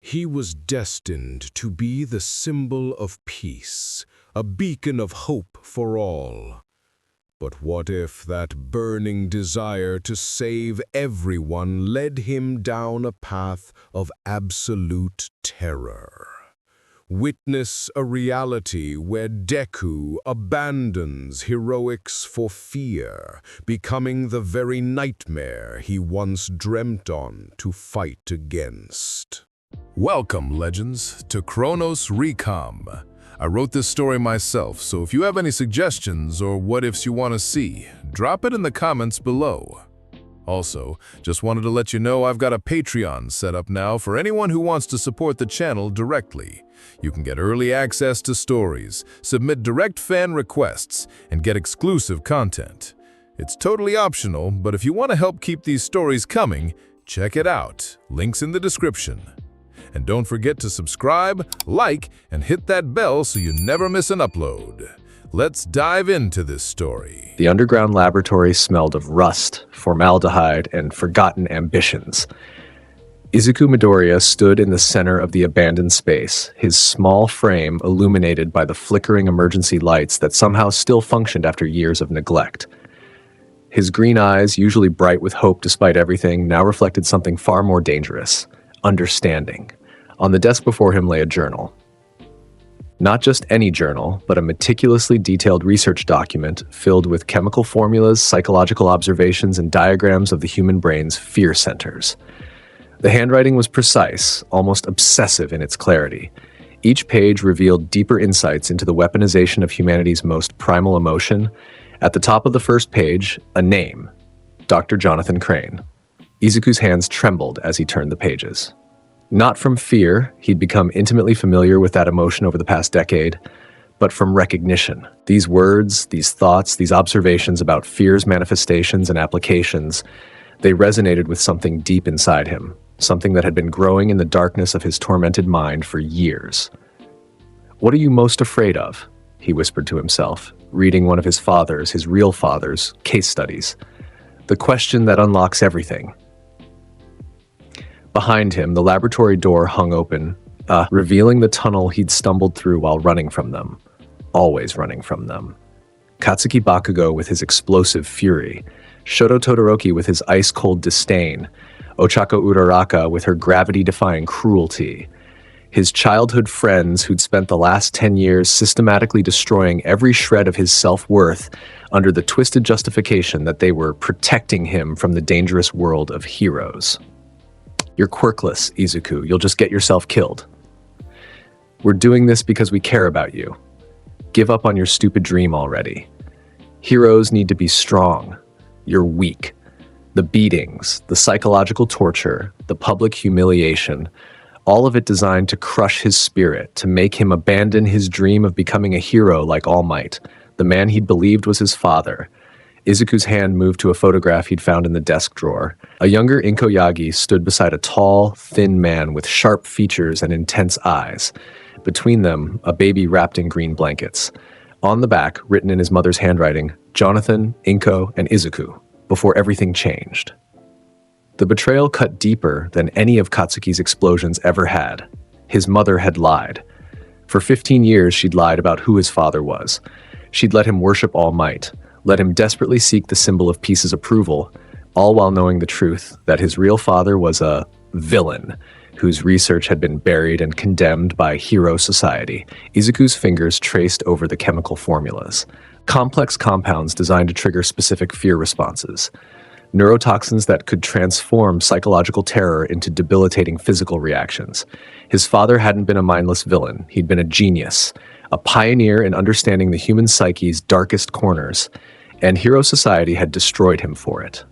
He was destined to be the symbol of peace, a beacon of hope for all. But what if that burning desire to save everyone led him down a path of absolute terror? Witness a reality where Deku abandons heroics for fear, becoming the very nightmare he once dreamt on to fight against. Welcome, Legends, to Chronos Recom. I wrote this story myself, so if you have any suggestions or what-ifs you want to see, drop it in the comments below. Also, just wanted to let you know I've got a Patreon set up now for anyone who wants to support the channel directly. You can get early access to stories, submit direct fan requests, and get exclusive content. It's totally optional, but if you want to help keep these stories coming, check it out. Links in the description. And don't forget to subscribe, like, and hit that bell so you never miss an upload. Let's dive into this story. The underground laboratory smelled of rust, formaldehyde, and forgotten ambitions. Izuku Midoriya stood in the center of the abandoned space, his small frame illuminated by the flickering emergency lights that somehow still functioned after years of neglect. His green eyes, usually bright with hope despite everything, now reflected something far more dangerous: understanding. On the desk before him lay a journal. Not just any journal, but a meticulously detailed research document filled with chemical formulas, psychological observations, and diagrams of the human brain's fear centers. The handwriting was precise, almost obsessive in its clarity. Each page revealed deeper insights into the weaponization of humanity's most primal emotion. At the top of the first page, a name: Dr. Jonathan Crane. Izuku's hands trembled as he turned the pages. Not from fear, he'd become intimately familiar with that emotion over the past decade, but from recognition. These words, these thoughts, these observations about fear's manifestations and applications, they resonated with something deep inside him, something that had been growing in the darkness of his tormented mind for years. "What are you most afraid of?" he whispered to himself, reading one of his father's, his real father's, case studies. The question that unlocks everything. Behind him, the laboratory door hung open, revealing the tunnel he'd stumbled through while running from them. Always running from them. Katsuki Bakugo with his explosive fury, Shoto Todoroki with his ice-cold disdain, Ochako Uraraka with her gravity-defying cruelty, his childhood friends who'd spent the last 10 years systematically destroying every shred of his self-worth under the twisted justification that they were protecting him from the dangerous world of heroes. "You're quirkless, Izuku. You'll just get yourself killed. We're doing this because we care about you. Give up on your stupid dream already. Heroes need to be strong. You're weak. The beatings, the psychological torture, the public humiliation, all of it designed to crush his spirit, to make him abandon his dream of becoming a hero like All Might, the man he'd believed was his father." Izuku's hand moved to a photograph he'd found in the desk drawer. A younger Inko Yagi stood beside a tall, thin man with sharp features and intense eyes. Between them, a baby wrapped in green blankets. On the back, written in his mother's handwriting, Jonathan, Inko, and Izuku, before everything changed. The betrayal cut deeper than any of Katsuki's explosions ever had. His mother had lied. For 15 years, she'd lied about who his father was. She'd let him worship All Might, let him desperately seek the symbol of peace's approval, all while knowing the truth that his real father was a villain whose research had been buried and condemned by hero society. Izuku's fingers traced over the chemical formulas. Complex compounds designed to trigger specific fear responses. Neurotoxins that could transform psychological terror into debilitating physical reactions. His father hadn't been a mindless villain. He'd been a genius, a pioneer in understanding the human psyche's darkest corners, and hero society had destroyed him for it.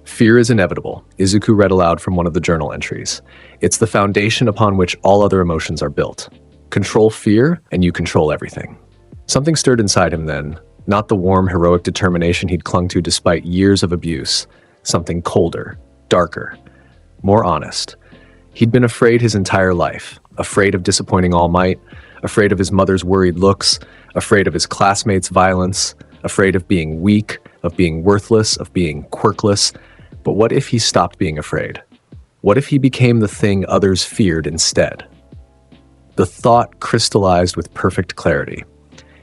"Fear is inevitable," Izuku read aloud from one of the journal entries. "It's the foundation upon which all other emotions are built. Control fear, and you control everything." Something stirred inside him then, not the warm, heroic determination he'd clung to despite years of abuse. Something colder, darker, more honest. He'd been afraid his entire life, afraid of disappointing All Might, afraid of his mother's worried looks, afraid of his classmates' violence, afraid of being weak, of being worthless, of being quirkless. But what if he stopped being afraid? What if he became the thing others feared instead? The thought crystallized with perfect clarity.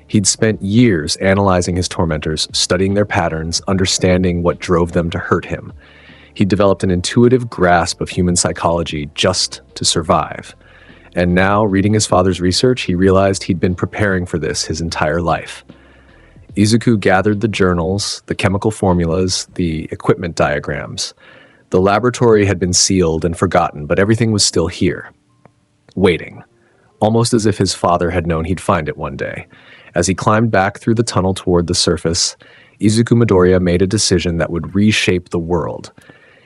He'd spent years analyzing his tormentors, studying their patterns, understanding what drove them to hurt him. He'd developed an intuitive grasp of human psychology just to survive. And now, reading his father's research, he realized he'd been preparing for this his entire life. Izuku gathered the journals, the chemical formulas, the equipment diagrams. The laboratory had been sealed and forgotten, but everything was still here, waiting, almost as if his father had known he'd find it one day. As he climbed back through the tunnel toward the surface, Izuku Midoriya made a decision that would reshape the world.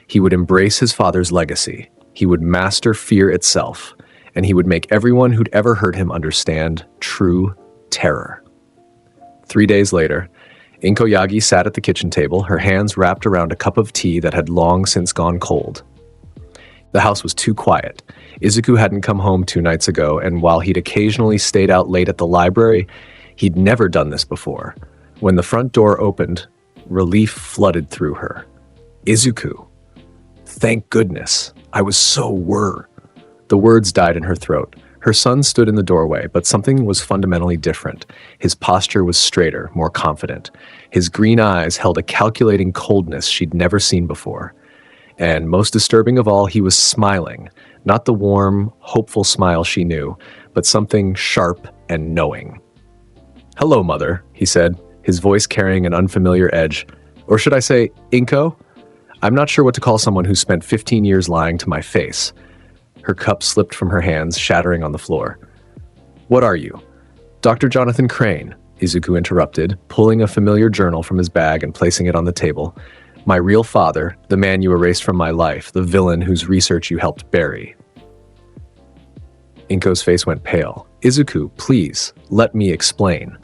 He would embrace his father's legacy. He would master fear itself, and he would make everyone who'd ever heard him understand true terror. 3 days later, Inko Yagi sat at the kitchen table, her hands wrapped around a cup of tea that had long since gone cold. The house was too quiet. Izuku hadn't come home 2 nights ago, and while he'd occasionally stayed out late at the library, he'd never done this before. When the front door opened, relief flooded through her. Izuku. Thank goodness. I was so worried. The words died in her throat. Her son stood in the doorway, but something was fundamentally different. His posture was straighter, more confident. His green eyes held a calculating coldness she'd never seen before. And most disturbing of all, he was smiling. Not the warm, hopeful smile she knew, but something sharp and knowing. "Hello, Mother," he said, his voice carrying an unfamiliar edge. Or should I say, Inko? I'm not sure what to call someone who spent 15 years lying to my face. Her cup slipped from her hands, shattering on the floor. "What are you?" "Dr. Jonathan Crane," Izuku interrupted, pulling a familiar journal from his bag and placing it on the table. "My real father, the man you erased from my life, the villain whose research you helped bury." Inko's face went pale. "Izuku, please, let me explain."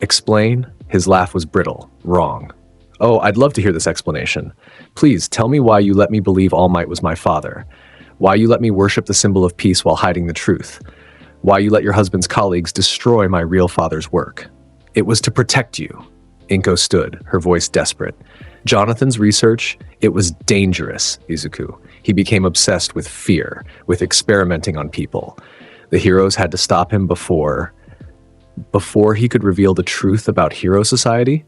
"Explain?" His laugh was brittle. "Wrong." "Oh, I'd love to hear this explanation. Please, tell me why you let me believe All Might was my father. Why you let me worship the symbol of peace while hiding the truth. Why you let your husband's colleagues destroy my real father's work." "It was to protect you." Inko stood, her voice desperate. "Jonathan's research, it was dangerous, Izuku. He became obsessed with fear, with experimenting on people. The heroes had to stop him before he could reveal the truth about hero society."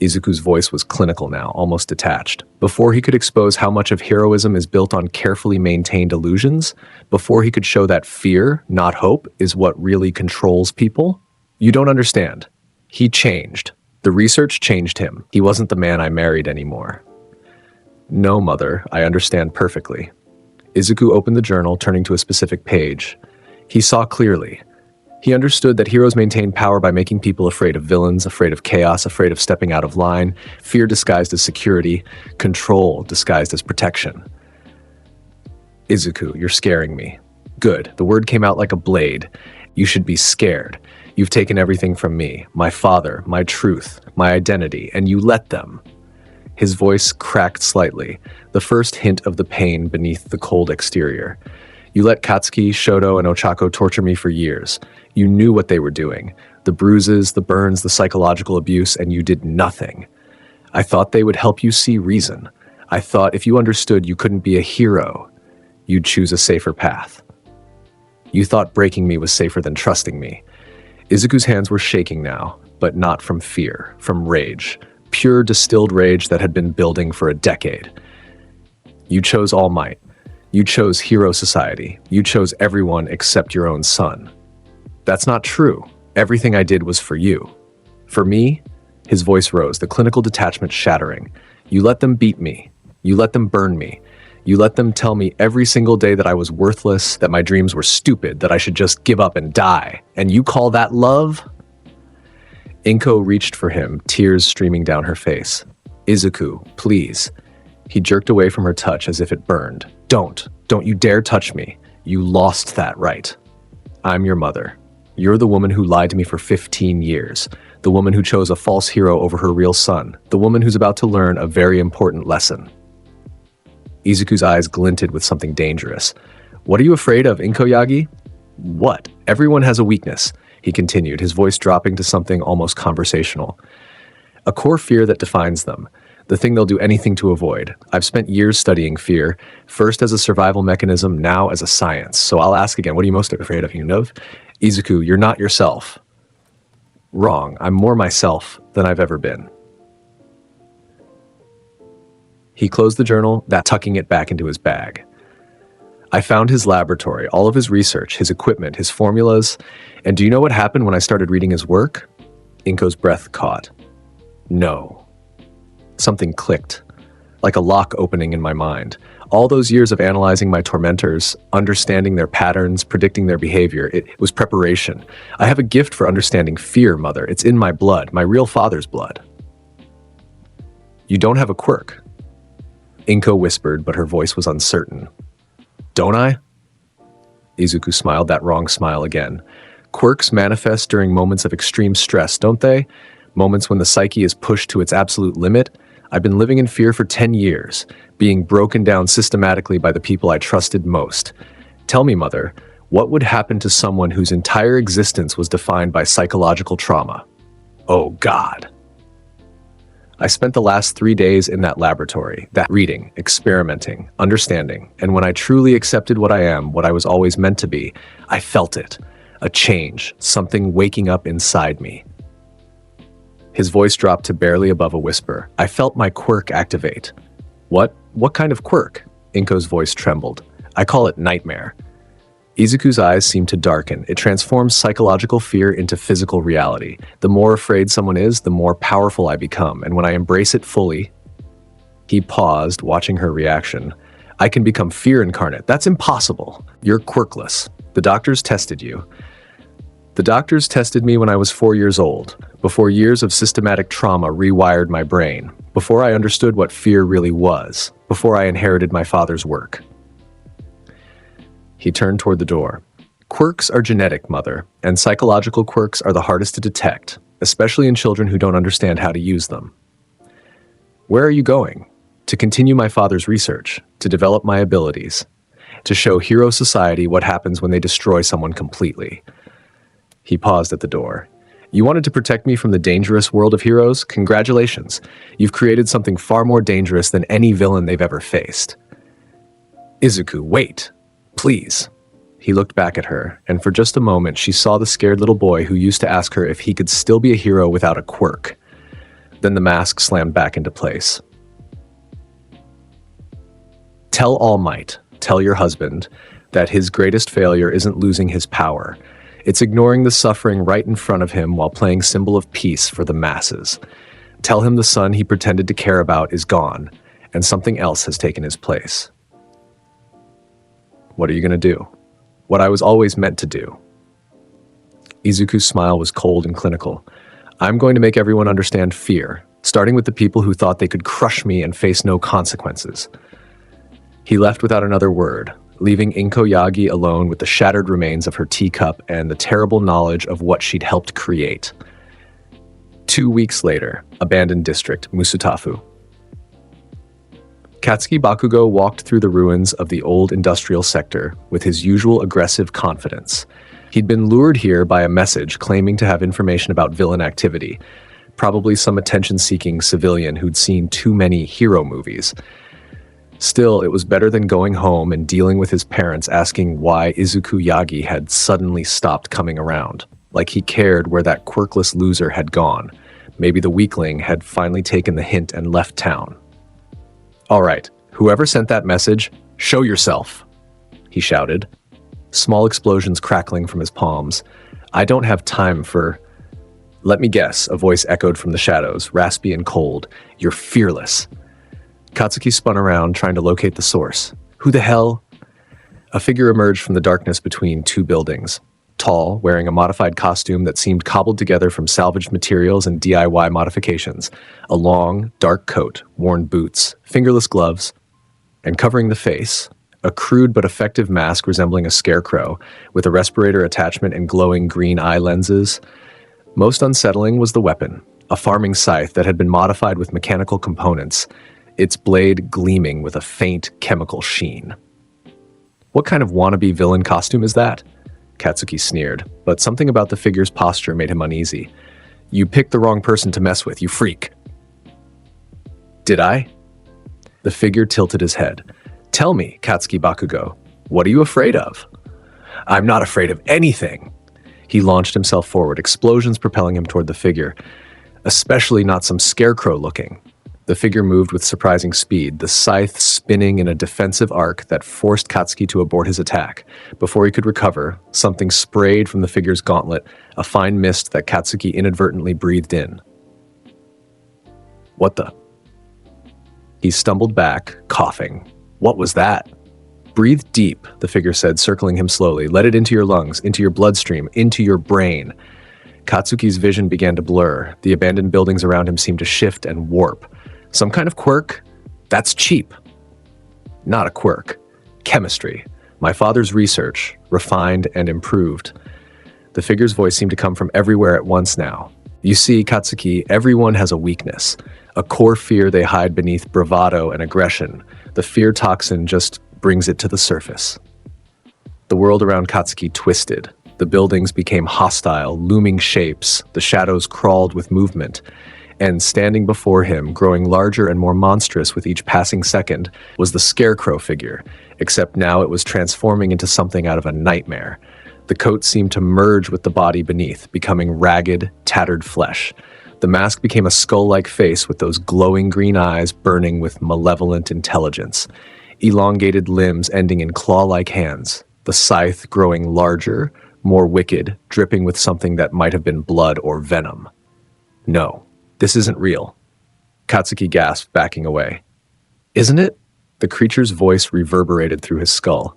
Izuku's voice was clinical now, almost detached. "Before he could expose how much of heroism is built on carefully maintained illusions, before he could show that fear, not hope, is what really controls people. You don't understand. He changed. The research changed him. He wasn't the man I married anymore." "No, Mother, I understand perfectly." Izuku opened the journal, turning to a specific page. He saw clearly. He understood that heroes maintain power by making people afraid of villains, afraid of chaos, afraid of stepping out of line, fear disguised as security, control disguised as protection. "Izuku, you're scaring me." "Good. The word came out like a blade. You should be scared. You've taken everything from me, my father, my truth, my identity, and you let them." His voice cracked slightly, the first hint of the pain beneath the cold exterior. "You let Katsuki, Shoto, and Ochako torture me for years. You knew what they were doing. The bruises, the burns, the psychological abuse, and you did nothing. I thought they would help you see reason. I thought if you understood you couldn't be a hero, you'd choose a safer path. You thought breaking me was safer than trusting me." Izuku's hands were shaking now, but not from fear, from rage. Pure distilled rage that had been building for a decade. "You chose All Might. You chose Hero Society. You chose everyone except your own son." "That's not true. Everything I did was for you." "For me?" His voice rose, the clinical detachment shattering. "You let them beat me. You let them burn me. You let them tell me every single day that I was worthless, that my dreams were stupid, that I should just give up and die. And you call that love?" Inko reached for him, tears streaming down her face. "Izuku, please." He jerked away from her touch as if it burned. Don't you dare touch me. You lost that right. I'm your mother. You're the woman who lied to me for 15 years. The woman who chose a false hero over her real son. The woman who's about to learn a very important lesson." Izuku's eyes glinted with something dangerous. "What are you afraid of, Inko Yagi?" "What? Everyone has a weakness," he continued, his voice dropping to something almost conversational. "A core fear that defines them. The thing they'll do anything to avoid. I've spent years studying fear, first as a survival mechanism, now as a science. So I'll ask again, what are you most afraid of, Izuku, you're not yourself. Wrong. I'm more myself than I've ever been. He closed the journal, tucking it back into his bag. I found his laboratory, all of his research, his equipment, his formulas. And do you know what happened when I started reading his work? Inko's breath caught. No. Something clicked, like a lock opening in my mind. All those years of analyzing my tormentors, understanding their patterns, predicting their behavior, it was preparation. I have a gift for understanding fear, Mother. It's in my blood, my real father's blood. You don't have a quirk, Inko whispered, but her voice was uncertain. Don't I? Izuku smiled, that wrong smile again. Quirks manifest during moments of extreme stress, don't they? Moments when the psyche is pushed to its absolute limit. I've been living in fear for 10 years, being broken down systematically by the people I trusted most. Tell me, Mother, what would happen to someone whose entire existence was defined by psychological trauma? Oh, God. I spent the last 3 days in that laboratory, reading, experimenting, understanding, and when I truly accepted what I am, what I was always meant to be, I felt it. A change, something waking up inside me. His voice dropped to barely above a whisper. I felt my quirk activate. What? What kind of quirk? Inko's voice trembled. I call it nightmare. Izuku's eyes seemed to darken. It transforms psychological fear into physical reality. The more afraid someone is, the more powerful I become, and when I embrace it fully... He paused, watching her reaction. I can become fear incarnate. That's impossible. You're quirkless. The doctors tested you. The doctors tested me when I was 4 years old, before years of systematic trauma rewired my brain, before I understood what fear really was, before I inherited my father's work. He turned toward the door. Quirks are genetic, Mother, and psychological quirks are the hardest to detect, especially in children who don't understand how to use them. Where are you going? To continue my father's research, to develop my abilities, to show Hero Society what happens when they destroy someone completely. He paused at the door. You wanted to protect me from the dangerous world of heroes? Congratulations. You've created something far more dangerous than any villain they've ever faced. Izuku, wait. Please. He looked back at her, and for just a moment she saw the scared little boy who used to ask her if he could still be a hero without a quirk. Then the mask slammed back into place. Tell All Might, tell your husband, that his greatest failure isn't losing his power. It's ignoring the suffering right in front of him while playing symbol of peace for the masses. Tell him the son he pretended to care about is gone, and something else has taken his place. What are you going to do? What I was always meant to do. Izuku's smile was cold and clinical. I'm going to make everyone understand fear, starting with the people who thought they could crush me and face no consequences. He left without another word, leaving Inko Yagi alone with the shattered remains of her teacup and the terrible knowledge of what she'd helped create. 2 weeks later, abandoned district, Musutafu. Katsuki Bakugo walked through the ruins of the old industrial sector with his usual aggressive confidence. He'd been lured here by a message claiming to have information about villain activity, probably some attention-seeking civilian who'd seen too many hero movies. Still, it was better than going home and dealing with his parents asking why Izuku Yagi had suddenly stopped coming around, like he cared where that quirkless loser had gone. Maybe the weakling had finally taken the hint and left town. All right, whoever sent that message, show yourself, he shouted, small explosions crackling from his palms. I don't have time for... Let me guess, a voice echoed from the shadows, raspy and cold. You're fearless. Katsuki spun around, trying to locate the source. Who the hell? A figure emerged from the darkness between two buildings. Tall, wearing a modified costume that seemed cobbled together from salvaged materials and DIY modifications. A long, dark coat, worn boots, fingerless gloves, and covering the face, a crude but effective mask resembling a scarecrow, with a respirator attachment and glowing green eye lenses. Most unsettling was the weapon, a farming scythe that had been modified with mechanical components, its blade gleaming with a faint chemical sheen. What kind of wannabe villain costume is that? Katsuki sneered, but something about the figure's posture made him uneasy. You picked the wrong person to mess with, you freak. Did I? The figure tilted his head. Tell me, Katsuki Bakugo, what are you afraid of? I'm not afraid of anything. He launched himself forward, explosions propelling him toward the figure, especially not some scarecrow looking. The figure moved with surprising speed, the scythe spinning in a defensive arc that forced Katsuki to abort his attack. Before he could recover, something sprayed from the figure's gauntlet, a fine mist that Katsuki inadvertently breathed in. What the? He stumbled back, coughing. What was that? Breathe deep, the figure said, circling him slowly. Let it into your lungs, into your bloodstream, into your brain. Katsuki's vision began to blur. The abandoned buildings around him seemed to shift and warp. Some kind of quirk? That's cheap. Not a quirk. Chemistry. My father's research, refined and improved. The figure's voice seemed to come from everywhere at once now. You see, Katsuki, everyone has a weakness. A core fear they hide beneath bravado and aggression. The fear toxin just brings it to the surface. The world around Katsuki twisted. The buildings became hostile, looming shapes. The shadows crawled with movement. And standing before him, growing larger and more monstrous with each passing second, was the Scarecrow figure, except now it was transforming into something out of a nightmare. The coat seemed to merge with the body beneath, becoming ragged, tattered flesh. The mask became a skull-like face with those glowing green eyes burning with malevolent intelligence. Elongated limbs ending in claw-like hands. The scythe growing larger, more wicked, dripping with something that might have been blood or venom. No. This isn't real. Katsuki gasped, backing away. Isn't it? The creature's voice reverberated through his skull.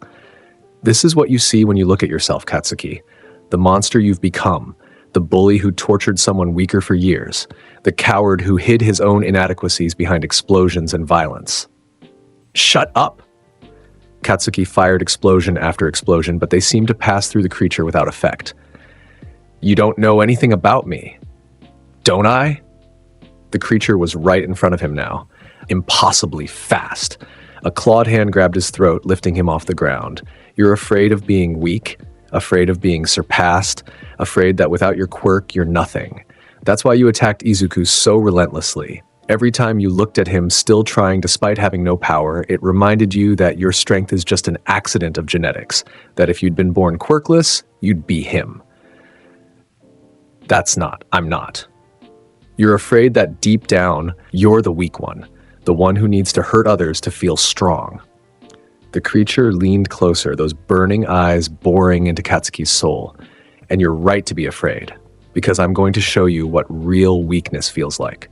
This is what you see when you look at yourself, Katsuki. The monster you've become. The bully who tortured someone weaker for years. The coward who hid his own inadequacies behind explosions and violence. Shut up! Katsuki fired explosion after explosion, but they seemed to pass through the creature without effect. You don't know anything about me. Don't I? The creature was right in front of him now, impossibly fast. A clawed hand grabbed his throat, lifting him off the ground. You're afraid of being weak, afraid of being surpassed, afraid that without your quirk, you're nothing. That's why you attacked Izuku so relentlessly. Every time you looked at him, still trying despite having no power, it reminded you that your strength is just an accident of genetics, that if you'd been born quirkless, you'd be him. I'm not. You're afraid that deep down, you're the weak one, the one who needs to hurt others to feel strong. The creature leaned closer, those burning eyes boring into Katsuki's soul. And you're right to be afraid, because I'm going to show you what real weakness feels like.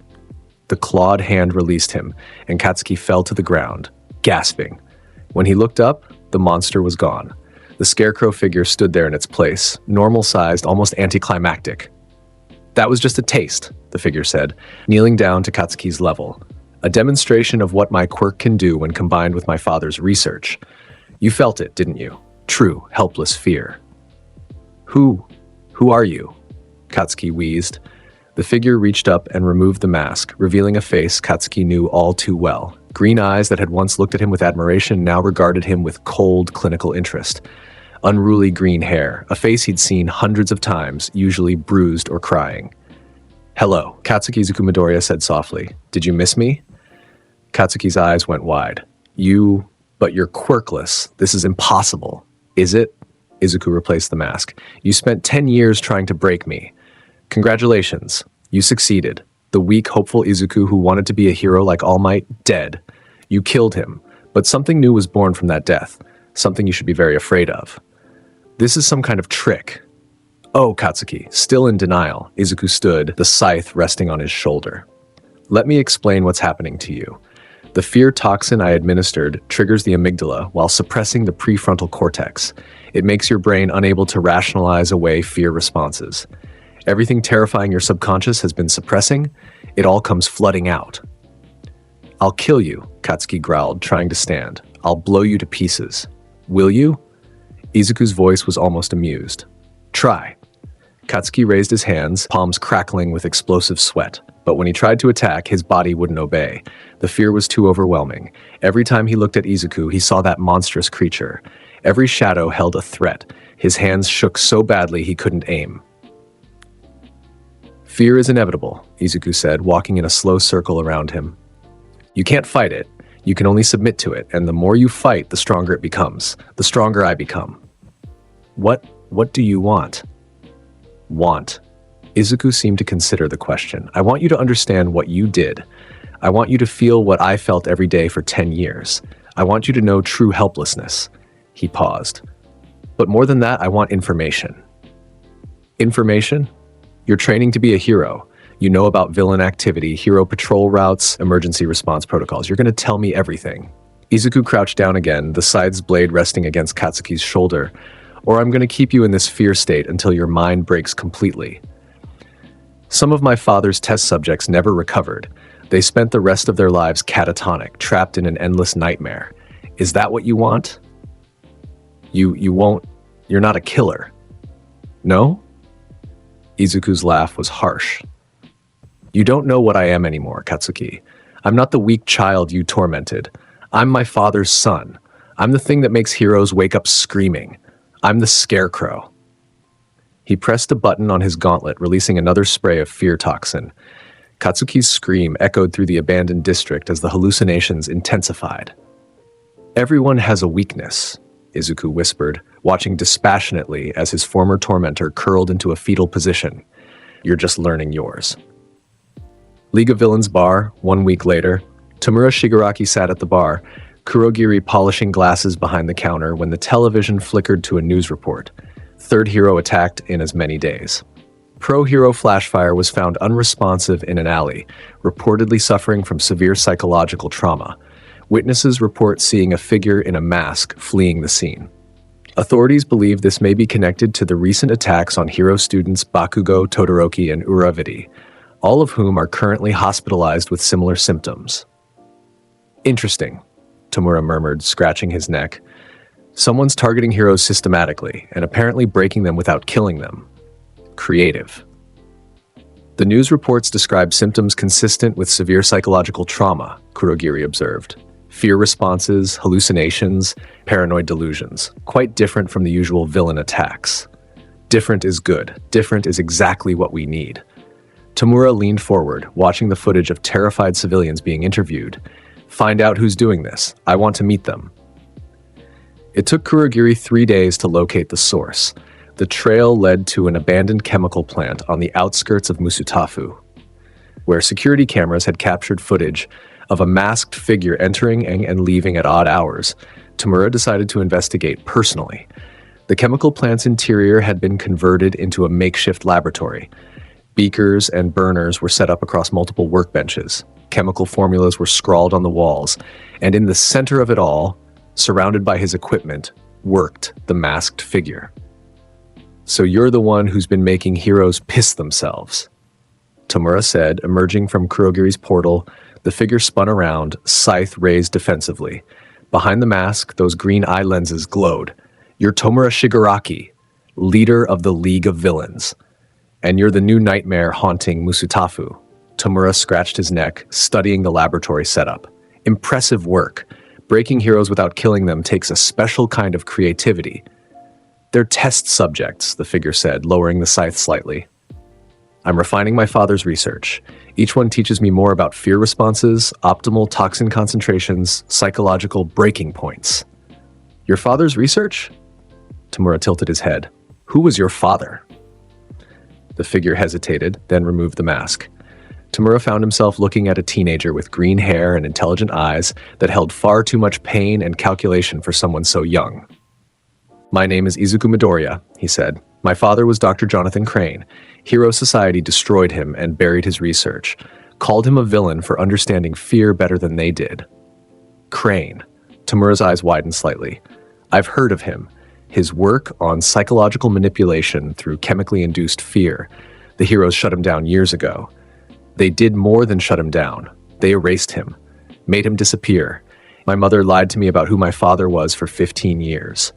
The clawed hand released him, and Katsuki fell to the ground, gasping. When he looked up, the monster was gone. The Scarecrow figure stood there in its place, normal-sized, almost anticlimactic. That was just a taste, the figure said, kneeling down to Katsuki's level. A demonstration of what my quirk can do when combined with my father's research. You felt it, didn't you? True, helpless fear. Who are you? Katsuki wheezed. The figure reached up and removed the mask, revealing a face Katsuki knew all too well. Green eyes that had once looked at him with admiration now regarded him with cold, clinical interest. Unruly green hair, a face he'd seen hundreds of times, usually bruised or crying. Hello, Katsuki Izuku Midoriya said softly. Did you miss me? Katsuki's eyes went wide. But you're quirkless. This is impossible. Is it? Izuku replaced the mask. You spent 10 years trying to break me. Congratulations. You succeeded. The weak, hopeful Izuku who wanted to be a hero like All Might, dead. You killed him. But something new was born from that death. Something you should be very afraid of. This is some kind of trick. Oh, Katsuki, still in denial, Izuku stood, the scythe resting on his shoulder. Let me explain what's happening to you. The fear toxin I administered triggers the amygdala while suppressing the prefrontal cortex. It makes your brain unable to rationalize away fear responses. Everything terrifying your subconscious has been suppressing, it all comes flooding out. I'll kill you, Katsuki growled, trying to stand. I'll blow you to pieces. Will you? Izuku's voice was almost amused. Try. Katsuki raised his hands, palms crackling with explosive sweat. But when he tried to attack, his body wouldn't obey. The fear was too overwhelming. Every time he looked at Izuku, he saw that monstrous creature. Every shadow held a threat. His hands shook so badly he couldn't aim. Fear is inevitable, Izuku said, walking in a slow circle around him. You can't fight it. You can only submit to it, and the more you fight, the stronger it becomes. The stronger I become. What do you want? Want. Izuku seemed to consider the question. I want you to understand what you did. I want you to feel what I felt every day for 10 years. I want you to know true helplessness. He paused. But more than that, I want information. Information? You're training to be a hero. You know about villain activity, hero patrol routes, emergency response protocols. You're going to tell me everything. Izuku crouched down again, the scythe's blade resting against Katsuki's shoulder. Or I'm going to keep you in this fear state until your mind breaks completely. Some of my father's test subjects never recovered. They spent the rest of their lives catatonic, trapped in an endless nightmare. Is that what you want? You won't. You're not a killer. No? Izuku's laugh was harsh. You don't know what I am anymore, Katsuki. I'm not the weak child you tormented. I'm my father's son. I'm the thing that makes heroes wake up screaming. I'm the Scarecrow. He pressed a button on his gauntlet, releasing another spray of fear toxin. Katsuki's scream echoed through the abandoned district as the hallucinations intensified. Everyone has a weakness, Izuku whispered, watching dispassionately as his former tormentor curled into a fetal position. You're just learning yours. League of Villains bar, 1 week later. Tamura Shigaraki sat at the bar, Kurogiri polishing glasses behind the counter when the television flickered to a news report. Third hero attacked in as many days. Pro-hero Flashfire was found unresponsive in an alley, reportedly suffering from severe psychological trauma. Witnesses report seeing a figure in a mask fleeing the scene. Authorities believe this may be connected to the recent attacks on hero students Bakugo, Todoroki, and Uraviti, all of whom are currently hospitalized with similar symptoms. Interesting, Tamura murmured, scratching his neck. Someone's targeting heroes systematically, and apparently breaking them without killing them. Creative. The news reports describe symptoms consistent with severe psychological trauma, Kurogiri observed. Fear responses, hallucinations, paranoid delusions. Quite different from the usual villain attacks. Different is good. Different is exactly what we need. Tamura leaned forward, watching the footage of terrified civilians being interviewed. Find out who's doing this. I want to meet them. It took Kurogiri 3 days to locate the source. The trail led to an abandoned chemical plant on the outskirts of Musutafu, where security cameras had captured footage of a masked figure entering and leaving at odd hours. Tamura decided to investigate personally. The chemical plant's interior had been converted into a makeshift laboratory. Beakers and burners were set up across multiple workbenches. Chemical formulas were scrawled on the walls, and in the center of it all, surrounded by his equipment, worked the masked figure. So you're the one who's been making heroes piss themselves, Tamura said, emerging from Kurogiri's portal. The figure spun around, scythe raised defensively. Behind the mask, those green eye lenses glowed. You're Tamura Shigaraki, leader of the League of Villains. And you're the new nightmare haunting Musutafu. Tamura scratched his neck, studying the laboratory setup. Impressive work. Breaking heroes without killing them takes a special kind of creativity. They're test subjects, the figure said, lowering the scythe slightly. I'm refining my father's research. Each one teaches me more about fear responses, optimal toxin concentrations, psychological breaking points. Your father's research? Tamura tilted his head. Who was your father? The figure hesitated, then removed the mask. Tamura found himself looking at a teenager with green hair and intelligent eyes that held far too much pain and calculation for someone so young. My name is Izuku Midoriya, he said. My father was Dr. Jonathan Crane. Hero Society destroyed him and buried his research, called him a villain for understanding fear better than they did. Crane. Tamura's eyes widened slightly. I've heard of him. His work on psychological manipulation through chemically induced fear. The heroes shut him down years ago. They did more than shut him down. They erased him, made him disappear. My mother lied to me about who my father was for 15 years.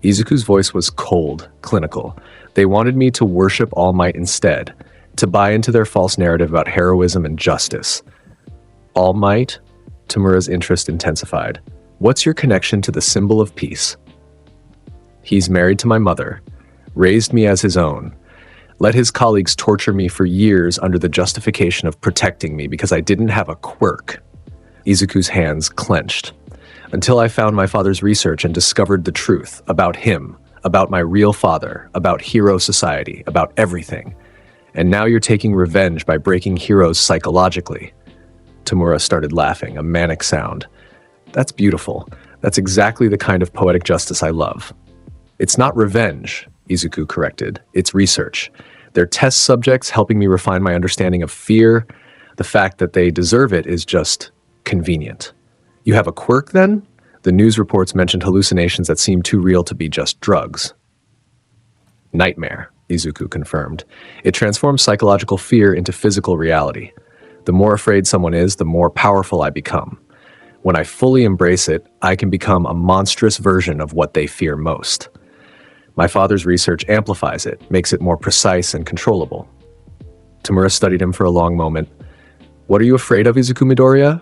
Izuku's voice was cold, clinical. They wanted me to worship All Might instead, to buy into their false narrative about heroism and justice. All Might? Tamura's interest intensified. What's your connection to the symbol of peace? He's married to my mother, raised me as his own, let his colleagues torture me for years under the justification of protecting me because I didn't have a quirk. Izuku's hands clenched. Until I found my father's research and discovered the truth about him, about my real father, about hero society, about everything. And now you're taking revenge by breaking heroes psychologically. Tamura started laughing, a manic sound. That's beautiful. That's exactly the kind of poetic justice I love. It's not revenge, Izuku corrected. It's research. They're test subjects helping me refine my understanding of fear. The fact that they deserve it is just convenient. You have a quirk, then? The news reports mentioned hallucinations that seem too real to be just drugs. Nightmare, Izuku confirmed. It transforms psychological fear into physical reality. The more afraid someone is, the more powerful I become. When I fully embrace it, I can become a monstrous version of what they fear most. My father's research amplifies it, makes it more precise and controllable. Tamura studied him for a long moment. What are you afraid of, Izuku Midoriya?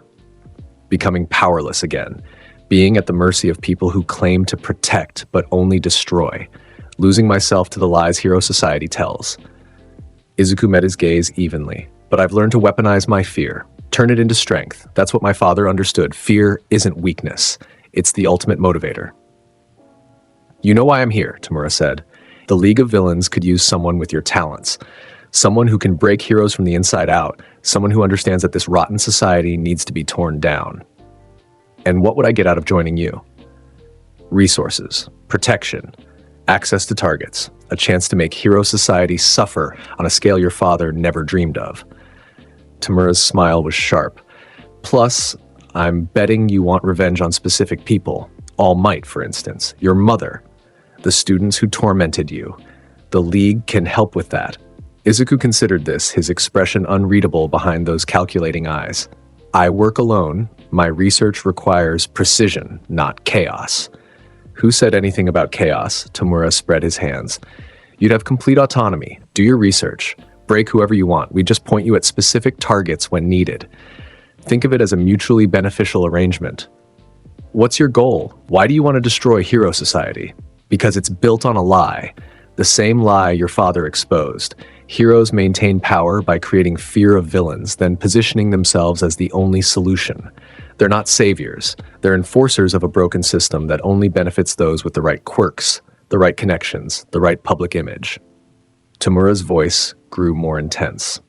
Becoming powerless again. Being at the mercy of people who claim to protect but only destroy. Losing myself to the lies hero society tells. Izuku met his gaze evenly. But I've learned to weaponize my fear. Turn it into strength. That's what my father understood. Fear isn't weakness. It's the ultimate motivator. You know why I'm here, Tamura said. The League of Villains could use someone with your talents. Someone who can break heroes from the inside out. Someone who understands that this rotten society needs to be torn down. And what would I get out of joining you? Resources, protection, access to targets, a chance to make hero society suffer on a scale your father never dreamed of. Tamura's smile was sharp. Plus, I'm betting you want revenge on specific people. All Might, for instance. Your mother. The students who tormented you. The League can help with that. Izuku considered this, his expression unreadable behind those calculating eyes. I work alone. My research requires precision, not chaos. Who said anything about chaos? Tamura spread his hands. You'd have complete autonomy. Do your research. Break whoever you want. We just point you at specific targets when needed. Think of it as a mutually beneficial arrangement. What's your goal? Why do you want to destroy Hero Society? Because it's built on a lie. The same lie your father exposed. Heroes maintain power by creating fear of villains, then positioning themselves as the only solution. They're not saviors. They're enforcers of a broken system that only benefits those with the right quirks, the right connections, the right public image. Tamura's voice grew more intense.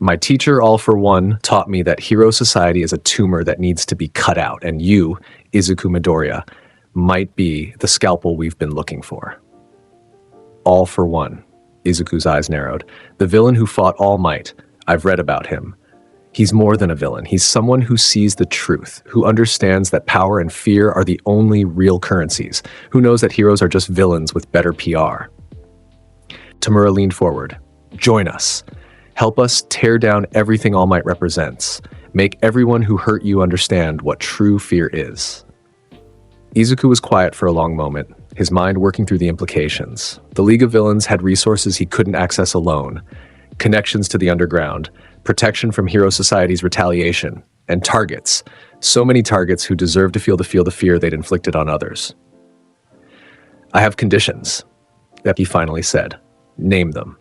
My teacher, All for One, taught me that Hero Society is a tumor that needs to be cut out, and you, Izuku Midoriya, might be the scalpel we've been looking for. All for One. Izuku's eyes narrowed. The villain who fought All Might. I've read about him. He's more than a villain. He's someone who sees the truth, who understands that power and fear are the only real currencies, who knows that heroes are just villains with better PR. Tamura leaned forward. Join us. Help us tear down everything All Might represents. Make everyone who hurt you understand what true fear is. Izuku was quiet for a long moment, his mind working through the implications. The League of Villains had resources he couldn't access alone. Connections to the underground, protection from Hero Society's retaliation, and targets. So many targets who deserve to feel the fear they'd inflicted on others. I have conditions, he finally said. Name them.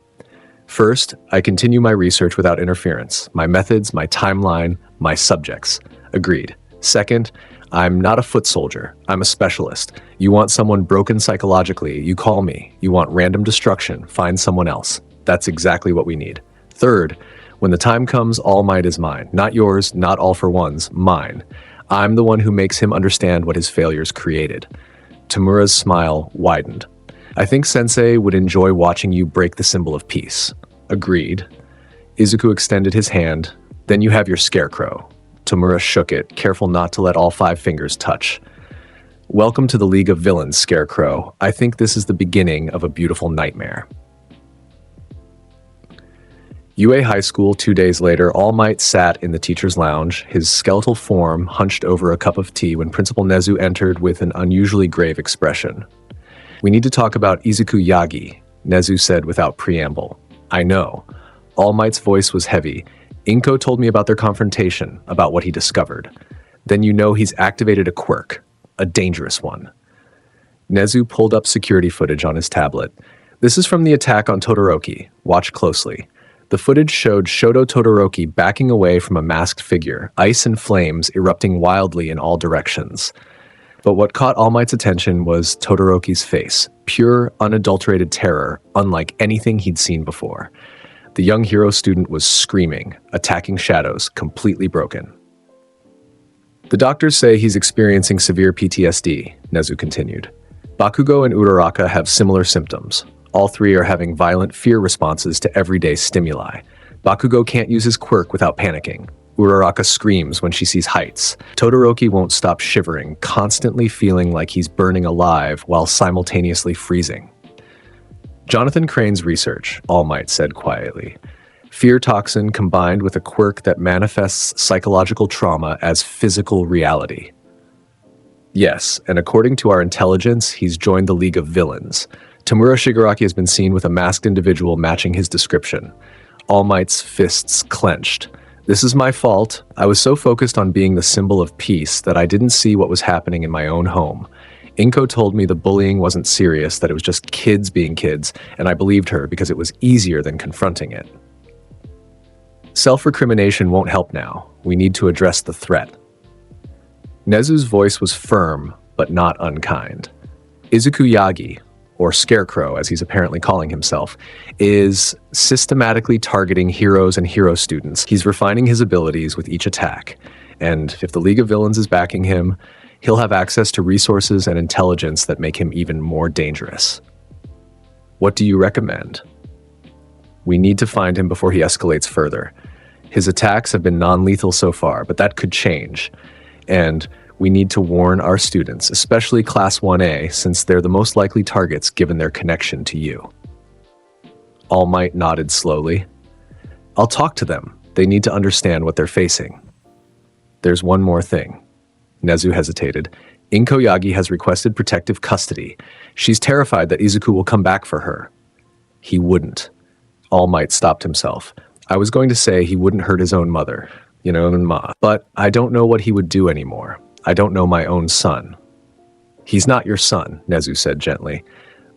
First, I continue my research without interference. My methods, my timeline, my subjects. Agreed. Second, I'm not a foot soldier. I'm a specialist. You want someone broken psychologically, you call me. You want random destruction, find someone else. That's exactly what we need. Third, when the time comes, All Might is mine. Not yours, not All for One's, mine. I'm the one who makes him understand what his failures created. Tamura's smile widened. I think Sensei would enjoy watching you break the symbol of peace. Agreed. Izuku extended his hand. Then you have your Scarecrow. Tamura shook it, careful not to let all 5 fingers touch. Welcome to the League of Villains, Scarecrow. I think this is the beginning of a beautiful nightmare. UA High School 2 days later, All Might sat in the teacher's lounge, his skeletal form hunched over a cup of tea when Principal Nezu entered with an unusually grave expression. We need to talk about Izuku Yagi, Nezu said without preamble. I know. All Might's voice was heavy. Inko told me about their confrontation, about what he discovered. Then you know he's activated a quirk, a dangerous one. Nezu pulled up security footage on his tablet. This is from the attack on Todoroki. Watch closely. The footage showed Shoto Todoroki backing away from a masked figure, ice and flames erupting wildly in all directions. But what caught All Might's attention was Todoroki's face, pure, unadulterated terror, unlike anything he'd seen before. The young hero student was screaming, attacking shadows, completely broken. The doctors say he's experiencing severe PTSD, Nezu continued. Bakugo and Uraraka have similar symptoms. All three are having violent fear responses to everyday stimuli. Bakugo can't use his quirk without panicking. Uraraka screams when she sees heights. Todoroki won't stop shivering, constantly feeling like he's burning alive while simultaneously freezing. Jonathan Crane's research, All Might said quietly. Fear toxin combined with a quirk that manifests psychological trauma as physical reality. Yes, and according to our intelligence, he's joined the League of Villains. Tamura Shigaraki has been seen with a masked individual matching his description. All Might's fists clenched. This is my fault. I was so focused on being the symbol of peace that I didn't see what was happening in my own home. Inko told me the bullying wasn't serious, that it was just kids being kids, and I believed her because it was easier than confronting it. Self-recrimination won't help now. We need to address the threat. Nezu's voice was firm, but not unkind. Izuku Yagi, or Scarecrow as he's apparently calling himself, is systematically targeting heroes and hero students. He's refining his abilities with each attack, and if the League of Villains is backing him, he'll have access to resources and intelligence that make him even more dangerous. What do you recommend? We need to find him before he escalates further. His attacks have been non-lethal so far, but that could change. And we need to warn our students, especially Class 1A, since they're the most likely targets given their connection to you. All Might nodded slowly. I'll talk to them. They need to understand what they're facing. There's one more thing. Nezu hesitated. Inko Yagi has requested protective custody. She's terrified that Izuku will come back for her. He wouldn't. All Might stopped himself. I was going to say he wouldn't hurt his own mother, but I don't know what he would do anymore. I don't know my own son. He's not your son, Nezu said gently.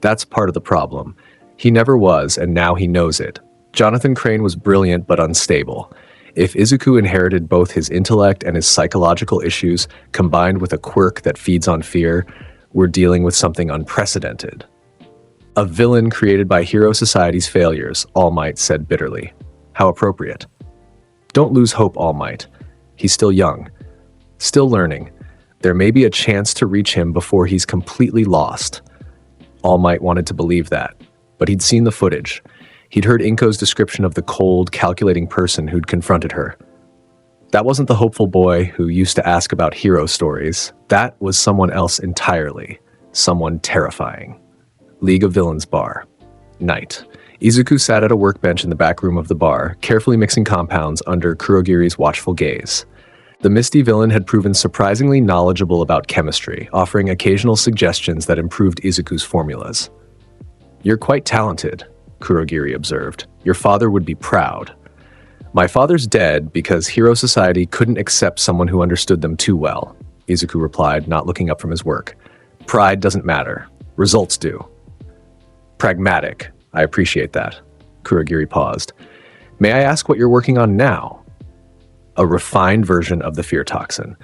That's part of the problem. He never was, and now he knows it. Jonathan Crane was brilliant but unstable. If Izuku inherited both his intellect and his psychological issues, combined with a quirk that feeds on fear, we're dealing with something unprecedented. A villain created by Hero Society's failures, All Might said bitterly. How appropriate. Don't lose hope, All Might. He's still young. Still learning. There may be a chance to reach him before he's completely lost. All Might wanted to believe that, but he'd seen the footage. He'd heard Inko's description of the cold, calculating person who'd confronted her. That wasn't the hopeful boy who used to ask about hero stories. That was someone else entirely. Someone terrifying. League of Villains bar. Night. Izuku sat at a workbench in the back room of the bar, carefully mixing compounds under Kurogiri's watchful gaze. The misty villain had proven surprisingly knowledgeable about chemistry, offering occasional suggestions that improved Izuku's formulas. You're quite talented, Kurogiri observed. Your father would be proud. My father's dead because Hero Society couldn't accept someone who understood them too well, Izuku replied, not looking up from his work. Pride doesn't matter. Results do. Pragmatic. I appreciate that. Kurogiri paused. May I ask what you're working on now? A refined version of the fear toxin.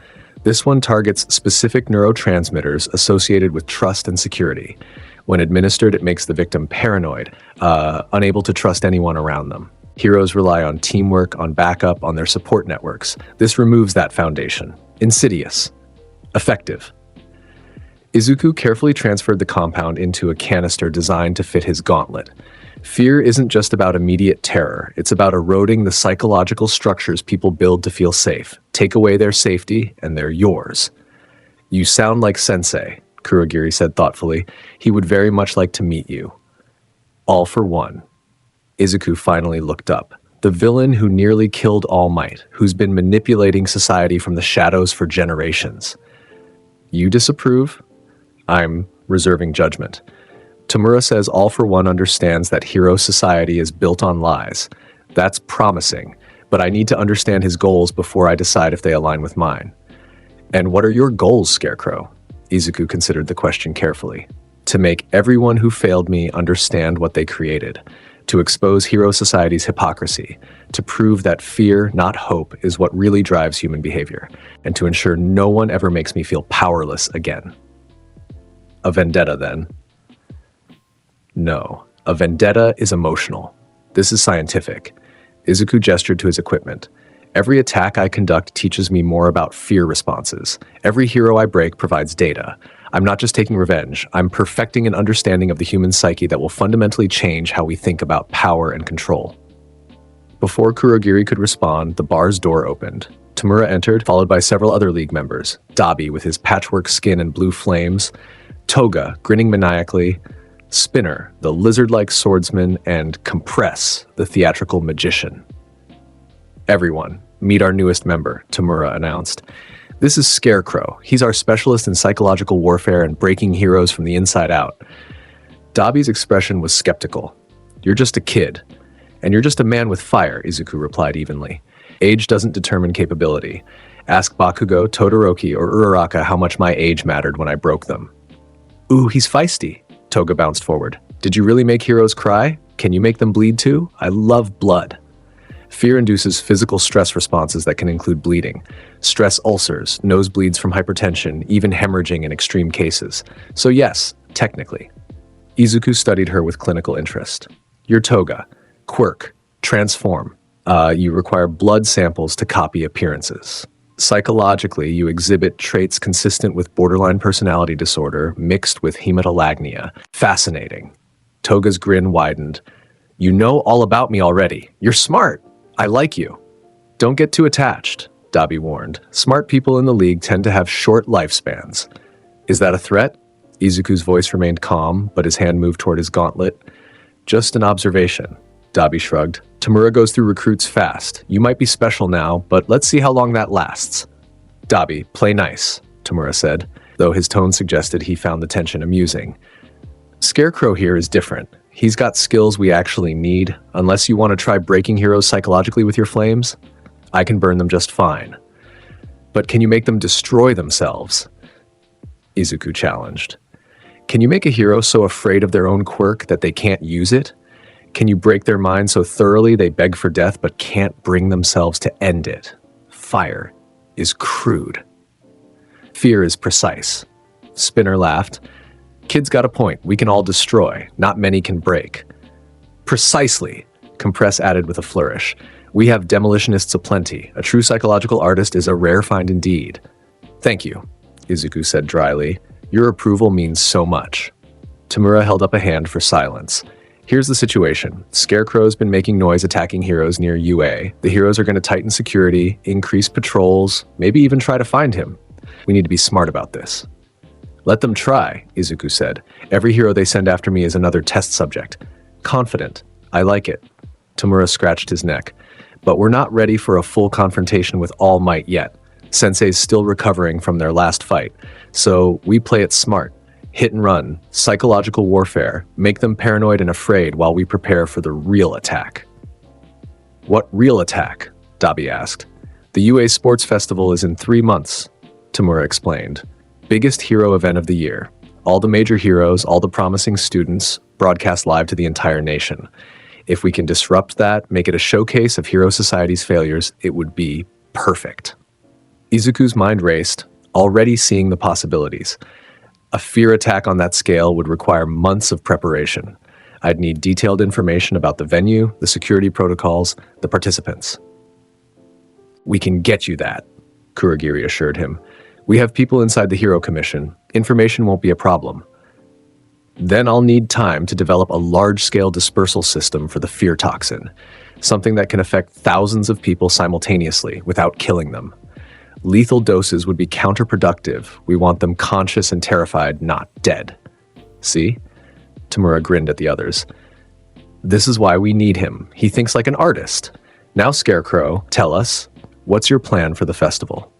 This one targets specific neurotransmitters associated with trust and security. When administered, it makes the victim paranoid, unable to trust anyone around them. Heroes rely on teamwork, on backup, on their support networks. This removes that foundation. Insidious. Effective. Izuku carefully transferred the compound into a canister designed to fit his gauntlet. Fear isn't just about immediate terror. It's about eroding the psychological structures people build to feel safe. Take away their safety, and they're yours. You sound like Sensei, Kurogiri said thoughtfully. He would very much like to meet you. All for one. Izuku finally looked up. The villain who nearly killed All Might, who's been manipulating society from the shadows for generations. You disapprove? I'm reserving judgment. Tamura says All for One understands that Hero Society is built on lies. That's promising, but I need to understand his goals before I decide if they align with mine. And what are your goals, Scarecrow? Izuku considered the question carefully. To make everyone who failed me understand what they created. to expose Hero Society's hypocrisy, to prove that fear, not hope, is what really drives human behavior, and to ensure no one ever makes me feel powerless again. A vendetta, then? No. A vendetta is emotional. This is scientific. Izuku gestured to his equipment. Every attack I conduct teaches me more about fear responses. Every hero I break provides data. I'm not just taking revenge. I'm perfecting an understanding of the human psyche that will fundamentally change how we think about power and control. Before Kurogiri could respond, the bar's door opened. Tamura entered, followed by several other League members. Dabi, with his patchwork skin and blue flames. Toga, grinning maniacally. Spinner, the lizard-like swordsman. And Compress, the theatrical magician. Everyone, meet our newest member, Tamura announced. This is Scarecrow. He's our specialist in psychological warfare and breaking heroes from the inside out. Dabi's expression was skeptical. You're just a kid. And you're just a man with fire, Izuku replied evenly. Age doesn't determine capability. Ask Bakugo, Todoroki, or Uraraka how much my age mattered when I broke them. Ooh, he's feisty. Toga bounced forward. Did you really make heroes cry? Can you make them bleed too? I love blood. Fear induces physical stress responses that can include bleeding, stress ulcers, nosebleeds from hypertension, even hemorrhaging in extreme cases. So yes, technically. Izuku studied her with clinical interest. You're Toga. Quirk. Transform. You require blood samples to copy appearances. Psychologically, you exhibit traits consistent with borderline personality disorder mixed with hematolagnia. Fascinating. Toga's grin widened. You know all about me already. You're smart. I like you. Don't get too attached, Dabi warned. Smart people in the League tend to have short lifespans. Is that a threat? Izuku's voice remained calm, but his hand moved toward his gauntlet. Just an observation, Dabi shrugged. Tamura goes through recruits fast. You might be special now, but let's see how long that lasts. Dabi, play nice, Tamura said, though his tone suggested he found the tension amusing. Scarecrow here is different. He's got skills we actually need. Unless you want to try breaking heroes psychologically with your flames, I can burn them just fine. But can you make them destroy themselves? Izuku challenged. Can you make a hero so afraid of their own quirk that they can't use it? Can you break their mind so thoroughly they beg for death but can't bring themselves to end it? Fire is crude. Fear is precise. Spinner laughed. Kid's got a point. We can all destroy. Not many can break. Precisely, Compress added with a flourish. We have demolitionists aplenty. A true psychological artist is a rare find indeed. Thank you, Izuku said dryly. Your approval means so much. Tamura held up a hand for silence. Here's the situation. Scarecrow's been making noise attacking heroes near UA. The heroes are going to tighten security, increase patrols, maybe even try to find him. We need to be smart about this. Let them try, Izuku said. Every hero they send after me is another test subject. Confident. I like it. Tamura scratched his neck. But we're not ready for a full confrontation with All Might yet. Sensei's still recovering from their last fight. So we play it smart. Hit and run, psychological warfare, make them paranoid and afraid while we prepare for the real attack. What real attack? Dabi asked. The UA Sports Festival is in 3 months, Tamura explained. Biggest hero event of the year. All the major heroes, all the promising students, broadcast live to the entire nation. If we can disrupt that, make it a showcase of Hero Society's failures, it would be perfect. Izuku's mind raced, already seeing the possibilities. A fear attack on that scale would require months of preparation. I'd need detailed information about the venue, the security protocols, the participants. We can get you that, Kurogiri assured him. We have people inside the Hero Commission. Information won't be a problem. Then I'll need time to develop a large-scale dispersal system for the fear toxin, something that can affect thousands of people simultaneously without killing them. Lethal doses would be counterproductive. We want them conscious and terrified, not dead. See? Tamura grinned at the others. This is why we need him. He thinks like an artist. Now, Scarecrow, tell us, what's your plan for the festival?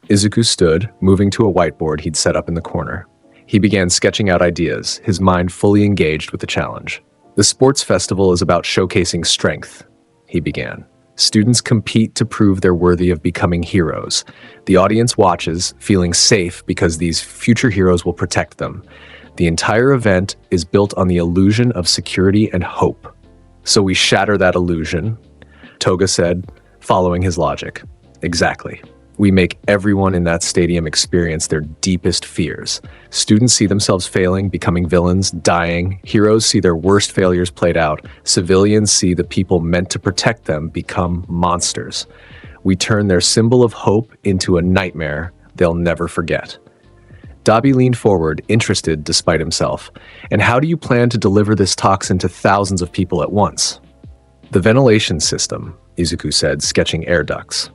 Izuku stood, moving to a whiteboard he'd set up in the corner. He began sketching out ideas, his mind fully engaged with the challenge. The sports festival is about showcasing strength, he began. Students compete to prove they're worthy of becoming heroes. The audience watches, feeling safe because these future heroes will protect them. The entire event is built on the illusion of security and hope. So we shatter that illusion, Toga said, following his logic. Exactly. We make everyone in that stadium experience their deepest fears. Students see themselves failing, becoming villains, dying. Heroes see their worst failures played out. Civilians see the people meant to protect them become monsters. We turn their symbol of hope into a nightmare they'll never forget. Dabi leaned forward, interested despite himself. And how do you plan to deliver this toxin to thousands of people at once? The ventilation system, Izuku said, sketching air ducts.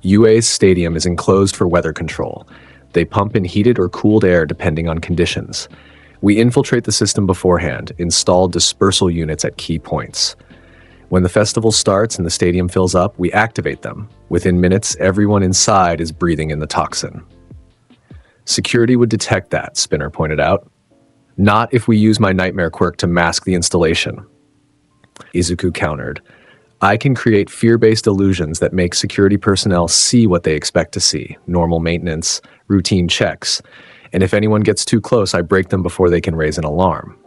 UA's stadium is enclosed for weather control. They pump in heated or cooled air depending on conditions. We infiltrate the system beforehand, install dispersal units at key points. When the festival starts and the stadium fills up, we activate them. Within minutes, everyone inside is breathing in the toxin. Security would detect that, Spinner pointed out. Not if we use my nightmare quirk to mask the installation. Izuku countered. I can create fear-based illusions that make security personnel see what they expect to see, normal maintenance, routine checks, and if anyone gets too close, I break them before they can raise an alarm.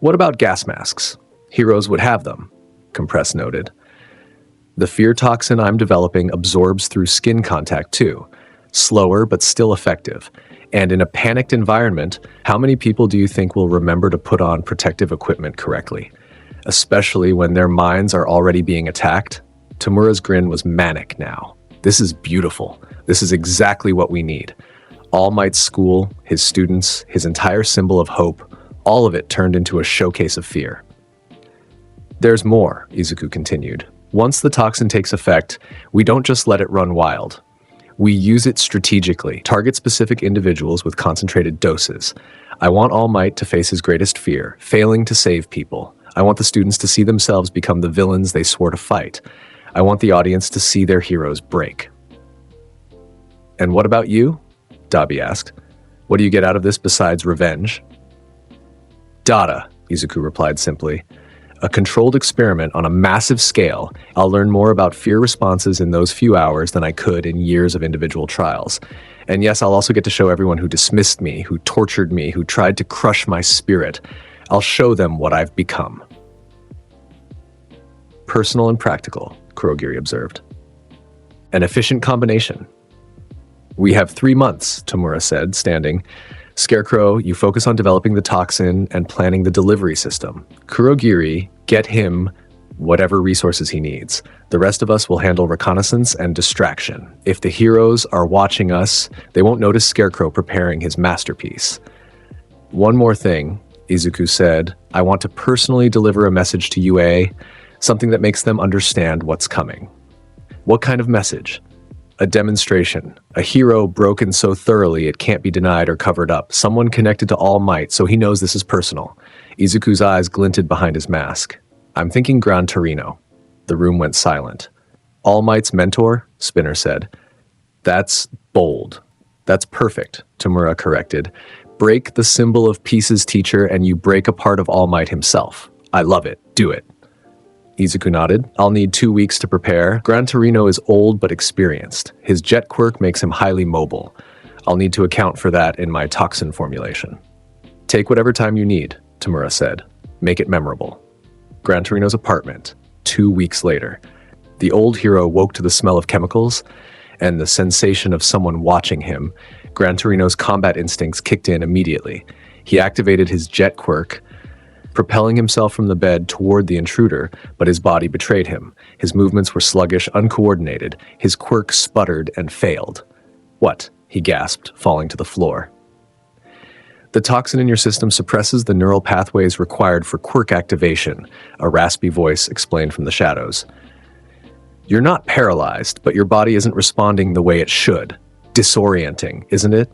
What about gas masks? Heroes would have them, Compress noted. The fear toxin I'm developing absorbs through skin contact too, slower but still effective. And in a panicked environment, how many people do you think will remember to put on protective equipment correctly? Especially when their minds are already being attacked? Tamura's grin was manic now. This is beautiful. This is exactly what we need. All Might's school, his students, his entire symbol of hope, all of it turned into a showcase of fear. There's more, Izuku continued. Once the toxin takes effect, we don't just let it run wild. We use it strategically, target specific individuals with concentrated doses. I want All Might to face his greatest fear, failing to save people. I want the students to see themselves become the villains they swore to fight. I want the audience to see their heroes break. And what about you? Dabi asked. What do you get out of this besides revenge? Data, Izuku replied simply. A controlled experiment on a massive scale. I'll learn more about fear responses in those few hours than I could in years of individual trials. And yes, I'll also get to show everyone who dismissed me, who tortured me, who tried to crush my spirit. I'll show them what I've become. Personal and practical, Kurogiri observed. An efficient combination. We have 3 months, Tamura said, standing. Scarecrow, you focus on developing the toxin and planning the delivery system. Kurogiri, get him whatever resources he needs. The rest of us will handle reconnaissance and distraction. If the heroes are watching us, they won't notice Scarecrow preparing his masterpiece. One more thing, Izuku said. I want to personally deliver a message to UA, something that makes them understand what's coming. What kind of message? A demonstration. A hero broken so thoroughly it can't be denied or covered up. Someone connected to All Might so he knows this is personal. Izuku's eyes glinted behind his mask. I'm thinking Gran Torino. The room went silent. All Might's mentor? Spinner said. That's bold. That's perfect, Tamura corrected. Break the symbol of peace's teacher and you break a part of All Might himself. I love it. Do it. Izuku nodded. I'll need 2 weeks to prepare. Gran Torino is old but experienced. His jet quirk makes him highly mobile. I'll need to account for that in my toxin formulation. Take whatever time you need, Tamura said. Make it memorable. Gran Torino's apartment, 2 weeks later. The old hero woke to the smell of chemicals and the sensation of someone watching him. Gran Torino's combat instincts kicked in immediately. He activated his jet quirk, propelling himself from the bed toward the intruder, but his body betrayed him. His movements were sluggish, uncoordinated. His quirk sputtered and failed. What? He gasped, falling to the floor. The toxin in your system suppresses the neural pathways required for quirk activation, a raspy voice explained from the shadows. You're not paralyzed, but your body isn't responding the way it should. Disorienting, isn't it?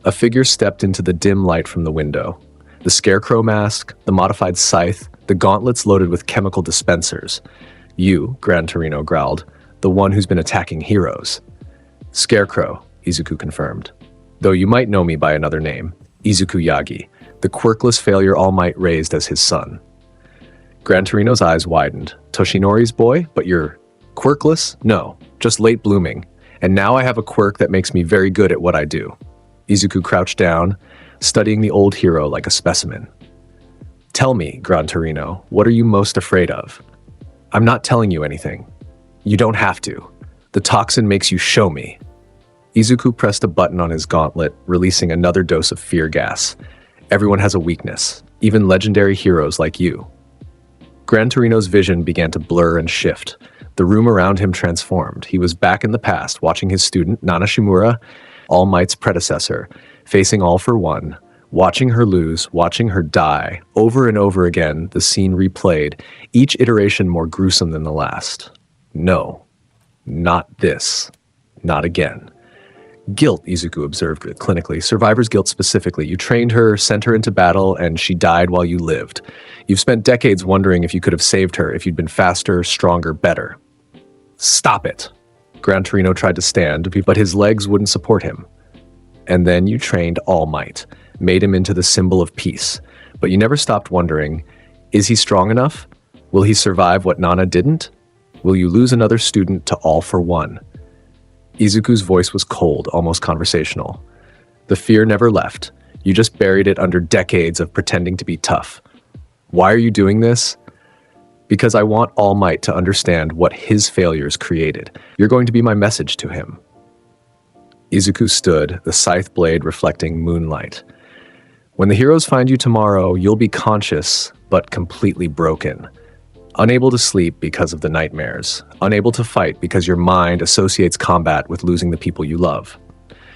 A figure stepped into the dim light from the window. The Scarecrow mask, the modified scythe, the gauntlets loaded with chemical dispensers. You, Gran Torino growled, the one who's been attacking heroes. Scarecrow, Izuku confirmed. Though you might know me by another name, Izuku Yagi, the quirkless failure All Might raised as his son. Gran Torino's eyes widened. Toshinori's boy? But you're quirkless? No, just late blooming. And now I have a quirk that makes me very good at what I do. Izuku crouched down, studying the old hero like a specimen. Tell me, Gran Torino, what are you most afraid of? I'm not telling you anything. You don't have to. The toxin makes you show me. Izuku pressed a button on his gauntlet, releasing another dose of fear gas. Everyone has a weakness, even legendary heroes like you. Gran Torino's vision began to blur and shift. The room around him transformed. He was back in the past, watching his student, Nana Shimura, All Might's predecessor, facing All for One, watching her lose, watching her die. Over and over again, the scene replayed, each iteration more gruesome than the last. No, not this. Not again. Guilt, Izuku observed clinically. Survivor's guilt specifically. You trained her, sent her into battle, and she died while you lived. You've spent decades wondering if you could have saved her, if you'd been faster, stronger, better. Stop it. Gran Torino tried to stand, but his legs wouldn't support him. And then you trained All Might, made him into the symbol of peace. But you never stopped wondering, is he strong enough? Will he survive what Nana didn't? Will you lose another student to All for One? Izuku's voice was cold, almost conversational. The fear never left. You just buried it under decades of pretending to be tough. Why are you doing this? Because I want All Might to understand what his failures created. You're going to be my message to him. Izuku stood, the scythe blade reflecting moonlight. When the heroes find you tomorrow, you'll be conscious, but completely broken. Unable to sleep because of the nightmares. Unable to fight because your mind associates combat with losing the people you love.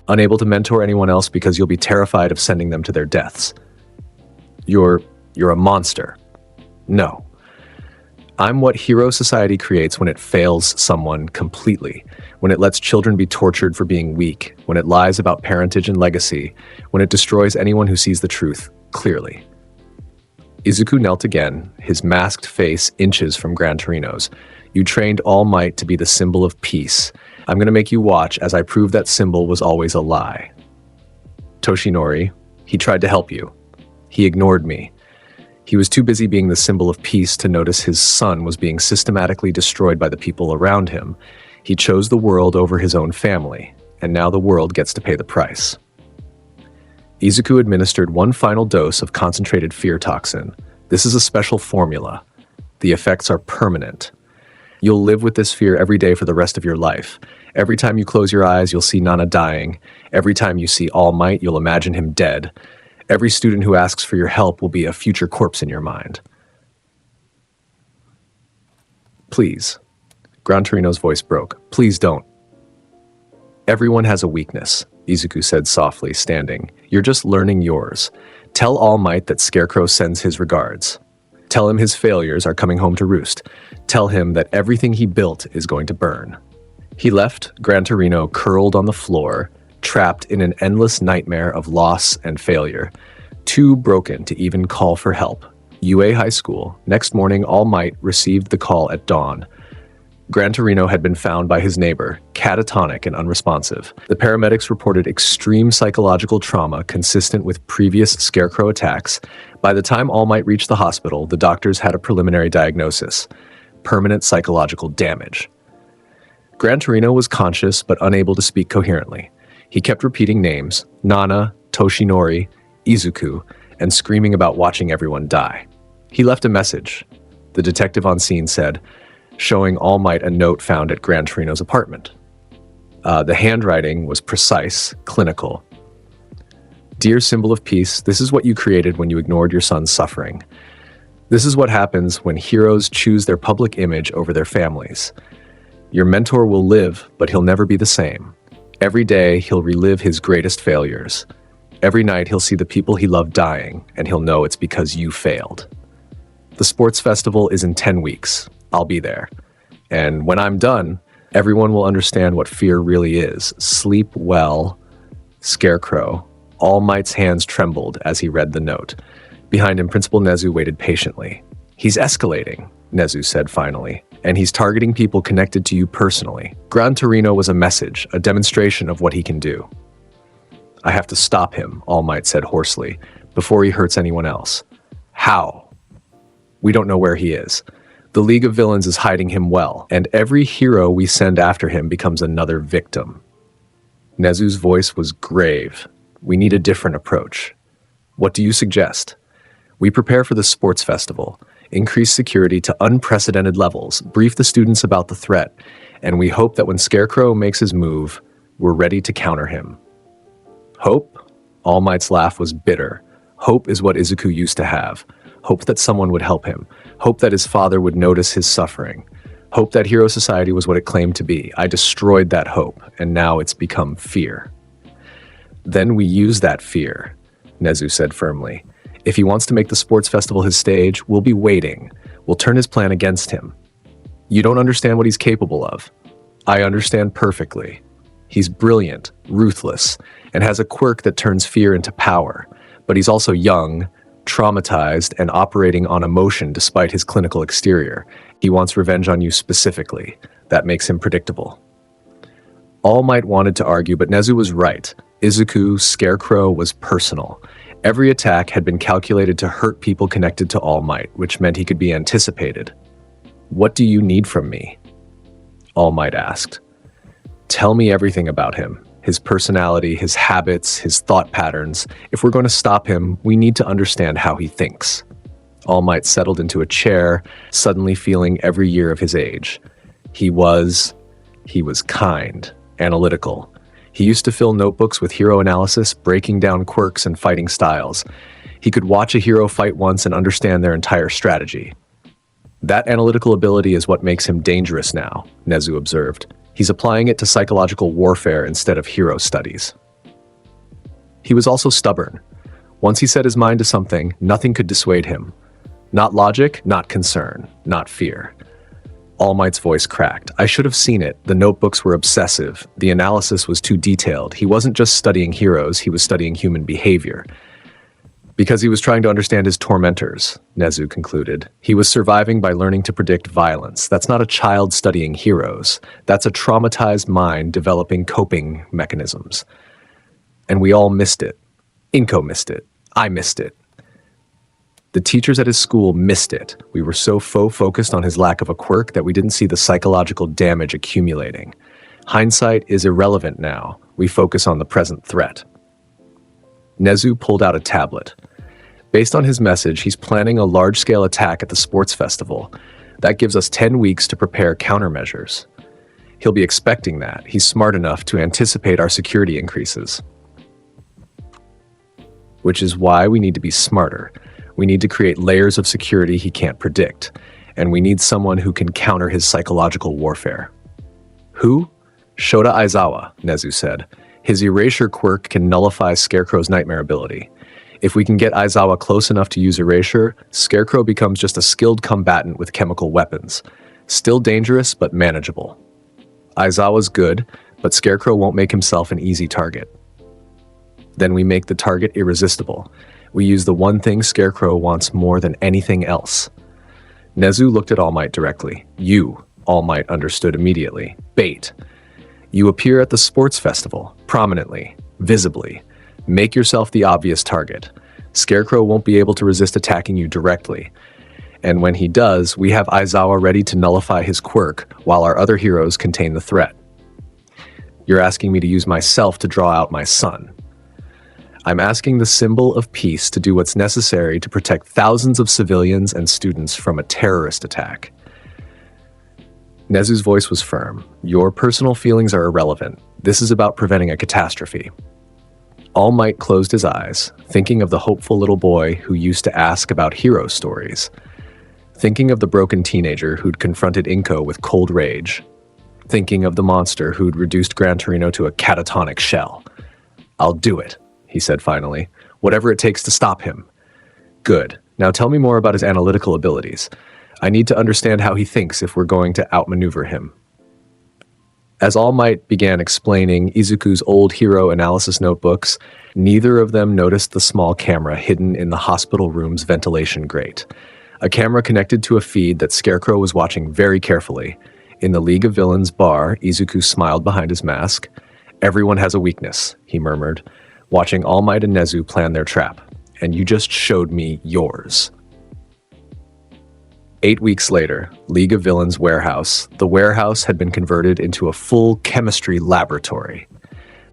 Unable to mentor anyone else because you'll be terrified of sending them to their deaths. You're a monster. No. I'm what hero society creates when it fails someone completely, when it lets children be tortured for being weak, when it lies about parentage and legacy, when it destroys anyone who sees the truth clearly. Izuku knelt again, his masked face inches from Gran Torino's. You trained All Might to be the symbol of peace. I'm going to make you watch as I prove that symbol was always a lie. Toshinori, he tried to help you. He ignored me. He was too busy being the symbol of peace to notice his son was being systematically destroyed by the people around him. He chose the world over his own family, and now the world gets to pay the price. Izuku administered one final dose of concentrated fear toxin. This is a special formula. The effects are permanent. You'll live with this fear every day for the rest of your life. Every time you close your eyes, you'll see Nana dying. Every time you see All Might, you'll imagine him dead. Every student who asks for your help will be a future corpse in your mind. Please. Gran Torino's voice broke. Please don't. Everyone has a weakness, Izuku said softly, standing. You're just learning yours. Tell All Might that Scarecrow sends his regards. Tell him his failures are coming home to roost. Tell him that everything he built is going to burn. He left Gran Torino curled on the floor, trapped in an endless nightmare of loss and failure, too broken to even call for help. UA High School. Next morning, All Might received the call at dawn. Gran Torino had been found by his neighbor, catatonic and unresponsive. The paramedics reported extreme psychological trauma consistent with previous Scarecrow attacks. By the time All Might reached the hospital, the doctors had a preliminary diagnosis: permanent psychological damage. Gran Torino was conscious but unable to speak coherently. He kept repeating names: Nana, Toshinori, Izuku, and screaming about watching everyone die. He left a message. The detective on scene said, showing All Might a note found at Gran Torino's apartment. The handwriting was precise, clinical. Dear symbol of peace, this is what you created when you ignored your son's suffering. This is what happens when heroes choose their public image over their families. Your mentor will live, but he'll never be the same. Every day, he'll relive his greatest failures. Every night, he'll see the people he loved dying, and he'll know it's because you failed. The sports festival is in 10 weeks. I'll be there. And when I'm done, everyone will understand what fear really is. Sleep well, Scarecrow. All Might's hands trembled as he read the note. Behind him, Principal Nezu waited patiently. He's escalating, Nezu said finally, and he's targeting people connected to you personally. Gran Torino was a message, a demonstration of what he can do. I have to stop him, All Might said hoarsely, before he hurts anyone else. How? We don't know where he is. The League of Villains is hiding him well, and every hero we send after him becomes another victim. Nezu's voice was grave. We need a different approach. What do you suggest? We prepare for the sports festival, increase security to unprecedented levels, brief the students about the threat, and we hope that when Scarecrow makes his move, we're ready to counter him. Hope? All Might's laugh was bitter. Hope is what Izuku used to have. Hope that someone would help him. Hope that his father would notice his suffering. Hope that Hero Society was what it claimed to be. I destroyed that hope, and now it's become fear. Then we use that fear, Nezu said firmly. If he wants to make the sports festival his stage, we'll be waiting. We'll turn his plan against him. You don't understand what he's capable of. I understand perfectly. He's brilliant, ruthless, and has a quirk that turns fear into power. But he's also young, traumatized, and operating on emotion despite his clinical exterior. He wants revenge on you specifically. That makes him predictable. All Might wanted to argue, but Nezu was right. Izuku, Scarecrow, was personal. Every attack had been calculated to hurt people connected to All Might, which meant he could be anticipated. What do you need from me? All Might asked. Tell me everything about him. His personality, his habits, his thought patterns. If we're going to stop him, we need to understand how he thinks. All Might settled into a chair, suddenly feeling every year of his age. He was kind, analytical. He used to fill notebooks with hero analysis, breaking down quirks and fighting styles. He could watch a hero fight once and understand their entire strategy. That analytical ability is what makes him dangerous now, Nezu observed. He's applying it to psychological warfare instead of hero studies. He was also stubborn. Once he set his mind to something, nothing could dissuade him. Not logic, not concern, not fear. All Might's voice cracked. I should have seen it. The notebooks were obsessive. The analysis was too detailed. He wasn't just studying heroes, he was studying human behavior. Because he was trying to understand his tormentors, Nezu concluded. He was surviving by learning to predict violence. That's not a child studying heroes. That's a traumatized mind developing coping mechanisms. And we all missed it. Inko missed it. I missed it. The teachers at his school missed it. We were so focused on his lack of a quirk that we didn't see the psychological damage accumulating. Hindsight is irrelevant now. We focus on the present threat. Nezu pulled out a tablet. Based on his message, he's planning a large-scale attack at the sports festival. That gives us 10 weeks to prepare countermeasures. He'll be expecting that. He's smart enough to anticipate our security increases. Which is why we need to be smarter. We need to create layers of security he can't predict. And we need someone who can counter his psychological warfare. Who? Shota Aizawa, Nezu said. His erasure quirk can nullify Scarecrow's nightmare ability. If we can get Aizawa close enough to use erasure, Scarecrow becomes just a skilled combatant with chemical weapons. Still dangerous, but manageable. Aizawa's good, but Scarecrow won't make himself an easy target. Then we make the target irresistible. We use the one thing Scarecrow wants more than anything else. Nezu looked at All Might directly. You, All Might understood immediately. Bait. You appear at the sports festival, prominently, visibly. Make yourself the obvious target. Scarecrow won't be able to resist attacking you directly. And when he does, we have Aizawa ready to nullify his quirk, while our other heroes contain the threat. You're asking me to use myself to draw out my son. I'm asking the symbol of peace to do what's necessary to protect thousands of civilians and students from a terrorist attack. Nezu's voice was firm. Your personal feelings are irrelevant. This is about preventing a catastrophe. All Might closed his eyes, thinking of the hopeful little boy who used to ask about hero stories. Thinking of the broken teenager who'd confronted Inko with cold rage. Thinking of the monster who'd reduced Gran Torino to a catatonic shell. I'll do it, he said finally. Whatever it takes to stop him. Good. Now tell me more about his analytical abilities. I need to understand how he thinks if we're going to outmaneuver him. As All Might began explaining Izuku's old hero analysis notebooks, neither of them noticed the small camera hidden in the hospital room's ventilation grate. A camera connected to a feed that Scarecrow was watching very carefully. In the League of Villains bar, Izuku smiled behind his mask. Everyone has a weakness, he murmured, watching All Might and Nezu plan their trap. And you just showed me yours. 8 weeks later, League of Villains warehouse. The warehouse had been converted into a full chemistry laboratory.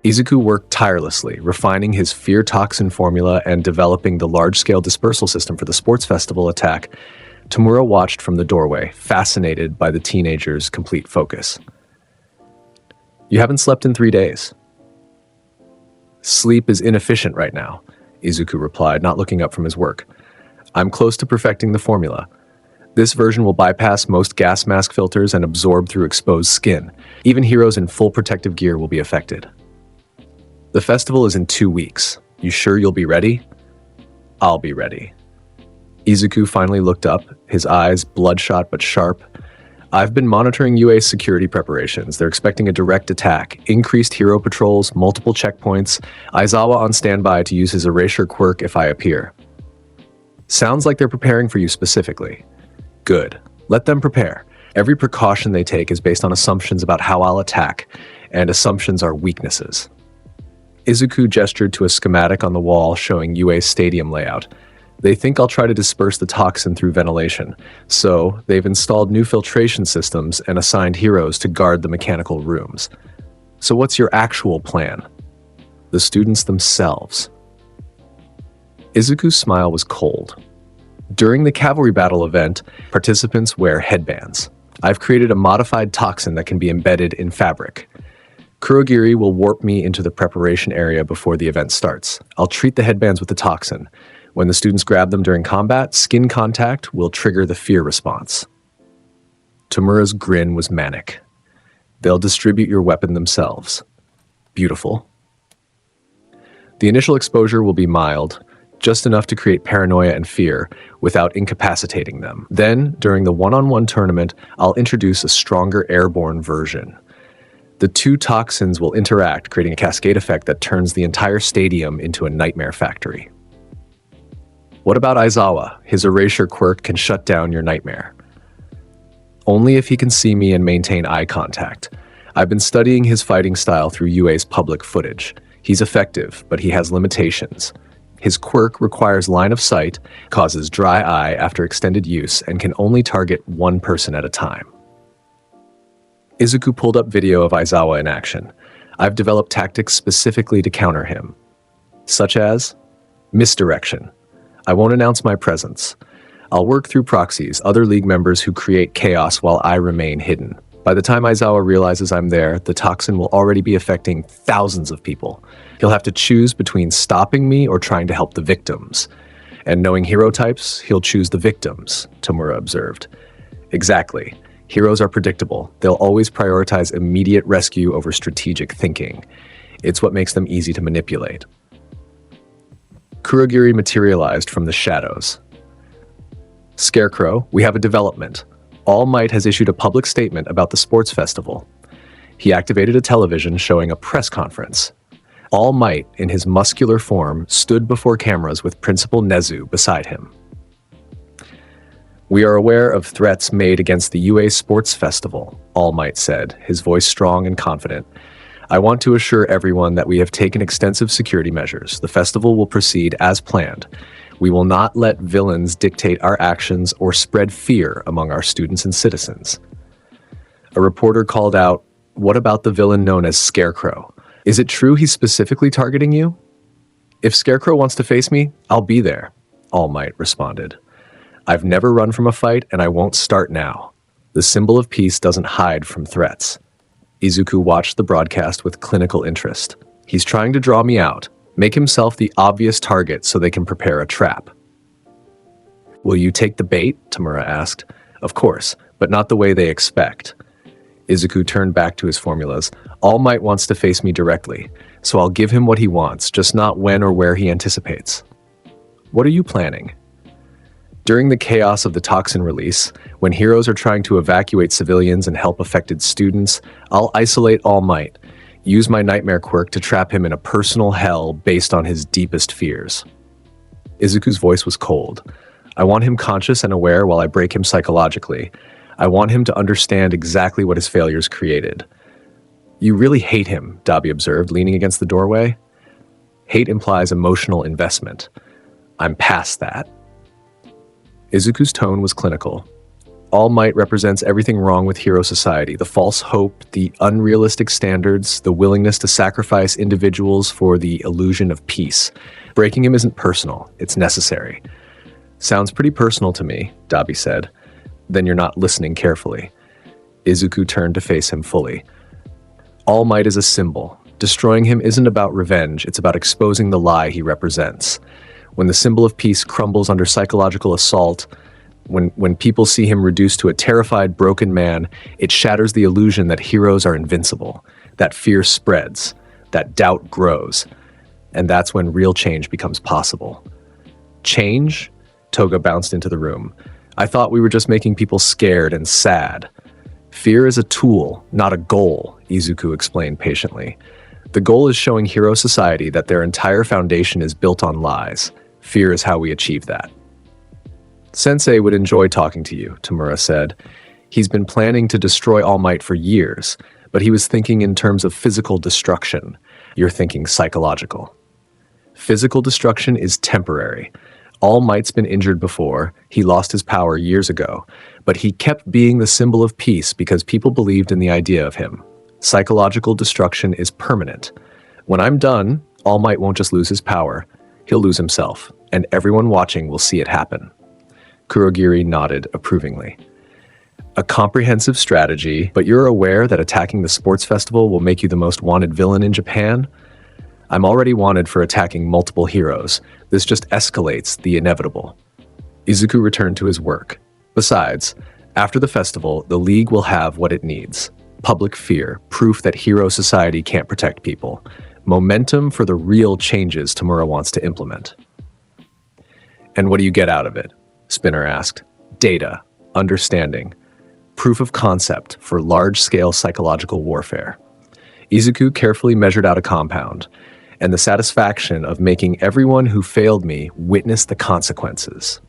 Izuku worked tirelessly, refining his fear toxin formula and developing the large-scale dispersal system for the sports festival attack. Tamura watched from the doorway, fascinated by the teenager's complete focus. You haven't slept in 3 days. Sleep is inefficient right now, Izuku replied, not looking up from his work. I'm close to perfecting the formula. This version will bypass most gas mask filters and absorb through exposed skin. Even heroes in full protective gear will be affected. The festival is in 2 weeks. You sure you'll be ready? I'll be ready. Izuku finally looked up, his eyes bloodshot but sharp. I've been monitoring UA's security preparations. They're expecting a direct attack, increased hero patrols, multiple checkpoints, Aizawa on standby to use his erasure quirk if I appear. Sounds like they're preparing for you specifically. Good. Let them prepare. Every precaution they take is based on assumptions about how I'll attack, and assumptions are weaknesses. Izuku gestured to a schematic on the wall showing UA's stadium layout. They think I'll try to disperse the toxin through ventilation, so they've installed new filtration systems and assigned heroes to guard the mechanical rooms. So what's your actual plan? The students themselves. Izuku's smile was cold. During the cavalry battle event, participants wear headbands. I've created a modified toxin that can be embedded in fabric. Kurogiri will warp me into the preparation area before the event starts. I'll treat the headbands with the toxin. When the students grab them during combat, skin contact will trigger the fear response. Tamura's grin was manic. They'll distribute your weapon themselves. Beautiful. The initial exposure will be mild, just enough to create paranoia and fear without incapacitating them. Then, during the one-on-one tournament, I'll introduce a stronger airborne version. The 2 toxins will interact, creating a cascade effect that turns the entire stadium into a nightmare factory. What about Aizawa? His erasure quirk can shut down your nightmare. Only if he can see me and maintain eye contact. I've been studying his fighting style through UA's public footage. He's effective, but he has limitations. His quirk requires line of sight, causes dry eye after extended use, and can only target one person at a time. Izuku pulled up video of Aizawa in action. I've developed tactics specifically to counter him, such as misdirection. I won't announce my presence. I'll work through proxies, other league members who create chaos while I remain hidden. By the time Aizawa realizes I'm there, the toxin will already be affecting thousands of people. He'll have to choose between stopping me or trying to help the victims. And knowing hero types, he'll choose the victims, Tamura observed. Exactly. Heroes are predictable. They'll always prioritize immediate rescue over strategic thinking. It's what makes them easy to manipulate. Kurogiri materialized from the shadows. Scarecrow, we have a development. All Might has issued a public statement about the sports festival. He activated a television showing a press conference. All Might, in his muscular form, stood before cameras with Principal Nezu beside him. We are aware of threats made against the UA Sports Festival, All Might said, his voice strong and confident. I want to assure everyone that we have taken extensive security measures. The festival will proceed as planned. We will not let villains dictate our actions or spread fear among our students and citizens. A reporter called out, "What about the villain known as Scarecrow? Is it true he's specifically targeting you?" "If Scarecrow wants to face me, I'll be there," All Might responded. "I've never run from a fight, and I won't start now. The symbol of peace doesn't hide from threats." Izuku watched the broadcast with clinical interest. He's trying to draw me out, make himself the obvious target so they can prepare a trap. "Will you take the bait?" Tamura asked. "Of course, but not the way they expect." Izuku turned back to his formulas. "All Might wants to face me directly, so I'll give him what he wants, just not when or where he anticipates." "What are you planning?" During the chaos of the toxin release, when heroes are trying to evacuate civilians and help affected students, I'll isolate All Might, use my nightmare quirk to trap him in a personal hell based on his deepest fears. Izuku's voice was cold. I want him conscious and aware while I break him psychologically. I want him to understand exactly what his failures created. "You really hate him," Dabi observed, leaning against the doorway. "Hate implies emotional investment. I'm past that." Izuku's tone was clinical. All Might represents everything wrong with hero society: the false hope, the unrealistic standards, the willingness to sacrifice individuals for the illusion of peace. Breaking him isn't personal, it's necessary. Sounds pretty personal to me, Dabi said. Then you're not listening carefully. Izuku turned to face him fully. All Might is a symbol. Destroying him isn't about revenge, it's about exposing the lie he represents. When the symbol of peace crumbles under psychological assault, when people see him reduced to a terrified, broken man, it shatters the illusion that heroes are invincible. That fear spreads, that doubt grows, and that's when real change becomes possible. Change? Toga bounced into the room. I thought we were just making people scared and sad. Fear is a tool, not a goal, Izuku explained patiently. The goal is showing hero society that their entire foundation is built on lies. Fear is how we achieve that. Sensei would enjoy talking to you, Tamura said. He's been planning to destroy All Might for years, but he was thinking in terms of physical destruction. You're thinking psychological. Physical destruction is temporary. All Might's been injured before, he lost his power years ago, but he kept being the symbol of peace because people believed in the idea of him. Psychological destruction is permanent. When I'm done, All Might won't just lose his power, he'll lose himself, and everyone watching will see it happen. Kurogiri nodded approvingly. A comprehensive strategy, but you're aware that attacking the sports festival will make you the most wanted villain in Japan? I'm already wanted for attacking multiple heroes. This just escalates the inevitable. Izuku returned to his work. Besides, after the festival, the League will have what it needs. Public fear, proof that hero society can't protect people. Momentum for the real changes Tamura wants to implement. And what do you get out of it? Spinner asked. Data, understanding, proof of concept for large-scale psychological warfare. Izuku carefully measured out a compound, and the satisfaction of making everyone who failed me witness the consequences.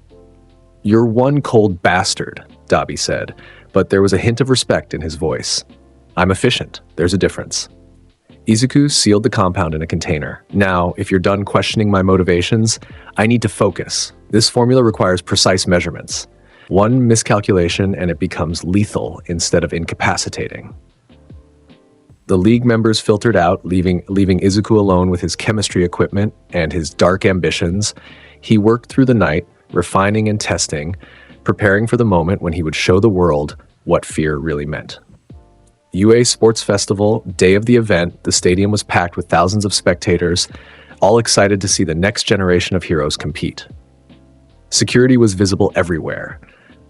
You're one cold bastard, Dabi said, but there was a hint of respect in his voice. I'm efficient, there's a difference. Izuku sealed the compound in a container. Now, if you're done questioning my motivations, I need to focus. This formula requires precise measurements. One miscalculation and it becomes lethal instead of incapacitating. The League members filtered out, leaving Izuku alone with his chemistry equipment and his dark ambitions. He worked through the night, refining and testing, preparing for the moment when he would show the world what fear really meant. UA Sports Festival, day of the event, the stadium was packed with thousands of spectators, all excited to see the next generation of heroes compete. Security was visible everywhere.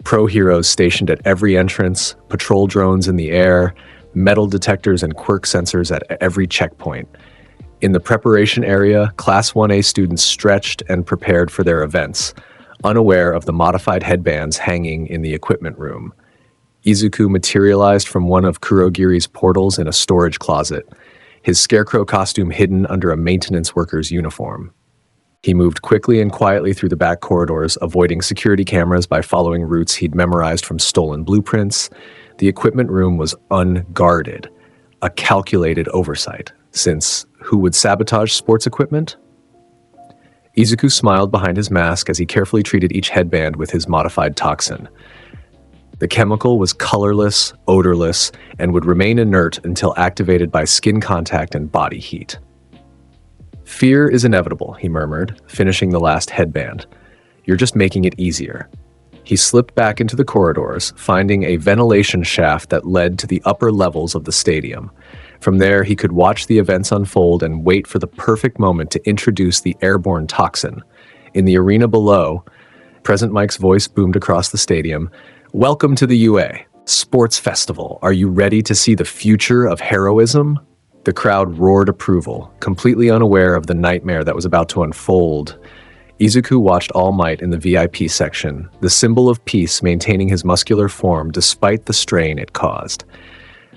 Pro heroes stationed at every entrance, patrol drones in the air, metal detectors and quirk sensors at every checkpoint. In the preparation area, Class 1A students stretched and prepared for their events, unaware of the modified headbands hanging in the equipment room. Izuku materialized from one of Kurogiri's portals in a storage closet, his Scarecrow costume hidden under a maintenance worker's uniform. He moved quickly and quietly through the back corridors, avoiding security cameras by following routes he'd memorized from stolen blueprints. The equipment room was unguarded, a calculated oversight, since who would sabotage sports equipment? Izuku smiled behind his mask as he carefully treated each headband with his modified toxin. The chemical was colorless, odorless, and would remain inert until activated by skin contact and body heat. Fear is inevitable, he murmured, finishing the last headband. You're just making it easier. He slipped back into the corridors, finding a ventilation shaft that led to the upper levels of the stadium. From there, he could watch the events unfold and wait for the perfect moment to introduce the airborne toxin. In the arena below, Present Mike's voice boomed across the stadium. Welcome to the UA Sports Festival. Are you ready to see the future of heroism? The crowd roared approval, completely unaware of the nightmare that was about to unfold. Izuku watched All Might in the VIP section, the symbol of peace maintaining his muscular form despite the strain it caused.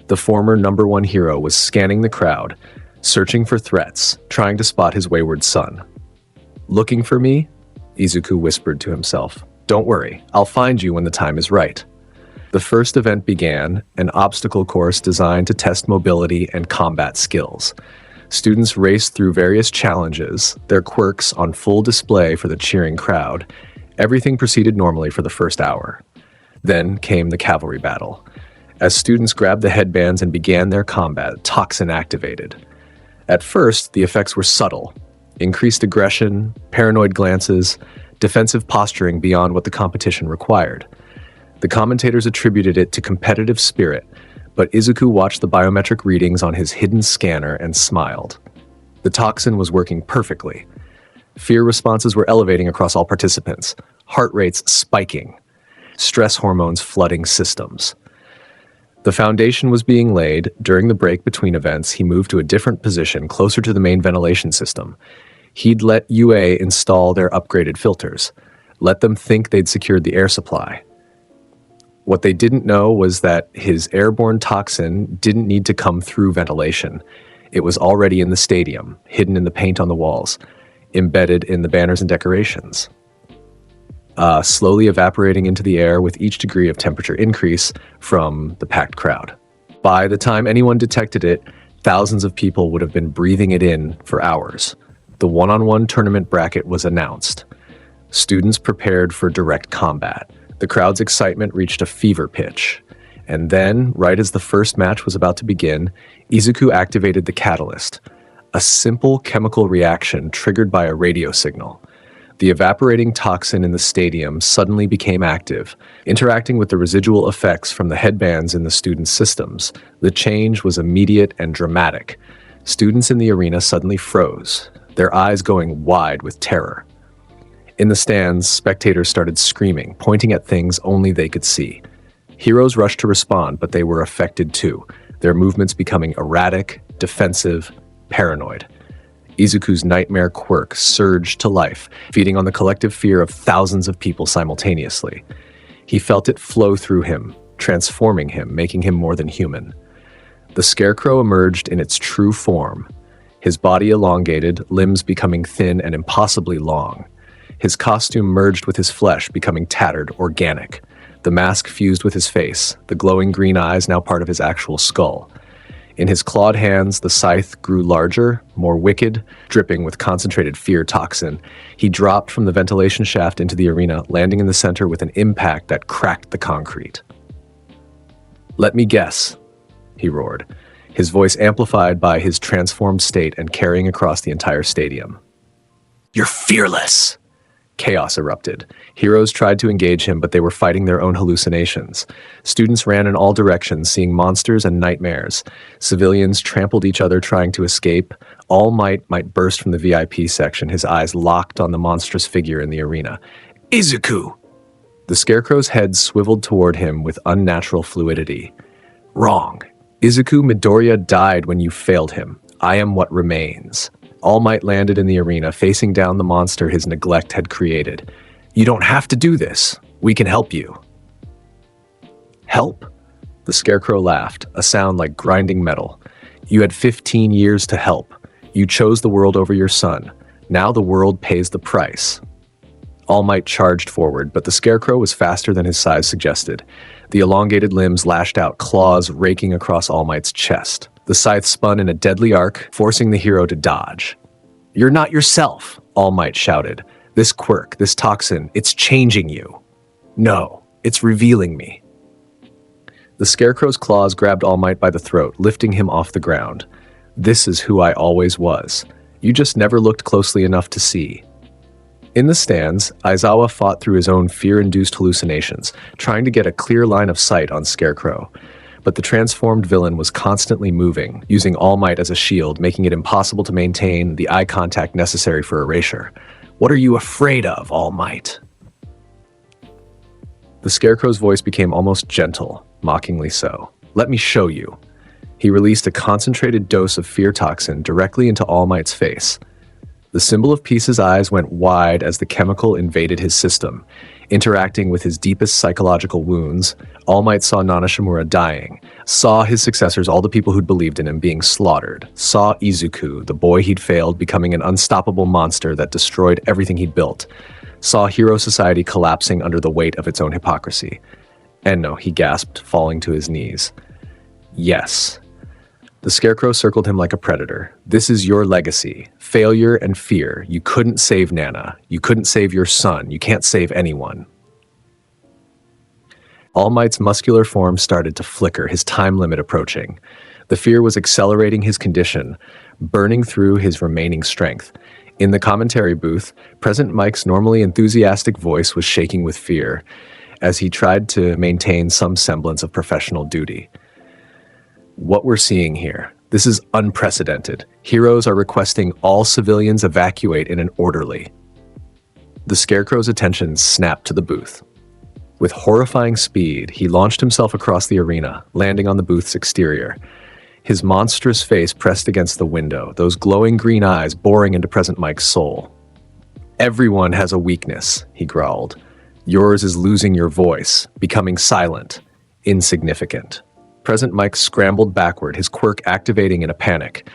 The former #1 hero was scanning the crowd, searching for threats, trying to spot his wayward son. Looking for me? Izuku whispered to himself. Don't worry, I'll find you when the time is right. The first event began, an obstacle course designed to test mobility and combat skills. Students raced through various challenges, their quirks on full display for the cheering crowd. Everything proceeded normally for the first hour. Then came the cavalry battle. As students grabbed the headbands and began their combat, toxin activated. At first, the effects were subtle. Increased aggression, paranoid glances, defensive posturing beyond what the competition required. The commentators attributed it to competitive spirit, but Izuku watched the biometric readings on his hidden scanner and smiled. The toxin was working perfectly. Fear responses were elevating across all participants, heart rates spiking, stress hormones flooding systems. The foundation was being laid. During the break between events, he moved to a different position closer to the main ventilation system. He'd let UA install their upgraded filters, let them think they'd secured the air supply. What they didn't know was that his airborne toxin didn't need to come through ventilation. It was already in the stadium, hidden in the paint on the walls, embedded in the banners and decorations. Slowly evaporating into the air with each degree of temperature increase from the packed crowd. By the time anyone detected it, thousands of people would have been breathing it in for hours. The one-on-one tournament bracket was announced. Students prepared for direct combat. The crowd's excitement reached a fever pitch. And then, right as the first match was about to begin, Izuku activated the catalyst, a simple chemical reaction triggered by a radio signal. The evaporating toxin in the stadium suddenly became active, interacting with the residual effects from the headbands in the students' systems. The change was immediate and dramatic. Students in the arena suddenly froze, their eyes going wide with terror. In the stands, spectators started screaming, pointing at things only they could see. Heroes rushed to respond, but they were affected too, their movements becoming erratic, defensive, paranoid. Izuku's nightmare quirk surged to life, feeding on the collective fear of thousands of people simultaneously. He felt it flow through him, transforming him, making him more than human. The Scarecrow emerged in its true form, his body elongated, limbs becoming thin and impossibly long. His costume merged with his flesh, becoming tattered, organic. The mask fused with his face, the glowing green eyes now part of his actual skull. In his clawed hands, the scythe grew larger, more wicked, dripping with concentrated fear toxin. He dropped from the ventilation shaft into the arena, landing in the center with an impact that cracked the concrete. "Let me guess," he roared, his voice amplified by his transformed state and carrying across the entire stadium. "You're fearless!" Chaos erupted. Heroes tried to engage him, but they were fighting their own hallucinations. Students ran in all directions, seeing monsters and nightmares. Civilians trampled each other, trying to escape. All Might burst from the VIP section, his eyes locked on the monstrous figure in the arena. "Izuku!" The Scarecrow's head swiveled toward him with unnatural fluidity. "Wrong. Izuku Midoriya died when you failed him. I am what remains." All Might landed in the arena, facing down the monster his neglect had created. "You don't have to do this. We can help you." "Help?" The Scarecrow laughed, a sound like grinding metal. "You had 15 years to help. You chose the world over your son. Now the world pays the price." All Might charged forward, but the Scarecrow was faster than his size suggested. The elongated limbs lashed out, claws raking across All Might's chest. The scythe spun in a deadly arc, forcing the hero to dodge. "You're not yourself," All Might shouted. "This quirk, this toxin, it's changing you." "No, it's revealing me." The Scarecrow's claws grabbed All Might by the throat, lifting him off the ground. "This is who I always was. You just never looked closely enough to see." In the stands, Aizawa fought through his own fear-induced hallucinations, trying to get a clear line of sight on Scarecrow. But the transformed villain was constantly moving, using All Might as a shield, making it impossible to maintain the eye contact necessary for erasure. "What are you afraid of, All Might?" The Scarecrow's voice became almost gentle, mockingly so. "Let me show you." He released a concentrated dose of fear toxin directly into All Might's face. The symbol of peace's eyes went wide as the chemical invaded his system. Interacting with his deepest psychological wounds, All Might saw Nanashimura dying, saw his successors, all the people who'd believed in him, being slaughtered, saw Izuku, the boy he'd failed, becoming an unstoppable monster that destroyed everything he'd built, saw hero society collapsing under the weight of its own hypocrisy. "Enno," he gasped, falling to his knees. "Yes." The Scarecrow circled him like a predator. "This is your legacy. Failure and fear. You couldn't save Nana. You couldn't save your son. You can't save anyone." All Might's muscular form started to flicker, his time limit approaching. The fear was accelerating his condition, burning through his remaining strength. In the commentary booth, Present Mike's normally enthusiastic voice was shaking with fear as he tried to maintain some semblance of professional duty. What we're seeing here, this is unprecedented. Heroes are requesting all civilians evacuate in an orderly. The Scarecrow's attention snapped to the booth. With horrifying speed, he launched himself across the arena, landing on the booth's exterior. His monstrous face pressed against the window, those glowing green eyes boring into Present Mike's soul. "Everyone has a weakness," he growled. "Yours is losing your voice, becoming silent, insignificant." Present Mike scrambled backward, his quirk activating in a panic.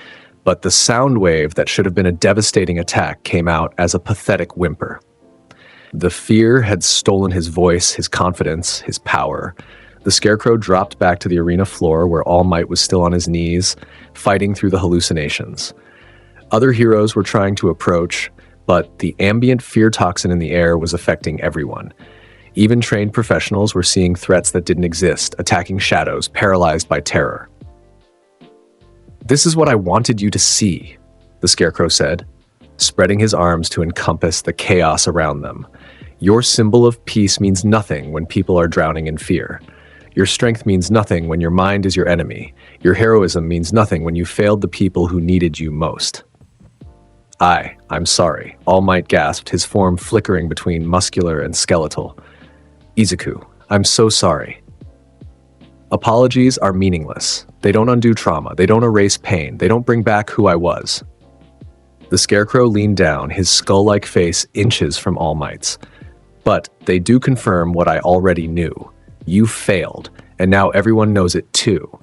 But the sound wave that should have been a devastating attack came out as a pathetic whimper. The fear had stolen his voice, his confidence, his power. The Scarecrow dropped back to the arena floor where All Might was still on his knees, fighting through the hallucinations. Other heroes were trying to approach, but the ambient fear toxin in the air was affecting everyone. Even trained professionals were seeing threats that didn't exist, attacking shadows, paralyzed by terror. "This is what I wanted you to see," the Scarecrow said, spreading his arms to encompass the chaos around them. "Your symbol of peace means nothing when people are drowning in fear. Your strength means nothing when your mind is your enemy. Your heroism means nothing when you failed the people who needed you most." I'm sorry," All Might gasped, his form flickering between muscular and skeletal. "Izuku, I'm so sorry." Apologies are meaningless. They don't undo trauma. They don't erase pain. They don't bring back who I was. The Scarecrow leaned down, his skull-like face inches from All Might's. "But they do confirm what I already knew. You failed, and now everyone knows it too."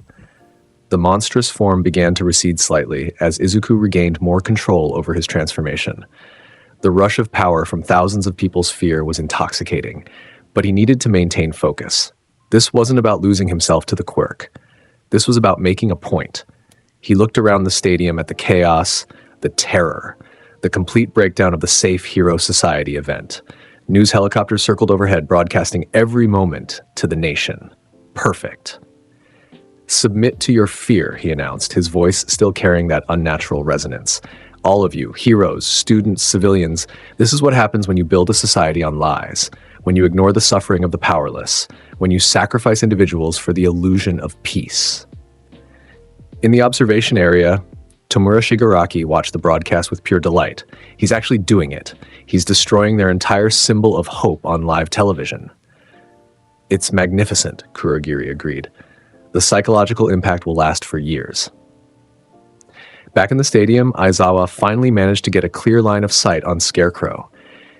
The monstrous form began to recede slightly as Izuku regained more control over his transformation. The rush of power from thousands of people's fear was intoxicating, but he needed to maintain focus. This wasn't about losing himself to the quirk. This was about making a point. He looked around the stadium at the chaos, the terror, the complete breakdown of the Safe Hero Society event. News helicopters circled overhead, broadcasting every moment to the nation. Perfect. "Submit to your fear," he announced, his voice still carrying that unnatural resonance. "All of you, heroes, students, civilians, this is what happens when you build a society on lies, when you ignore the suffering of the powerless, when you sacrifice individuals for the illusion of peace." In the observation area, Tomura Shigaraki watched the broadcast with pure delight. He's actually doing it. He's destroying their entire symbol of hope on live television. "It's magnificent," Kurogiri agreed. "The psychological impact will last for years." Back in the stadium, Aizawa finally managed to get a clear line of sight on Scarecrow.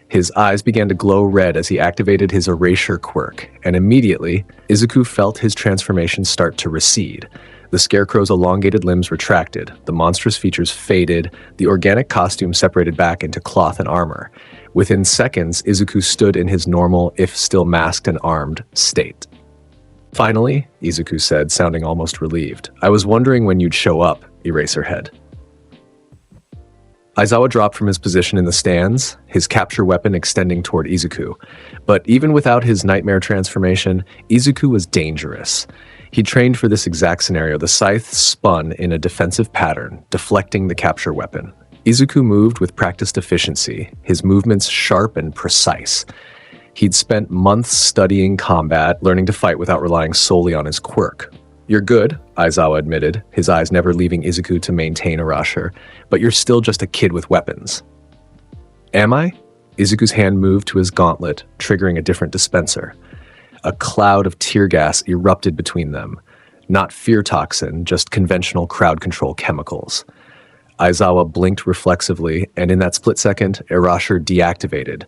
His eyes began to glow red as he activated his erasure quirk, and immediately, Izuku felt his transformation start to recede. The Scarecrow's elongated limbs retracted, the monstrous features faded, the organic costume separated back into cloth and armor. Within seconds, Izuku stood in his normal, if still masked and armed, state. "Finally," Izuku said, sounding almost relieved. "I was wondering when you'd show up, Eraserhead." Aizawa dropped from his position in the stands, his capture weapon extending toward Izuku. But even without his nightmare transformation, Izuku was dangerous. He trained for this exact scenario. The scythe spun in a defensive pattern, deflecting the capture weapon. Izuku moved with practiced efficiency, his movements sharp and precise. He'd spent months studying combat, learning to fight without relying solely on his quirk. "You're good," Aizawa admitted, his eyes never leaving Izuku to maintain erasure, "but you're still just a kid with weapons." "Am I?" Izuku's hand moved to his gauntlet, triggering a different dispenser. A cloud of tear gas erupted between them. Not fear toxin, just conventional crowd control chemicals. Aizawa blinked reflexively, and in that split second, erasure deactivated.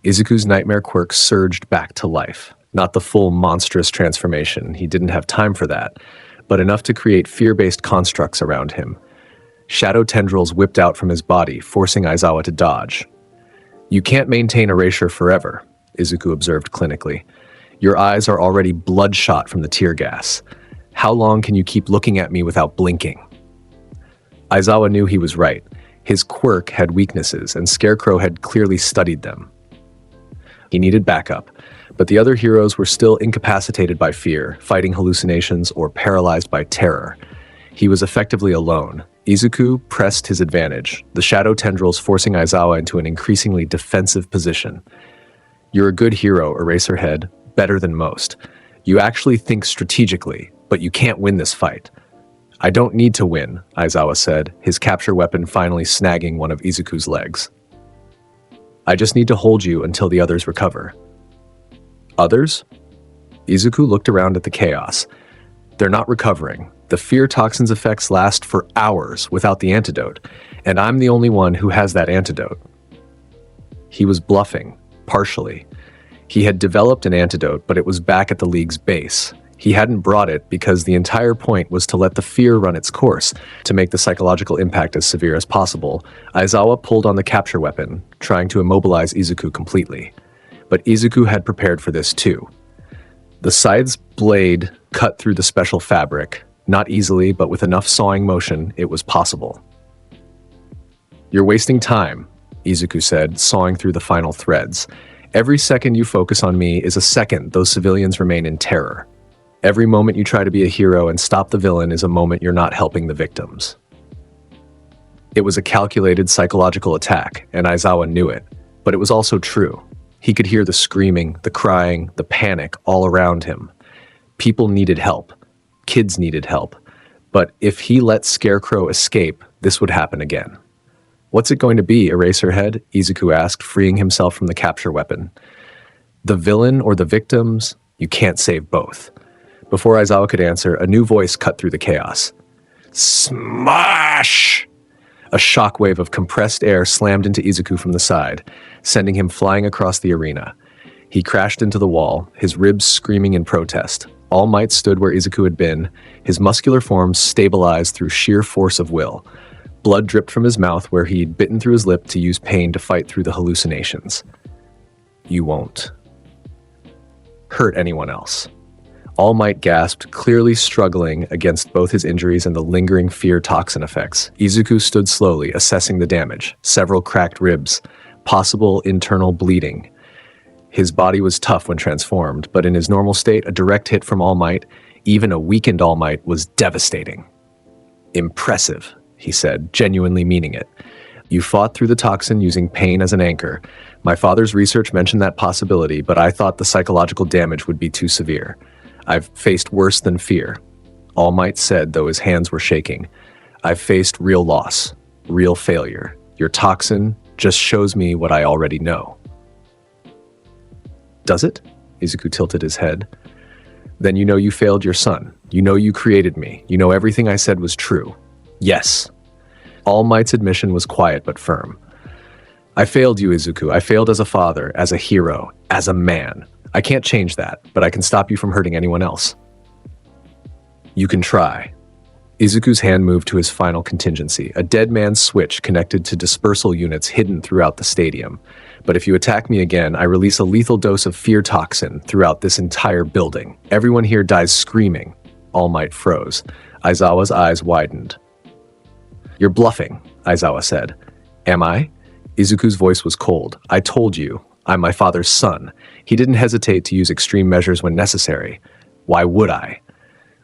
Izuku's nightmare quirk surged back to life. Not the full monstrous transformation, he didn't have time for that, but enough to create fear-based constructs around him. Shadow tendrils whipped out from his body, forcing Aizawa to dodge. "You can't maintain erasure forever," Izuku observed clinically. "Your eyes are already bloodshot from the tear gas. How long can you keep looking at me without blinking?" Aizawa knew he was right. His quirk had weaknesses, and Scarecrow had clearly studied them. He needed backup, but the other heroes were still incapacitated by fear, fighting hallucinations, or paralyzed by terror. He was effectively alone. Izuku pressed his advantage, the shadow tendrils forcing Aizawa into an increasingly defensive position. You're a good hero, Eraserhead, better than most. You actually think strategically, but you can't win this fight. I don't need to win, Aizawa said, his capture weapon finally snagging one of Izuku's legs. I just need to hold you until the others recover. Others? Izuku looked around at the chaos. They're not recovering. The fear toxin's effects last for hours without the antidote, and I'm the only one who has that antidote. He was bluffing, partially. He had developed an antidote, but it was back at the League's base. He hadn't brought it because the entire point was to let the fear run its course, to make the psychological impact as severe as possible. Aizawa pulled on the capture weapon, trying to immobilize Izuku completely. But Izuku had prepared for this too. The scythe's blade cut through the special fabric. Not easily, but with enough sawing motion, it was possible. You're wasting time, Izuku said, sawing through the final threads. Every second you focus on me is a second those civilians remain in terror. Every moment you try to be a hero and stop the villain is a moment you're not helping the victims. It was a calculated psychological attack, and Aizawa knew it, but it was also true. He could hear the screaming, the crying, the panic all around him. People needed help. Kids needed help. But if he let Scarecrow escape, this would happen again. What's it going to be, Eraserhead? Izuku asked, freeing himself from the capture weapon. The villain or the victims? You can't save both. Before Aizawa could answer, a new voice cut through the chaos. Smash! A shockwave of compressed air slammed into Izuku from the side, sending him flying across the arena. He crashed into the wall, his ribs screaming in protest. All Might stood where Izuku had been, his muscular form stabilized through sheer force of will. Blood dripped from his mouth where he'd bitten through his lip to use pain to fight through the hallucinations. You won't hurt anyone else. All Might gasped, clearly struggling against both his injuries and the lingering fear toxin effects. Izuku stood slowly, assessing the damage. Several cracked ribs, possible internal bleeding. His body was tough when transformed, but in his normal state, a direct hit from All Might, even a weakened All Might, was devastating. Impressive, he said, genuinely meaning it. You fought through the toxin using pain as an anchor. My father's research mentioned that possibility, but I thought the psychological damage would be too severe. I've faced worse than fear. All Might said, though his hands were shaking. I've faced real loss, real failure. Your toxin just shows me what I already know. Does it? Izuku tilted his head. Then you know you failed your son. You know you created me. You know everything I said was true. Yes. All Might's admission was quiet but firm. I failed you, Izuku. I failed as a father, as a hero, as a man. I can't change that, but I can stop you from hurting anyone else. You can try. Izuku's hand moved to his final contingency, a dead man's switch connected to dispersal units hidden throughout the stadium. But if you attack me again, I release a lethal dose of fear toxin throughout this entire building. Everyone here dies screaming. All Might froze. Aizawa's eyes widened. You're bluffing, Aizawa said. Am I? Izuku's voice was cold. I told you, I'm my father's son. He didn't hesitate to use extreme measures when necessary. Why would I?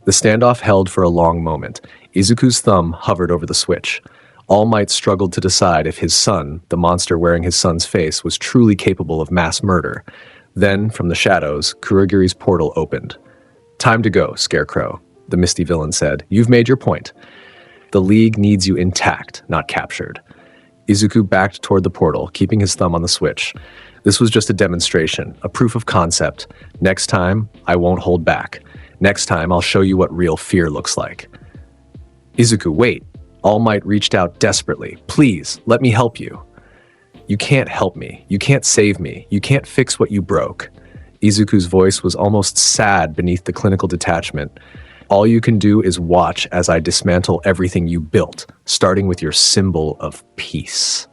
The standoff held for a long moment. Izuku's thumb hovered over the switch. All Might struggled to decide if his son, the monster wearing his son's face, was truly capable of mass murder. Then, from the shadows, Kurogiri's portal opened. Time to go, Scarecrow, the misty villain said. You've made your point. The League needs you intact, not captured. Izuku backed toward the portal, keeping his thumb on the switch. This was just a demonstration, a proof of concept. Next time, I won't hold back. Next time, I'll show you what real fear looks like. Izuku, wait. All Might reached out desperately. Please, let me help you. You can't help me. You can't save me. You can't fix what you broke. Izuku's voice was almost sad beneath the clinical detachment. All you can do is watch as I dismantle everything you built, starting with your symbol of peace.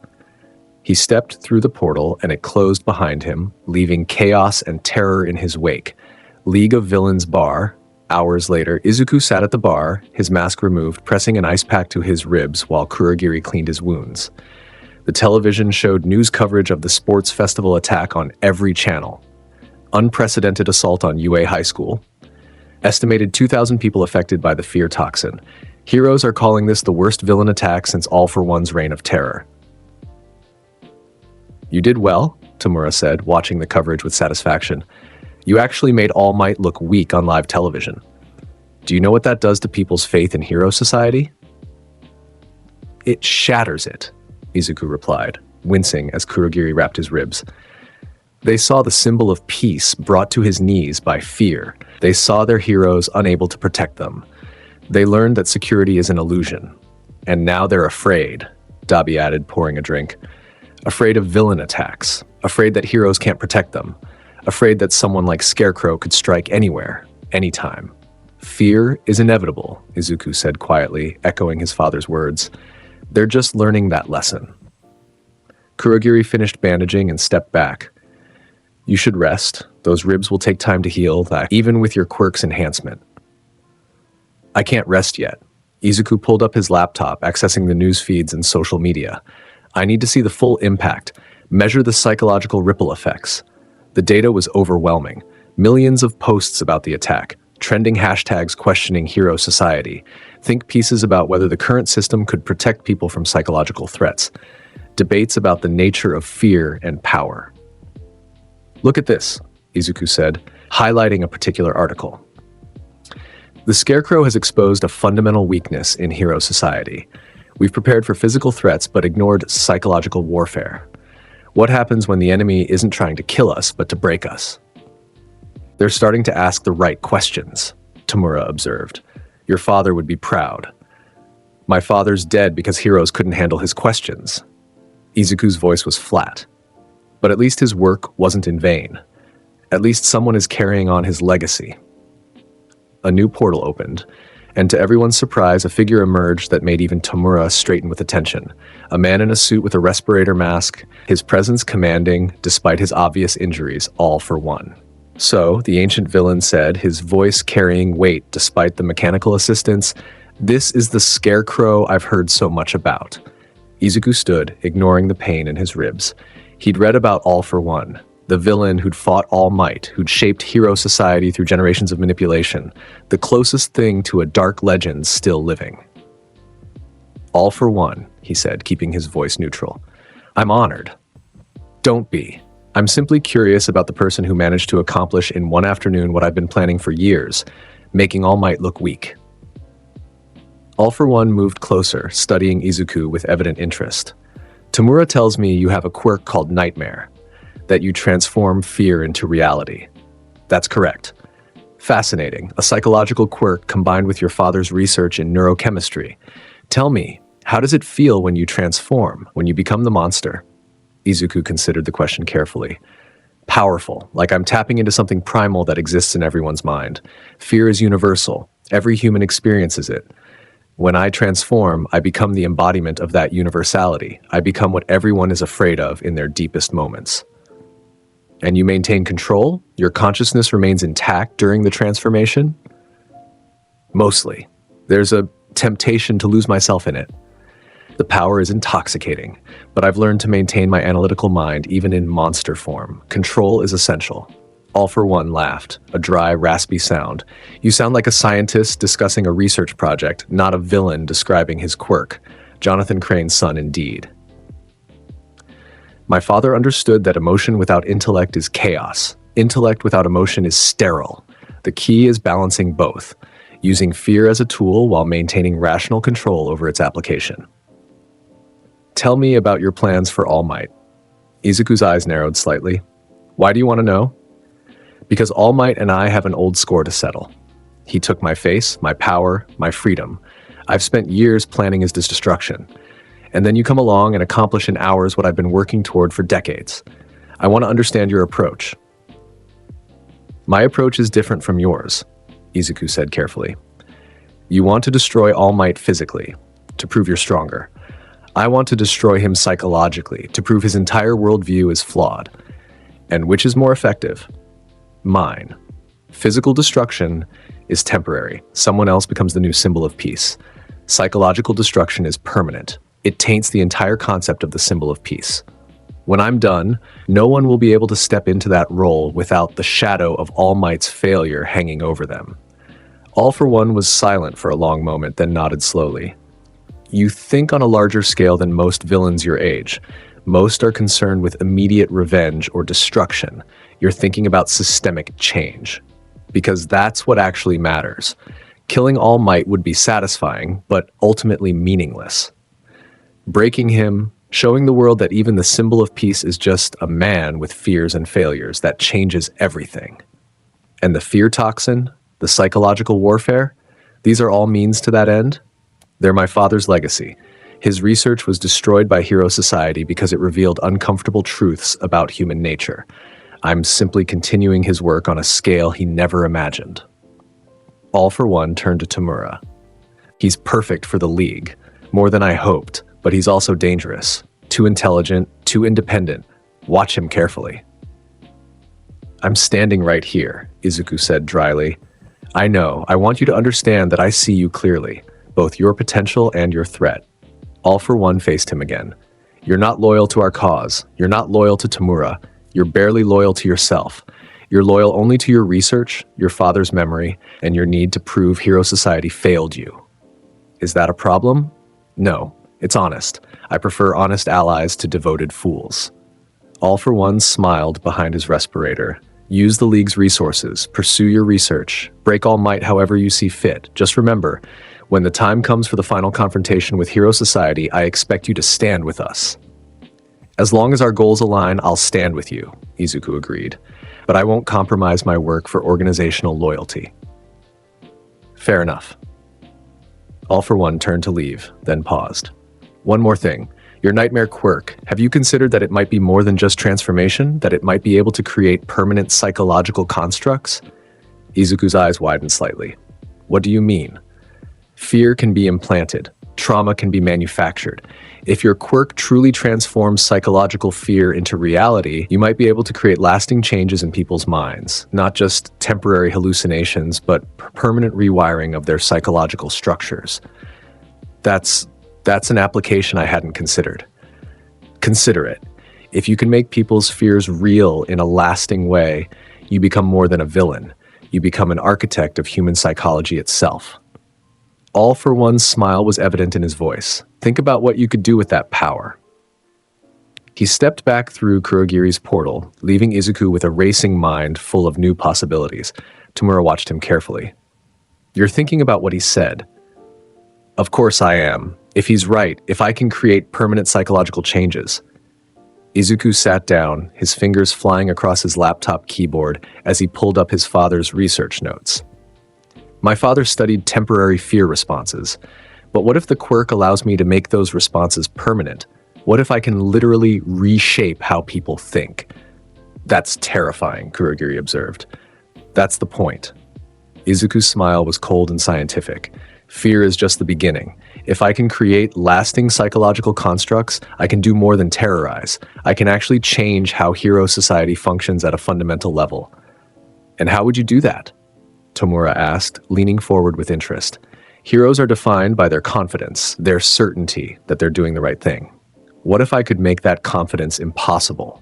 He stepped through the portal and it closed behind him, leaving chaos and terror in his wake. League of Villains bar. Hours later, Izuku sat at the bar, his mask removed, pressing an ice pack to his ribs while Kurogiri cleaned his wounds. The television showed news coverage of the sports festival attack on every channel. Unprecedented assault on UA High School. Estimated 2,000 people affected by the fear toxin. Heroes are calling this the worst villain attack since All for One's reign of terror. You did well, Tamura said, watching the coverage with satisfaction. You actually made All Might look weak on live television. Do you know what that does to people's faith in hero society? It shatters it, Izuku replied, wincing as Kurogiri wrapped his ribs. They saw the symbol of peace brought to his knees by fear. They saw their heroes unable to protect them. They learned that security is an illusion. And now they're afraid, Dabi added, pouring a drink. Afraid of villain attacks. Afraid that heroes can't protect them. Afraid that someone like Scarecrow could strike anywhere, anytime. Fear is inevitable, Izuku said quietly, echoing his father's words. They're just learning that lesson. Kurogiri finished bandaging and stepped back. You should rest. Those ribs will take time to heal, that even with your quirk's enhancement. I can't rest yet. Izuku pulled up his laptop, accessing the news feeds and social media. I need to see the full impact, measure the psychological ripple effects. The data was overwhelming. Millions of posts about the attack, trending hashtags questioning hero society, think pieces about whether the current system could protect people from psychological threats, debates about the nature of fear and power. Look at this, Izuku said, highlighting a particular article. The Scarecrow has exposed a fundamental weakness in hero society. We've prepared for physical threats but ignored psychological warfare. What happens when the enemy isn't trying to kill us but to break us? They're starting to ask the right questions, Tamura observed. Your father would be proud. My father's dead because heroes couldn't handle his questions. Izuku's voice was flat. But at least his work wasn't in vain. At least someone is carrying on his legacy. A new portal opened, and to everyone's surprise, a figure emerged that made even Tamura straighten with attention. A man in a suit with a respirator mask, his presence commanding, despite his obvious injuries, all for one. So, the ancient villain said, his voice carrying weight despite the mechanical assistance, "This is the Scarecrow I've heard so much about." Izuku stood, ignoring the pain in his ribs. He'd read about All for One, the villain who'd fought All Might, who'd shaped hero society through generations of manipulation, the closest thing to a dark legend still living. All for One, he said, keeping his voice neutral. I'm honored. Don't be. I'm simply curious about the person who managed to accomplish in one afternoon what I've been planning for years, making All Might look weak. All for One moved closer, studying Izuku with evident interest. Tamura tells me you have a quirk called Nightmare, that you transform fear into reality. That's correct. Fascinating, a psychological quirk combined with your father's research in neurochemistry. Tell me, how does it feel when you transform, when you become the monster? Izuku considered the question carefully. Powerful, like I'm tapping into something primal that exists in everyone's mind. Fear is universal. Every human experiences it. When I transform, I become the embodiment of that universality. I become what everyone is afraid of in their deepest moments. And you maintain control? Your consciousness remains intact during the transformation? Mostly. There's a temptation to lose myself in it. The power is intoxicating, but I've learned to maintain my analytical mind even in monster form. Control is essential. All for One laughed, a dry, raspy sound. You sound like a scientist discussing a research project, not a villain describing his quirk. Jonathan Crane's son, indeed. My father understood that emotion without intellect is chaos. Intellect without emotion is sterile. The key is balancing both, using fear as a tool while maintaining rational control over its application. Tell me about your plans for All Might. Izuku's eyes narrowed slightly. Why do you want to know? Because All Might and I have an old score to settle. He took my face, my power, my freedom. I've spent years planning his destruction. And then you come along and accomplish in hours what I've been working toward for decades. I want to understand your approach. My approach is different from yours, Izuku said carefully. You want to destroy All Might physically, to prove you're stronger. I want to destroy him psychologically, to prove his entire worldview is flawed. And which is more effective? Mine. Physical destruction is temporary. Someone else becomes the new symbol of peace. Psychological destruction is permanent. It taints the entire concept of the symbol of peace. When I'm done, no one will be able to step into that role without the shadow of All Might's failure hanging over them. All for One was silent for a long moment, then nodded slowly. You think on a larger scale than most villains your age. Most are concerned with immediate revenge or destruction. You're thinking about systemic change. Because that's what actually matters. Killing All Might would be satisfying, but ultimately meaningless. Breaking him, showing the world that even the symbol of peace is just a man with fears and failures, that changes everything. And the fear toxin, the psychological warfare, these are all means to that end. They're my father's legacy. His research was destroyed by Hero Society because it revealed uncomfortable truths about human nature. I'm simply continuing his work on a scale he never imagined. All for One turned to Tamura. He's perfect for the League, more than I hoped, but he's also dangerous. Too intelligent, too independent. Watch him carefully. I'm standing right here, Izuku said dryly. I know, I want you to understand that I see you clearly, both your potential and your threat. All for One faced him again. You're not loyal to our cause. You're not loyal to Tamura. You're barely loyal to yourself. You're loyal only to your research, your father's memory, and your need to prove Hero Society failed you. Is that a problem? No, it's honest. I prefer honest allies to devoted fools. All for One smiled behind his respirator. Use the League's resources, pursue your research, break All Might however you see fit. Just remember, when the time comes for the final confrontation with Hero Society, I expect you to stand with us. As long as our goals align, I'll stand with you, Izuku agreed. But I won't compromise my work for organizational loyalty. Fair enough. All for One turned to leave, then paused. One more thing. Your nightmare quirk, have you considered that it might be more than just transformation? That it might be able to create permanent psychological constructs? Izuku's eyes widened slightly. What do you mean? Fear can be implanted. Trauma can be manufactured. If your quirk truly transforms psychological fear into reality, you might be able to create lasting changes in people's minds. Not just temporary hallucinations, but permanent rewiring of their psychological structures. That's an application I hadn't considered. Consider it. If you can make people's fears real in a lasting way, you become more than a villain. You become an architect of human psychology itself. All for One's smile was evident in his voice. Think about what you could do with that power. He stepped back through Kurogiri's portal, leaving Izuku with a racing mind full of new possibilities. Tamura watched him carefully. You're thinking about what he said. Of course I am. If he's right, if I can create permanent psychological changes. Izuku sat down, his fingers flying across his laptop keyboard as he pulled up his father's research notes. My father studied temporary fear responses, but what if the quirk allows me to make those responses permanent? What if I can literally reshape how people think? That's terrifying, Kurogiri observed. That's the point. Izuku's smile was cold and scientific. Fear is just the beginning. If I can create lasting psychological constructs, I can do more than terrorize. I can actually change how Hero Society functions at a fundamental level. And how would you do that? Tamura asked, leaning forward with interest. Heroes are defined by their confidence, their certainty that they're doing the right thing. What if I could make that confidence impossible?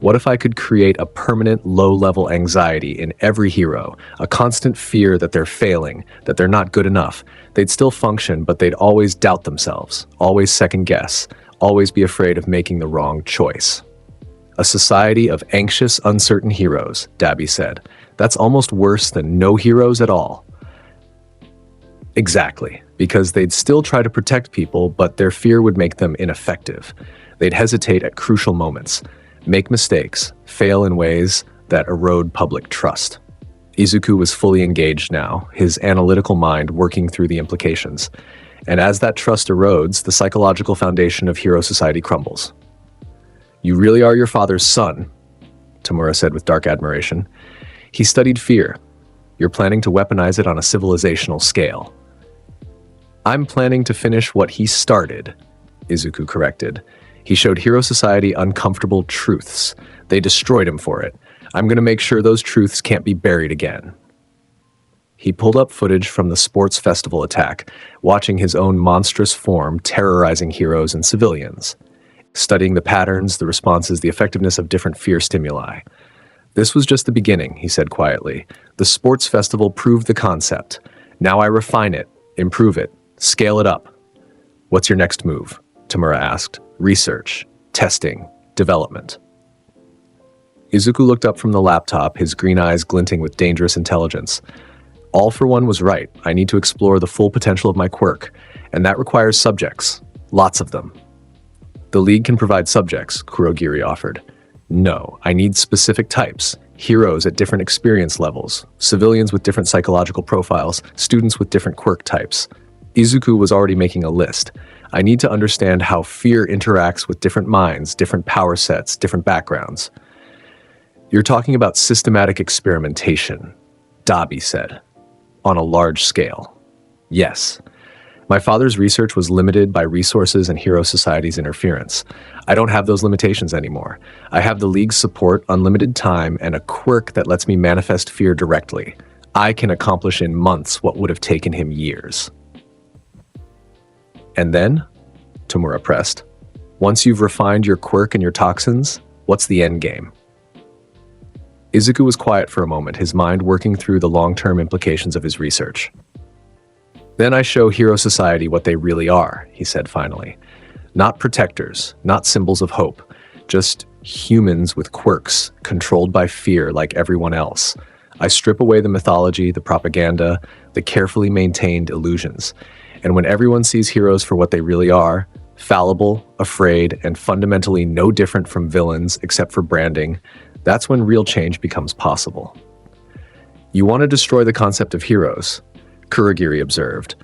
What if I could create a permanent low-level anxiety in every hero, a constant fear that they're failing, that they're not good enough? They'd still function, but they'd always doubt themselves, always second-guess, always be afraid of making the wrong choice. A society of anxious, uncertain heroes, Dabi said. That's almost worse than no heroes at all. Exactly, because they'd still try to protect people, but their fear would make them ineffective. They'd hesitate at crucial moments, make mistakes, fail in ways that erode public trust. Izuku was fully engaged now, his analytical mind working through the implications. And as that trust erodes, the psychological foundation of Hero Society crumbles. You really are your father's son, Tamura said with dark admiration. He studied fear. You're planning to weaponize it on a civilizational scale. I'm planning to finish what he started, Izuku corrected. He showed Hero Society uncomfortable truths. They destroyed him for it. I'm going to make sure those truths can't be buried again. He pulled up footage from the sports festival attack, watching his own monstrous form terrorizing heroes and civilians, studying the patterns, the responses, the effectiveness of different fear stimuli. This was just the beginning, he said quietly. The sports festival proved the concept. Now I refine it, improve it, scale it up. What's your next move? Tamura asked. Research, testing, development. Izuku looked up from the laptop, his green eyes glinting with dangerous intelligence. All for One was right. I need to explore the full potential of my quirk, and that requires subjects. Lots of them. The League can provide subjects, Kurogiri offered. No, I need specific types. Heroes at different experience levels, civilians with different psychological profiles, students with different quirk types. Izuku was already making a list. I need to understand how fear interacts with different minds, different power sets, different backgrounds. You're talking about systematic experimentation, Dabi said. On a large scale. Yes. My father's research was limited by resources and Hero Society's interference. I don't have those limitations anymore. I have the League's support, unlimited time, and a quirk that lets me manifest fear directly. I can accomplish in months what would have taken him years. And then? Tamura pressed. Once you've refined your quirk and your toxins, what's the end game? Izuku was quiet for a moment, his mind working through the long-term implications of his research. Then I show Hero Society what they really are, he said finally. Not protectors, not symbols of hope, just humans with quirks, controlled by fear like everyone else. I strip away the mythology, the propaganda, the carefully maintained illusions. And when everyone sees heroes for what they really are, fallible, afraid, and fundamentally no different from villains except for branding, that's when real change becomes possible. You want to destroy the concept of heroes, Kurogiri observed.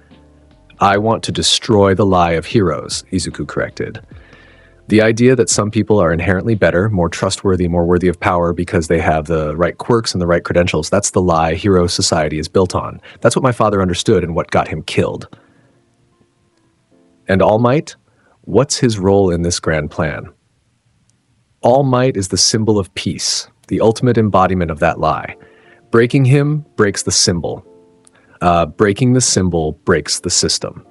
I want to destroy the lie of heroes, Izuku corrected. The idea that some people are inherently better, more trustworthy, more worthy of power because they have the right quirks and the right credentials, that's the lie Hero Society is built on. That's what my father understood and what got him killed. And All Might? What's his role in this grand plan? All Might is the symbol of peace, the ultimate embodiment of that lie. Breaking him breaks the symbol. Breaking the symbol breaks the system.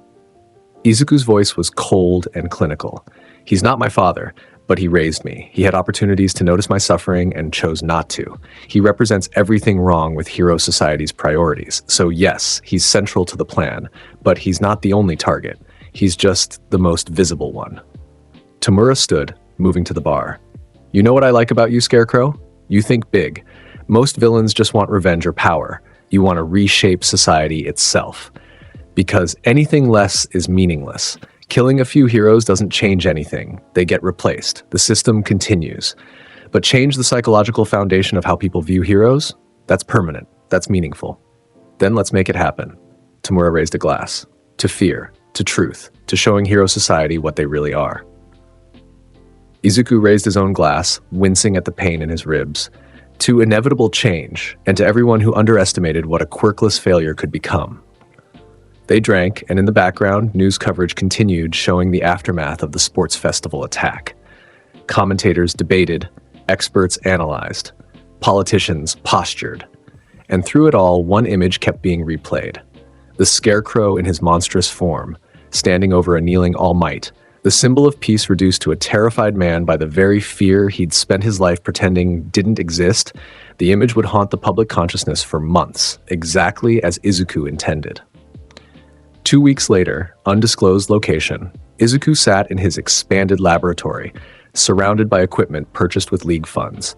Izuku's voice was cold and clinical. He's not my father, but he raised me. He had opportunities to notice my suffering and chose not to. He represents everything wrong with Hero Society's priorities. So yes, he's central to the plan, but he's not the only target. He's just the most visible one. Tamura stood, moving to the bar. You know what I like about you, Scarecrow? You think big. Most villains just want revenge or power. You want to reshape society itself. Because anything less is meaningless. Killing a few heroes doesn't change anything. They get replaced. The system continues. But change the psychological foundation of how people view heroes? That's permanent. That's meaningful. Then let's make it happen. Tamura raised a glass. To fear. To truth. To showing Hero Society what they really are. Izuku raised his own glass, wincing at the pain in his ribs. To inevitable change, and to everyone who underestimated what a quirkless failure could become. They drank, and in the background, news coverage continued showing the aftermath of the sports festival attack. Commentators debated, experts analyzed, politicians postured. And through it all, one image kept being replayed. The Scarecrow in his monstrous form, standing over a kneeling All Might, the symbol of peace reduced to a terrified man by the very fear he'd spent his life pretending didn't exist. The image would haunt the public consciousness for months, exactly as Izuku intended. 2 weeks later, undisclosed location, Izuku sat in his expanded laboratory, surrounded by equipment purchased with League funds.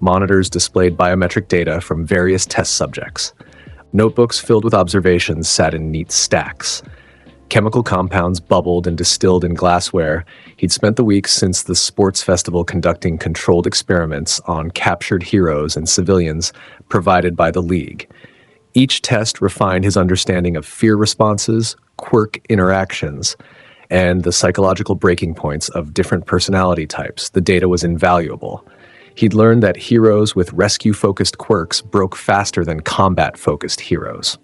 Monitors displayed biometric data from various test subjects. Notebooks filled with observations sat in neat stacks. Chemical compounds bubbled and distilled in glassware. He'd spent the weeks since the sports festival conducting controlled experiments on captured heroes and civilians provided by the League. Each test refined his understanding of fear responses, quirk interactions, and the psychological breaking points of different personality types. The data was invaluable. He'd learned that heroes with rescue-focused quirks broke faster than combat-focused heroes.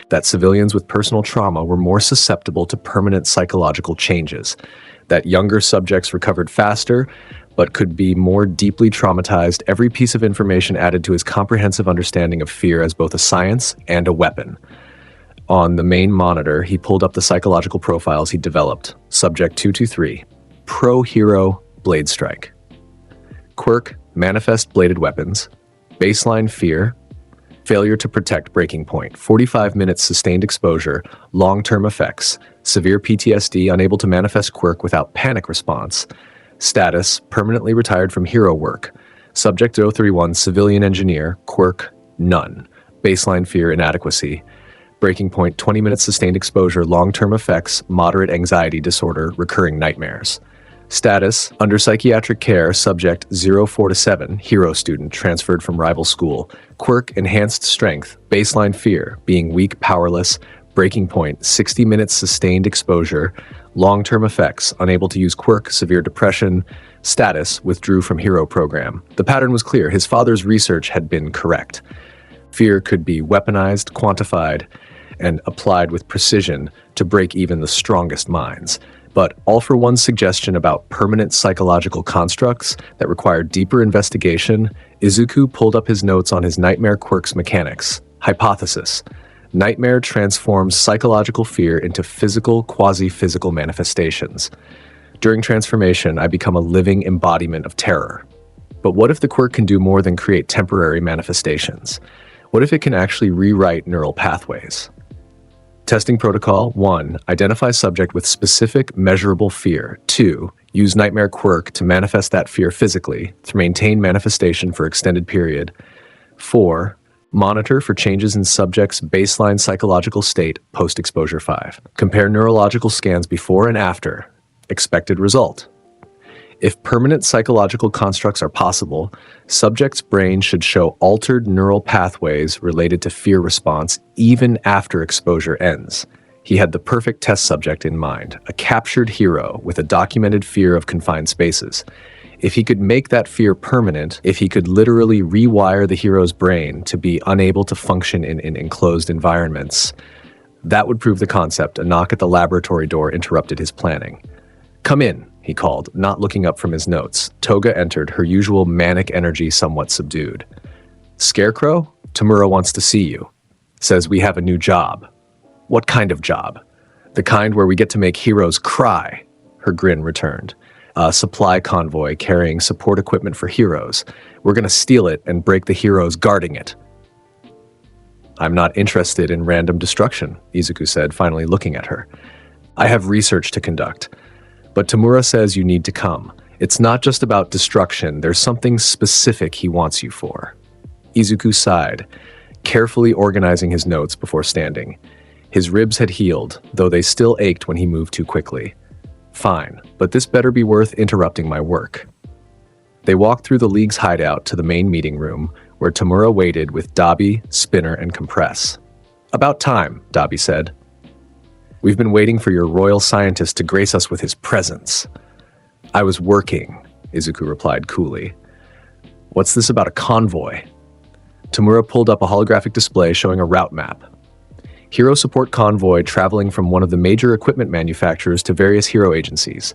That civilians with personal trauma were more susceptible to permanent psychological changes, that younger subjects recovered faster, but could be more deeply traumatized. Every piece of information added to his comprehensive understanding of fear as both a science and a weapon. On the main monitor, he pulled up the psychological profiles he developed. Subject 223, Pro-Hero Blade Strike. Quirk, Manifest Bladed Weapons. Baseline Fear. Failure to protect, breaking point. 45 minutes sustained exposure. Long-term effects. Severe PTSD, unable to manifest quirk without panic response. Status, permanently retired from hero work. Subject 031, Civilian Engineer. Quirk, none. Baseline fear, inadequacy. Breaking point, 20 minutes sustained exposure. Long-term effects, moderate anxiety disorder, recurring nightmares. Status, under psychiatric care, subject 04-7, hero student, transferred from rival school. Quirk, enhanced strength, baseline fear, being weak, powerless. Breaking point, 60 minutes sustained exposure. Long-term effects, unable to use quirk, severe depression. Status, withdrew from hero program. The pattern was clear. His father's research had been correct. Fear could be weaponized, quantified, and applied with precision to break even the strongest minds. But all for one suggestion about permanent psychological constructs that required deeper investigation, Izuku pulled up his notes on his nightmare quirk's mechanics. Hypothesis. Nightmare transforms psychological fear into physical, quasi-physical manifestations. During transformation, I become a living embodiment of terror. But what if the quirk can do more than create temporary manifestations? What if it can actually rewrite neural pathways? Testing protocol 1. Identify subject with specific, measurable fear. 2. Use nightmare quirk to manifest that fear physically, to maintain manifestation for extended period. 4. Monitor for changes in subject's baseline psychological state post-exposure 5. Compare neurological scans before and after. Expected result. If permanent psychological constructs are possible, subject's brain should show altered neural pathways related to fear response even after exposure ends. He had the perfect test subject in mind, a captured hero with a documented fear of confined spaces. If he could make that fear permanent, if he could literally rewire the hero's brain to be unable to function in enclosed environments, that would prove the concept. A knock at the laboratory door interrupted his planning. "Come in," he called, not looking up from his notes. Toga entered, her usual manic energy somewhat subdued. "Scarecrow? Tamura wants to see you. Says we have a new job." "What kind of job?" "The kind where we get to make heroes cry." Her grin returned. "A supply convoy carrying support equipment for heroes. We're gonna steal it and break the heroes guarding it." "I'm not interested in random destruction," Izuku said, finally looking at her. "I have research to conduct. But Tamura says you need to come. It's not just about destruction, there's something specific he wants you for." Izuku sighed, carefully organizing his notes before standing. His ribs had healed, though they still ached when he moved too quickly. "Fine, but this better be worth interrupting my work." They walked through the League's hideout to the main meeting room, where Tamura waited with Dabi, Spinner, and Compress. "About time," Dabi said. "We've been waiting for your royal scientist to grace us with his presence." "I was working," Izuku replied coolly. "What's this about a convoy?" Tamura pulled up a holographic display showing a route map. Hero support convoy traveling from one of the major equipment manufacturers to various hero agencies.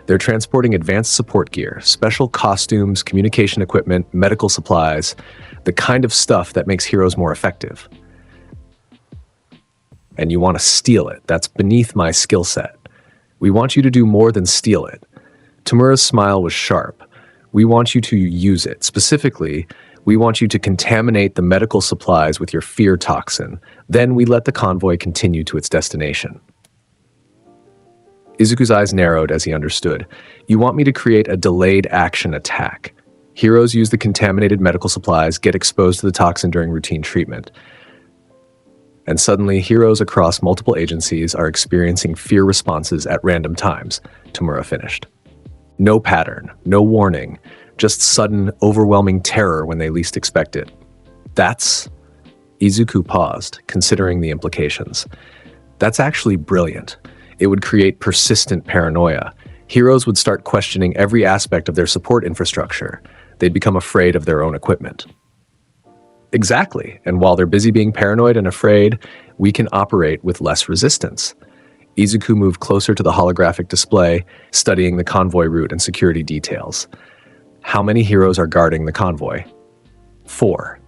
They're transporting advanced support gear, special costumes, communication equipment, medical supplies, the kind of stuff that makes heroes more effective. "And you want to steal it. That's beneath my skill set. We want you to do more than steal it." Tamura's smile was sharp. "We want you to use it. Specifically, we want you to contaminate the medical supplies with your fear toxin. Then we let the convoy continue to its destination." Izuku's eyes narrowed as he understood. "You want me to create a delayed action attack. Heroes use the contaminated medical supplies, get exposed to the toxin during routine treatment. And suddenly, heroes across multiple agencies are experiencing fear responses at random times," Tamura finished. "No pattern, no warning, just sudden, overwhelming terror when they least expect it. That's..." Izuku paused, considering the implications. "That's actually brilliant. It would create persistent paranoia. Heroes would start questioning every aspect of their support infrastructure. They'd become afraid of their own equipment." "Exactly, and while they're busy being paranoid and afraid, we can operate with less resistance." Izuku moved closer to the holographic display, studying the convoy route and security details. How many heroes are guarding the convoy? 4.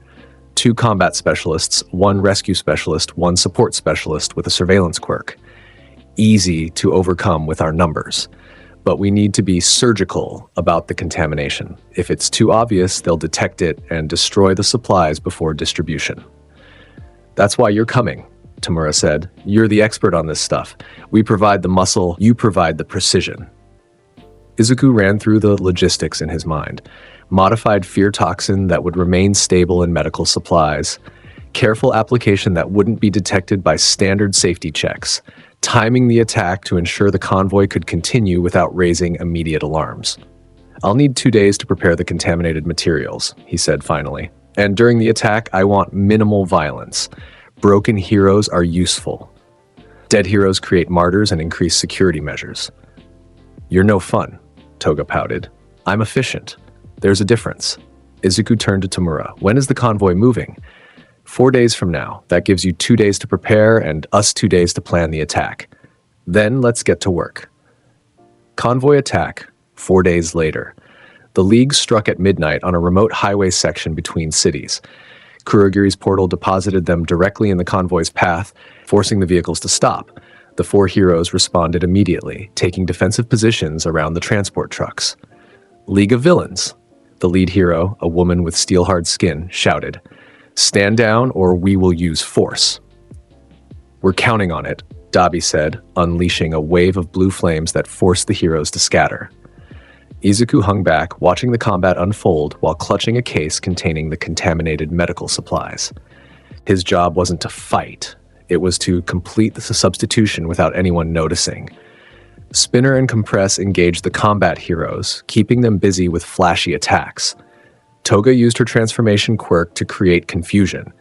2 combat specialists, 1 rescue specialist, 1 support specialist with a surveillance quirk. Easy to overcome with our numbers. But we need to be surgical about the contamination. If it's too obvious, they'll detect it and destroy the supplies before distribution. That's why you're coming, Tamura said. You're the expert on this stuff. We provide the muscle, you provide the precision. Izuku ran through the logistics in his mind. Modified fear toxin that would remain stable in medical supplies. Careful application that wouldn't be detected by standard safety checks. Timing the attack to ensure the convoy could continue without raising immediate alarms. I'll need 2 days to prepare the contaminated materials, he said finally. And during the attack, I want minimal violence. Broken heroes are useful. Dead heroes create martyrs and increase security measures. You're no fun, Toga pouted. I'm efficient. There's a difference. Izuku turned to Tamura. When is the convoy moving? 4 days from now. That gives you 2 days to prepare and us 2 days to plan the attack. Then let's get to work. Convoy attack, 4 days later. The League struck at midnight on a remote highway section between cities. Kurogiri's portal deposited them directly in the convoy's path, forcing the vehicles to stop. The 4 heroes responded immediately, taking defensive positions around the transport trucks. League of Villains. The lead hero, a woman with steel-hard skin, shouted. Stand down or we will use force. We're counting on it, Dabi said, unleashing a wave of blue flames that forced the heroes to scatter. Izuku hung back, watching the combat unfold while clutching a case containing the contaminated medical supplies. His job wasn't to fight, it was to complete the substitution without anyone noticing. Spinner and Compress engaged the combat heroes, keeping them busy with flashy attacks. Toga used her transformation quirk to create confusion,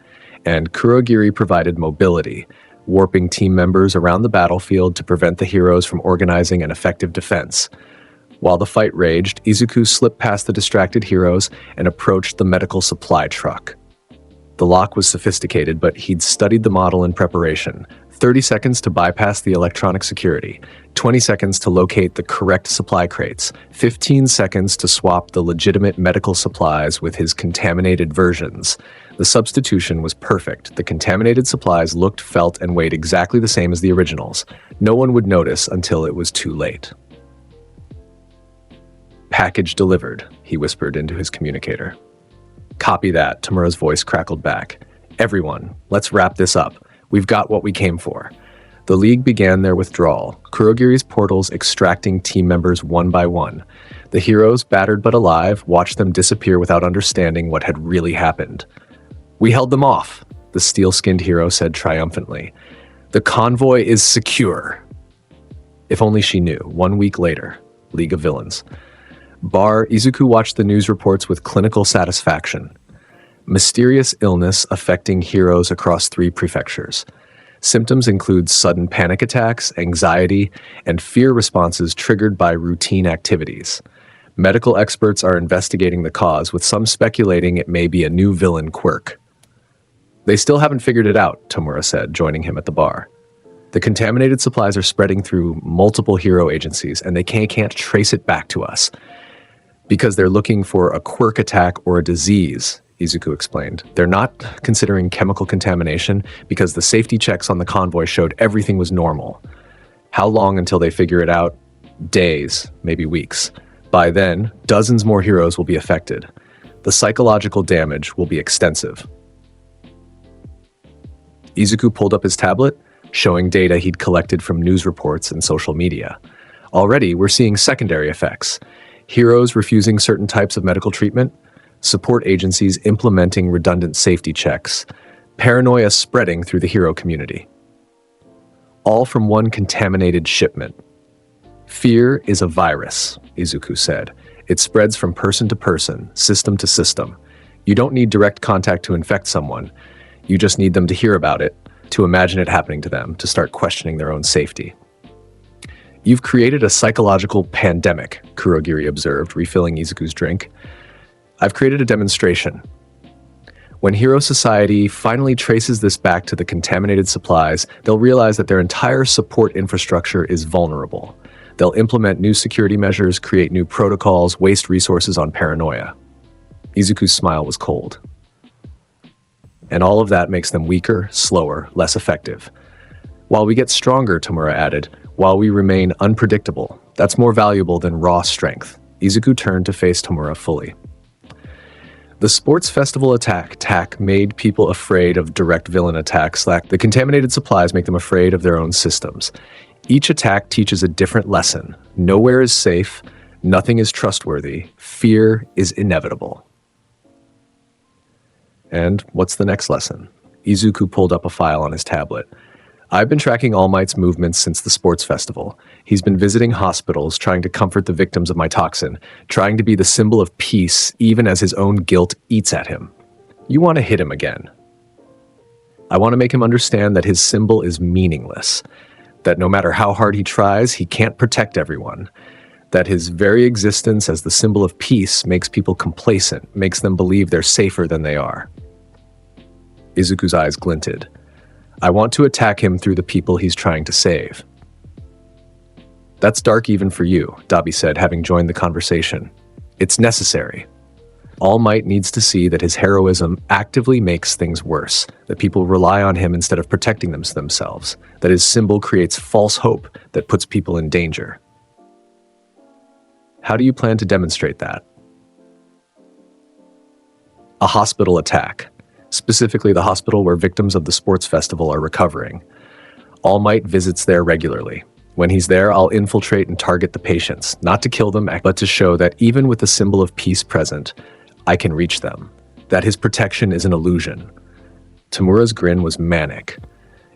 and Kurogiri provided mobility, warping team members around the battlefield to prevent the heroes from organizing an effective defense. While the fight raged, Izuku slipped past the distracted heroes and approached the medical supply truck. The lock was sophisticated, but he'd studied the model in preparation. 30 seconds to bypass the electronic security, 20 seconds to locate the correct supply crates, 15 seconds to swap the legitimate medical supplies with his contaminated versions. The substitution was perfect. The contaminated supplies looked, felt, and weighed exactly the same as the originals. No one would notice until it was too late. Package delivered, he whispered into his communicator. Copy that, Tamura's voice crackled back. Everyone, let's wrap this up. We've got what we came for. The League began their withdrawal, Kurogiri's portals extracting team members one by one. The heroes, battered but alive, watched them disappear without understanding what had really happened. We held them off, the steel-skinned hero said triumphantly. The convoy is secure. If only she knew. 1 week later, League of Villains. Izuku watched the news reports with clinical satisfaction. Mysterious illness affecting heroes across 3 prefectures. Symptoms include sudden panic attacks, anxiety, and fear responses triggered by routine activities. Medical experts are investigating the cause, with some speculating it may be a new villain quirk. They still haven't figured it out, Tamura said, joining him at the bar. The contaminated supplies are spreading through multiple hero agencies, and they can't trace it back to us. Because they're looking for a quirk attack or a disease, Izuku explained. They're not considering chemical contamination because the safety checks on the convoy showed everything was normal. How long until they figure it out? Days, maybe weeks. By then, dozens more heroes will be affected. The psychological damage will be extensive. Izuku pulled up his tablet, showing data he'd collected from news reports and social media. Already, we're seeing secondary effects. Heroes refusing certain types of medical treatment, support agencies implementing redundant safety checks, paranoia spreading through the hero community. All from one contaminated shipment. Fear is a virus, Izuku said. It spreads from person to person, system to system. You don't need direct contact to infect someone. You just need them to hear about it, to imagine it happening to them, to start questioning their own safety. You've created a psychological pandemic, Kurogiri observed, refilling Izuku's drink. I've created a demonstration. When Hero Society finally traces this back to the contaminated supplies, they'll realize that their entire support infrastructure is vulnerable. They'll implement new security measures, create new protocols, waste resources on paranoia. Izuku's smile was cold. And all of that makes them weaker, slower, less effective. While we get stronger, Tamura added, while we remain unpredictable, that's more valuable than raw strength. Izuku turned to face Tamura fully. The sports festival attack made people afraid of direct villain attacks. The contaminated supplies make them afraid of their own systems. Each attack teaches a different lesson. Nowhere is safe, nothing is trustworthy, fear is inevitable. And what's the next lesson? Izuku pulled up a file on his tablet. I've been tracking All Might's movements since the sports festival. He's been visiting hospitals, trying to comfort the victims of my toxin, trying to be the symbol of peace even as his own guilt eats at him. You want to hit him again. I want to make him understand that his symbol is meaningless, that no matter how hard he tries, he can't protect everyone, that his very existence as the symbol of peace makes people complacent, makes them believe they're safer than they are. Izuku's eyes glinted. I want to attack him through the people he's trying to save. That's dark even for you, Dabi said, having joined the conversation. It's necessary. All Might needs to see that his heroism actively makes things worse, that people rely on him instead of protecting themselves, that his symbol creates false hope that puts people in danger. How do you plan to demonstrate that? A hospital attack. Specifically the hospital where victims of the sports festival are recovering. All Might visits there regularly. When he's there, I'll infiltrate and target the patients, not to kill them, but to show that even with the symbol of peace present, I can reach them, that his protection is an illusion. Tamura's grin was manic.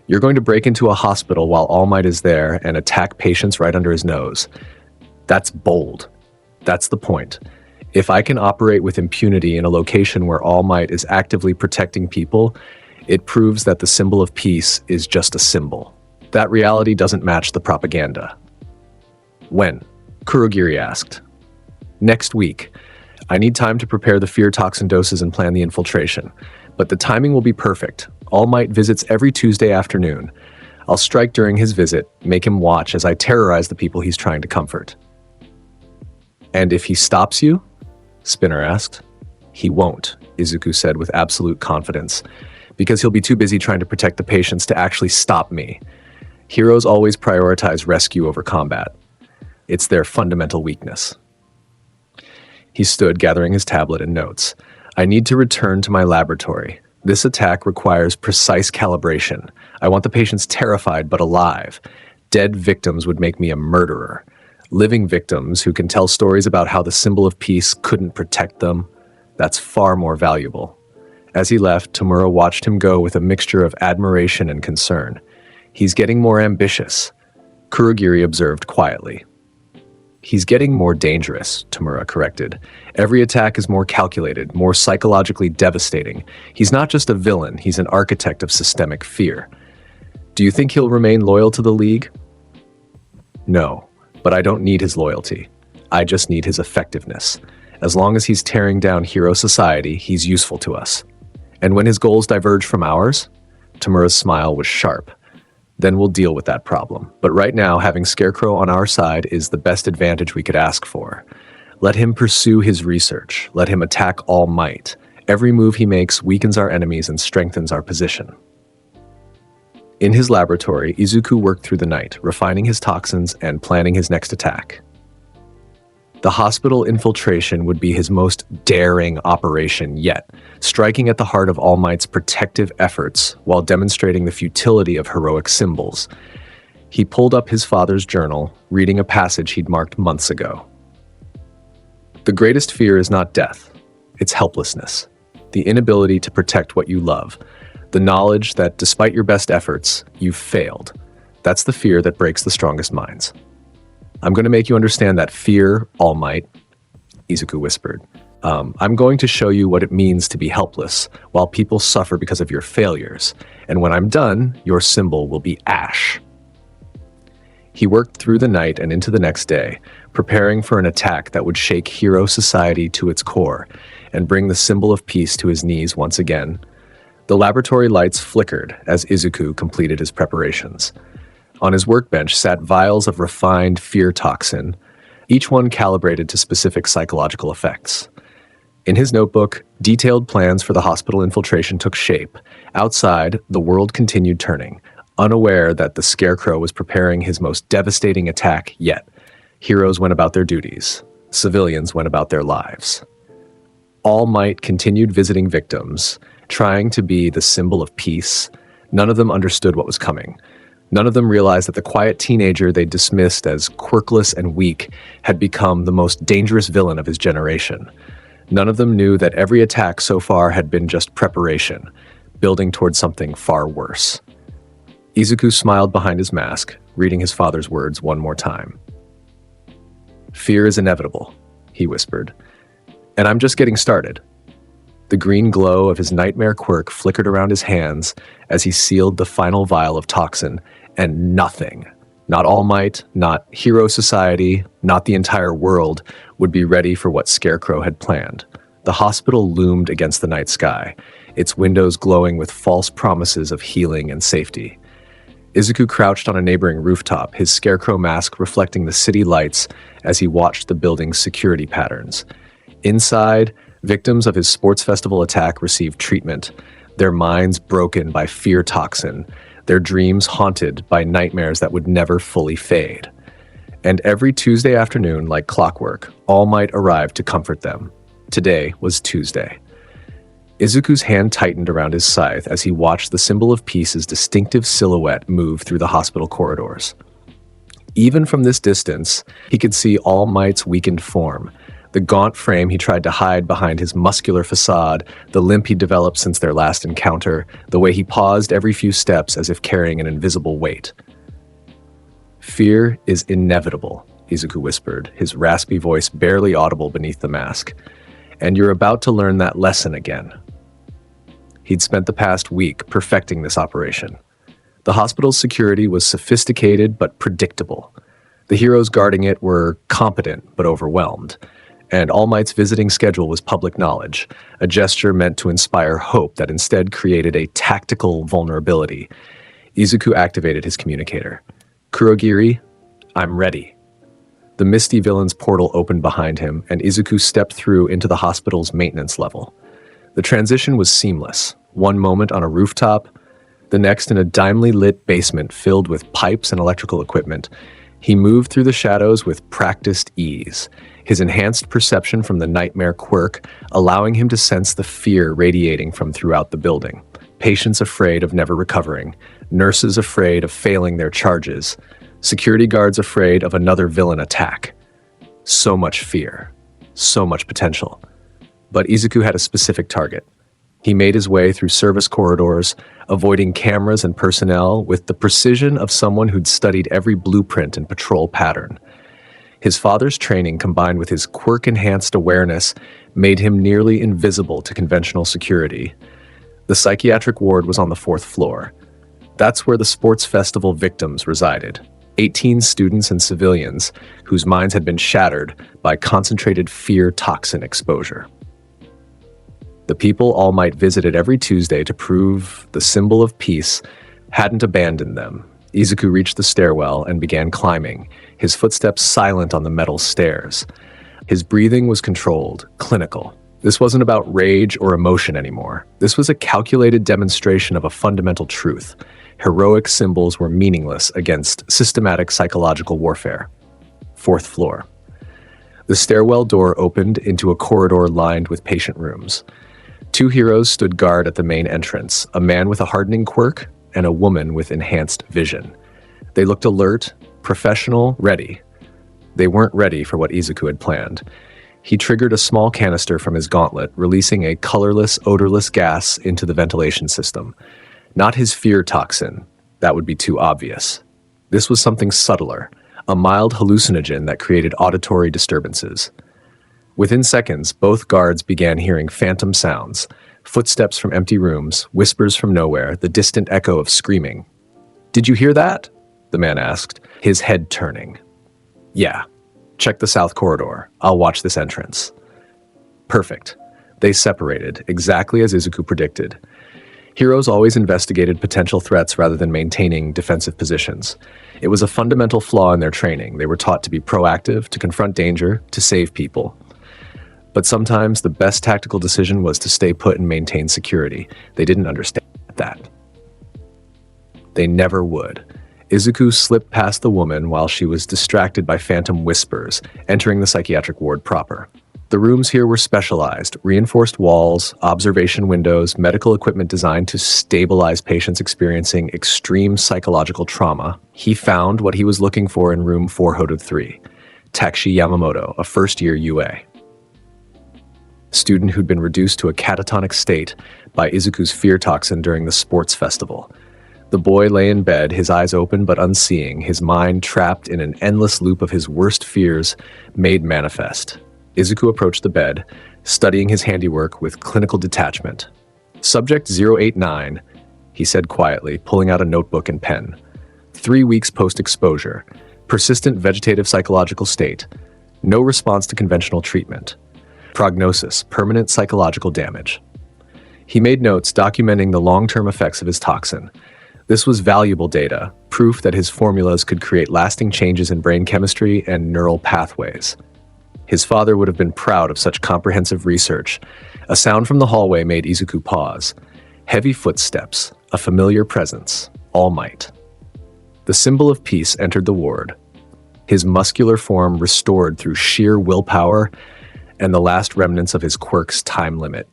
You're going to break into a hospital while All Might is there and attack patients right under his nose. That's bold. That's the point. If I can operate with impunity in a location where All Might is actively protecting people, it proves that the symbol of peace is just a symbol. That reality doesn't match the propaganda. When? Kurogiri asked. Next week. I need time to prepare the fear toxin doses and plan the infiltration. But the timing will be perfect. All Might visits every Tuesday afternoon. I'll strike during his visit, make him watch as I terrorize the people he's trying to comfort. And if he stops you? Spinner asked. He won't, Izuku said with absolute confidence, because he'll be too busy trying to protect the patients to actually stop me. Heroes always prioritize rescue over combat. It's their fundamental weakness. He stood, gathering his tablet and notes. I need to return to my laboratory. This attack requires precise calibration. I want the patients terrified but alive. Dead victims would make me a murderer. Living victims who can tell stories about how the symbol of peace couldn't protect them, that's far more valuable. As he left, Tamura watched him go with a mixture of admiration and concern. He's getting more ambitious, Kurogiri observed quietly. He's getting more dangerous, Tamura corrected. Every attack is more calculated, more psychologically devastating. He's not just a villain, he's an architect of systemic fear. Do you think he'll remain loyal to the League? No. But I don't need his loyalty. I just need his effectiveness. As long as he's tearing down hero society, he's useful to us. And when his goals diverge from ours, Tamura's smile was sharp. Then we'll deal with that problem. But right now, having Scarecrow on our side is the best advantage we could ask for. Let him pursue his research. Let him attack All Might. Every move he makes weakens our enemies and strengthens our position. In his laboratory, Izuku worked through the night, refining his toxins and planning his next attack. The hospital infiltration would be his most daring operation yet, striking at the heart of All Might's protective efforts while demonstrating the futility of heroic symbols. He pulled up his father's journal, reading a passage he'd marked months ago. The greatest fear is not death, it's helplessness, the inability to protect what you love. The knowledge that, despite your best efforts, you've failed. That's the fear that breaks the strongest minds. I'm going to make you understand that fear, All Might, Izuku whispered. I'm going to show you what it means to be helpless, while people suffer because of your failures. And when I'm done, your symbol will be ash. He worked through the night and into the next day, preparing for an attack that would shake hero society to its core and bring the symbol of peace to his knees once again. The laboratory lights flickered as Izuku completed his preparations. On his workbench sat vials of refined fear toxin, each one calibrated to specific psychological effects. In his notebook, detailed plans for the hospital infiltration took shape. Outside, the world continued turning, unaware that the Scarecrow was preparing his most devastating attack yet. Heroes went about their duties. Civilians went about their lives. All Might continued visiting victims, trying to be the symbol of peace. None of them understood what was coming. None of them realized that the quiet teenager they dismissed as quirkless and weak had become the most dangerous villain of his generation. None of them knew that every attack so far had been just preparation, building towards something far worse. Izuku smiled behind his mask, reading his father's words one more time. "Fear is inevitable," he whispered. "And I'm just getting started." The green glow of his nightmare quirk flickered around his hands as he sealed the final vial of toxin, and nothing, not All Might, not Hero Society, not the entire world, would be ready for what Scarecrow had planned. The hospital loomed against the night sky, its windows glowing with false promises of healing and safety. Izuku crouched on a neighboring rooftop, his Scarecrow mask reflecting the city lights as he watched the building's security patterns. Inside, victims of his sports festival attack received treatment, their minds broken by fear toxin, their dreams haunted by nightmares that would never fully fade. And every Tuesday afternoon, like clockwork, All Might arrived to comfort them. Today was Tuesday. Izuku's hand tightened around his scythe as he watched the symbol of peace's distinctive silhouette move through the hospital corridors. Even from this distance, he could see All Might's weakened form, the gaunt frame he tried to hide behind his muscular facade, the limp he developed since their last encounter, the way he paused every few steps as if carrying an invisible weight. "Fear is inevitable," Izuku whispered, his raspy voice barely audible beneath the mask. "And you're about to learn that lesson again." He'd spent the past week perfecting this operation. The hospital's security was sophisticated but predictable. The heroes guarding it were competent but overwhelmed. And All Might's visiting schedule was public knowledge, a gesture meant to inspire hope that instead created a tactical vulnerability. Izuku activated his communicator. "Kurogiri, I'm ready." The misty villain's portal opened behind him, and Izuku stepped through into the hospital's maintenance level. The transition was seamless. One moment on a rooftop, the next in a dimly lit basement filled with pipes and electrical equipment. He moved through the shadows with practiced ease, his enhanced perception from the nightmare quirk allowing him to sense the fear radiating from throughout the building. Patients afraid of never recovering, nurses afraid of failing their charges, security guards afraid of another villain attack. So much fear, so much potential. But Izuku had a specific target. He made his way through service corridors, avoiding cameras and personnel with the precision of someone who'd studied every blueprint and patrol pattern. His father's training combined with his quirk-enhanced awareness made him nearly invisible to conventional security. The psychiatric ward was on the 4th floor. That's where the sports festival victims resided. 18 students and civilians whose minds had been shattered by concentrated fear toxin exposure. The people All Might visited every Tuesday to prove the symbol of peace hadn't abandoned them. Izuku reached the stairwell and began climbing, his footsteps silent on the metal stairs. His breathing was controlled, clinical. This wasn't about rage or emotion anymore. This was a calculated demonstration of a fundamental truth. Heroic symbols were meaningless against systematic psychological warfare. 4th floor. The stairwell door opened into a corridor lined with patient rooms. 2 heroes stood guard at the main entrance, a man with a hardening quirk and a woman with enhanced vision. They looked alert, professional, ready. They weren't ready for what Izuku had planned. He triggered a small canister from his gauntlet, releasing a colorless, odorless gas into the ventilation system. Not his fear toxin. That would be too obvious. This was something subtler, a mild hallucinogen that created auditory disturbances. Within seconds, both guards began hearing phantom sounds, footsteps from empty rooms, whispers from nowhere, the distant echo of screaming. "Did you hear that?" the man asked, his head turning. "Yeah. Check the south corridor. I'll watch this entrance." Perfect. They separated, exactly as Izuku predicted. Heroes always investigated potential threats rather than maintaining defensive positions. It was a fundamental flaw in their training. They were taught to be proactive, to confront danger, to save people. But sometimes the best tactical decision was to stay put and maintain security. They didn't understand that. They never would. Izuku slipped past the woman while she was distracted by phantom whispers, entering the psychiatric ward proper. The rooms here were specialized, reinforced walls, observation windows, medical equipment designed to stabilize patients experiencing extreme psychological trauma. He found what he was looking for in room 403, Takeshi Yamamoto, a first-year UA. Student who'd been reduced to a catatonic state by Izuku's fear toxin during the sports festival. The boy lay in bed, his eyes open but unseeing, his mind trapped in an endless loop of his worst fears made manifest. Izuku approached the bed, studying his handiwork with clinical detachment. Subject 089, he said quietly, pulling out a notebook and pen. 3 weeks post-exposure. Persistent vegetative psychological state. No response to conventional treatment. Prognosis, permanent psychological damage. He made notes documenting the long-term effects of his toxin. This was valuable data, proof that his formulas could create lasting changes in brain chemistry and neural pathways. His father would have been proud of such comprehensive research. A sound from the hallway made Izuku pause. Heavy footsteps, a familiar presence, All Might. The symbol of peace entered the ward, his muscular form restored through sheer willpower and the last remnants of his quirk's time limit.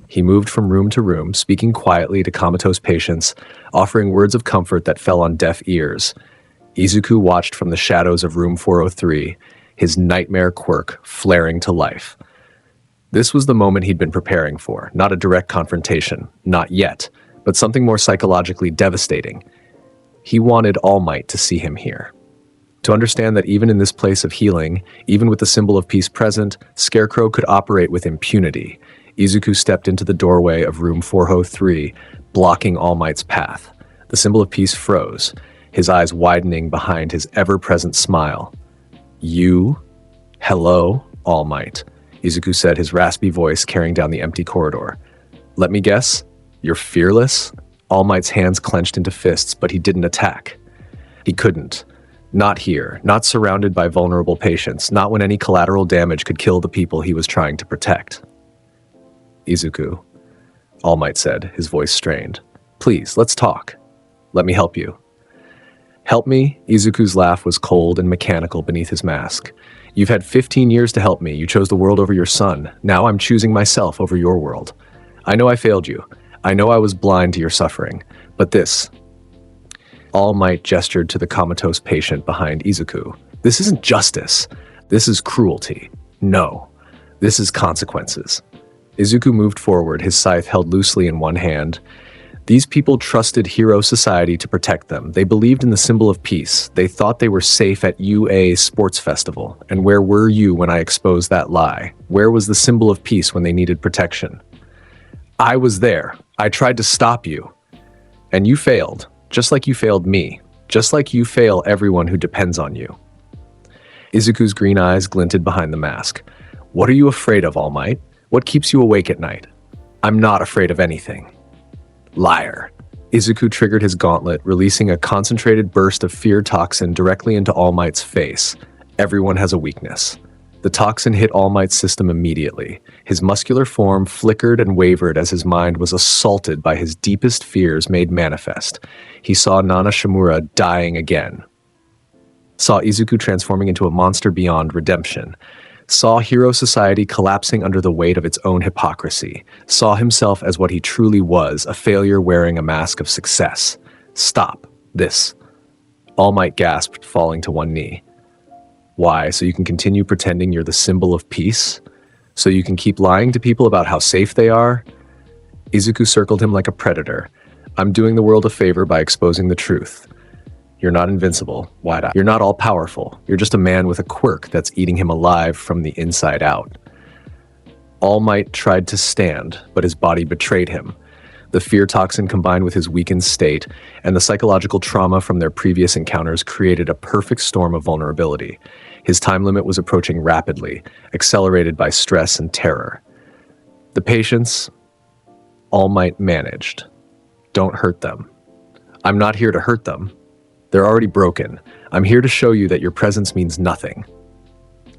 He moved from room to room, speaking quietly to comatose patients, offering words of comfort that fell on deaf ears. Izuku watched from the shadows of room 403, his nightmare quirk flaring to life. This was the moment he'd been preparing for, not a direct confrontation, not yet, but something more psychologically devastating. He wanted All Might to see him here. To understand that even in this place of healing, even with the symbol of peace present, Scarecrow could operate with impunity. Izuku stepped into the doorway of room 403, blocking All Might's path. The symbol of peace froze, his eyes widening behind his ever-present smile. You? Hello, All Might, Izuku said, his raspy voice carrying down the empty corridor. Let me guess? You're fearless? All Might's hands clenched into fists, but he didn't attack. He couldn't. Not here, not surrounded by vulnerable patients, not when any collateral damage could kill the people he was trying to protect. Izuku, All Might said, his voice strained. Please, let's talk. Let me help you. Help me? Izuku's laugh was cold and mechanical beneath his mask. You've had 15 years to help me. You chose the world over your son. Now I'm choosing myself over your world. I know I failed you. I know I was blind to your suffering. But this... All Might gestured to the comatose patient behind Izuku. This isn't justice. This is cruelty. No. This is consequences. Izuku moved forward, his scythe held loosely in one hand. These people trusted Hero Society to protect them. They believed in the symbol of peace. They thought they were safe at UA Sports Festival. And where were you when I exposed that lie? Where was the symbol of peace when they needed protection? I was there. I tried to stop you. And you failed. Just like you failed me. Just like you fail everyone who depends on you. Izuku's green eyes glinted behind the mask. What are you afraid of, All Might? What keeps you awake at night? I'm not afraid of anything. Liar. Izuku triggered his gauntlet, releasing a concentrated burst of fear toxin directly into All Might's face. Everyone has a weakness. The toxin hit All Might's system immediately. His muscular form flickered and wavered as his mind was assaulted by his deepest fears made manifest. He saw Nana Shimura dying again. Saw Izuku transforming into a monster beyond redemption. Saw Hero Society collapsing under the weight of its own hypocrisy. Saw himself as what he truly was, a failure wearing a mask of success. Stop. This. All Might gasped, falling to one knee. Why? So you can continue pretending you're the symbol of peace? So you can keep lying to people about how safe they are? Izuku circled him like a predator. I'm doing the world a favor by exposing the truth. You're not invincible, wide-eyed. You're not all-powerful. You're just a man with a quirk that's eating him alive from the inside out. All Might tried to stand, but his body betrayed him. The fear toxin combined with his weakened state and the psychological trauma from their previous encounters created a perfect storm of vulnerability. His time limit was approaching rapidly, accelerated by stress and terror. The patience, All Might managed. Don't hurt them. I'm not here to hurt them. They're already broken. I'm here to show you that your presence means nothing.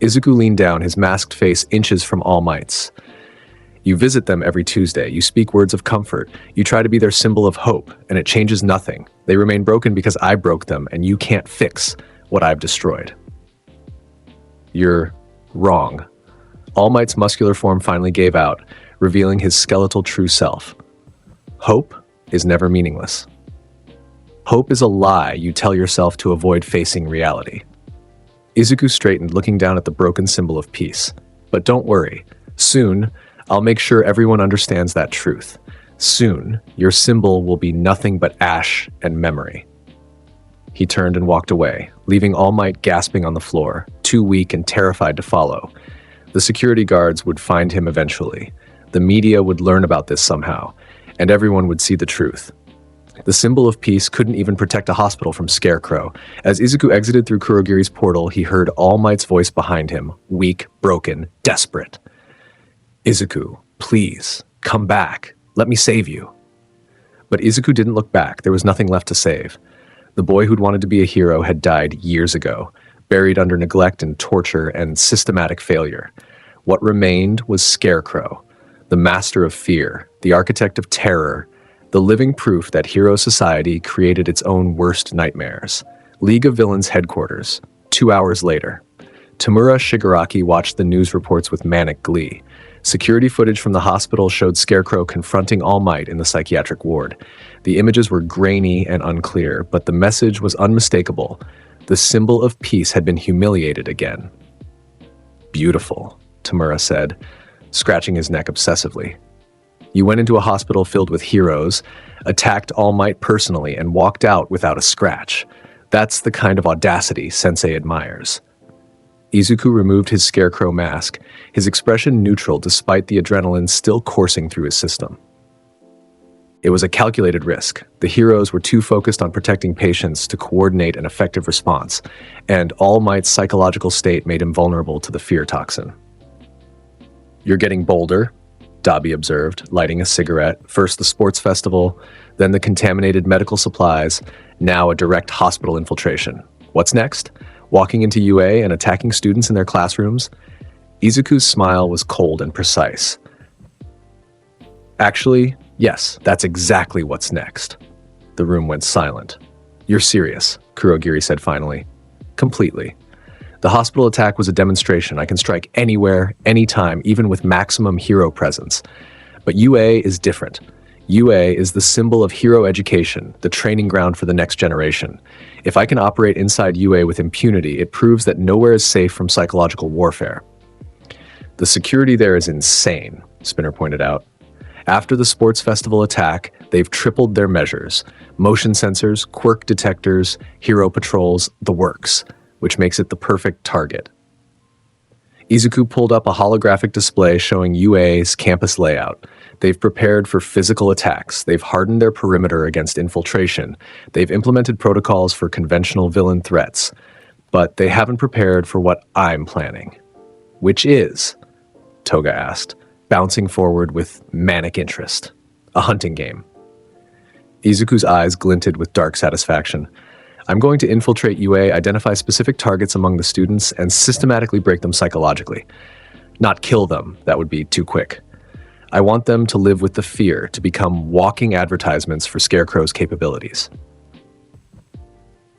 Izuku leaned down, his masked face inches from All Might's. You visit them every Tuesday. You speak words of comfort. You try to be their symbol of hope, and it changes nothing. They remain broken because I broke them, and you can't fix what I've destroyed. You're wrong. All Might's muscular form finally gave out, revealing his skeletal true self. Hope is never meaningless. Hope is a lie you tell yourself to avoid facing reality. Izuku straightened, looking down at the broken symbol of peace. But don't worry. Soon, I'll make sure everyone understands that truth. Soon, your symbol will be nothing but ash and memory. He turned and walked away, leaving All Might gasping on the floor, too weak and terrified to follow. The security guards would find him eventually. The media would learn about this somehow, and everyone would see the truth. The symbol of peace couldn't even protect a hospital from Scarecrow. As Izuku exited through Kurogiri's portal, he heard All Might's voice behind him, weak, broken, desperate. Izuku, please, come back. Let me save you. But Izuku didn't look back. There was nothing left to save. The boy who'd wanted to be a hero had died years ago, buried under neglect and torture and systematic failure. What remained was Scarecrow, the master of fear, the architect of terror, the living proof that hero society created its own worst nightmares. League of Villains headquarters, 2 hours later. Tamura Shigaraki watched the news reports with manic glee. Security footage from the hospital showed Scarecrow confronting All Might in the psychiatric ward. The images were grainy and unclear, but the message was unmistakable. The symbol of peace had been humiliated again. Beautiful, Tamura said, scratching his neck obsessively. You went into a hospital filled with heroes, attacked All Might personally, and walked out without a scratch. That's the kind of audacity Sensei admires. Izuku removed his Scarecrow mask, his expression neutral despite the adrenaline still coursing through his system. It was a calculated risk. The heroes were too focused on protecting patients to coordinate an effective response, and All Might's psychological state made him vulnerable to the fear toxin. You're getting bolder, Dabi observed, lighting a cigarette. First the sports festival, then the contaminated medical supplies, now a direct hospital infiltration. What's next? Walking into UA and attacking students in their classrooms? Izuku's smile was cold and precise. Actually, yes, that's exactly what's next. The room went silent. You're serious, Kurogiri said finally. Completely. The hospital attack was a demonstration. I can strike anywhere, anytime, even with maximum hero presence. But UA is different. UA is the symbol of hero education, the training ground for the next generation. If I can operate inside UA with impunity, it proves that nowhere is safe from psychological warfare. The security there is insane, Spinner pointed out. After the sports festival attack, they've tripled their measures. Motion sensors, quirk detectors, hero patrols, the works, which makes it the perfect target. Izuku pulled up a holographic display showing UA's campus layout. They've prepared for physical attacks. They've hardened their perimeter against infiltration. They've implemented protocols for conventional villain threats. But they haven't prepared for what I'm planning. Which is? Toga asked, bouncing forward with manic interest. A hunting game. Izuku's eyes glinted with dark satisfaction. I'm going to infiltrate UA, identify specific targets among the students, and systematically break them psychologically. Not kill them, that would be too quick. I want them to live with the fear, to become walking advertisements for Scarecrow's capabilities.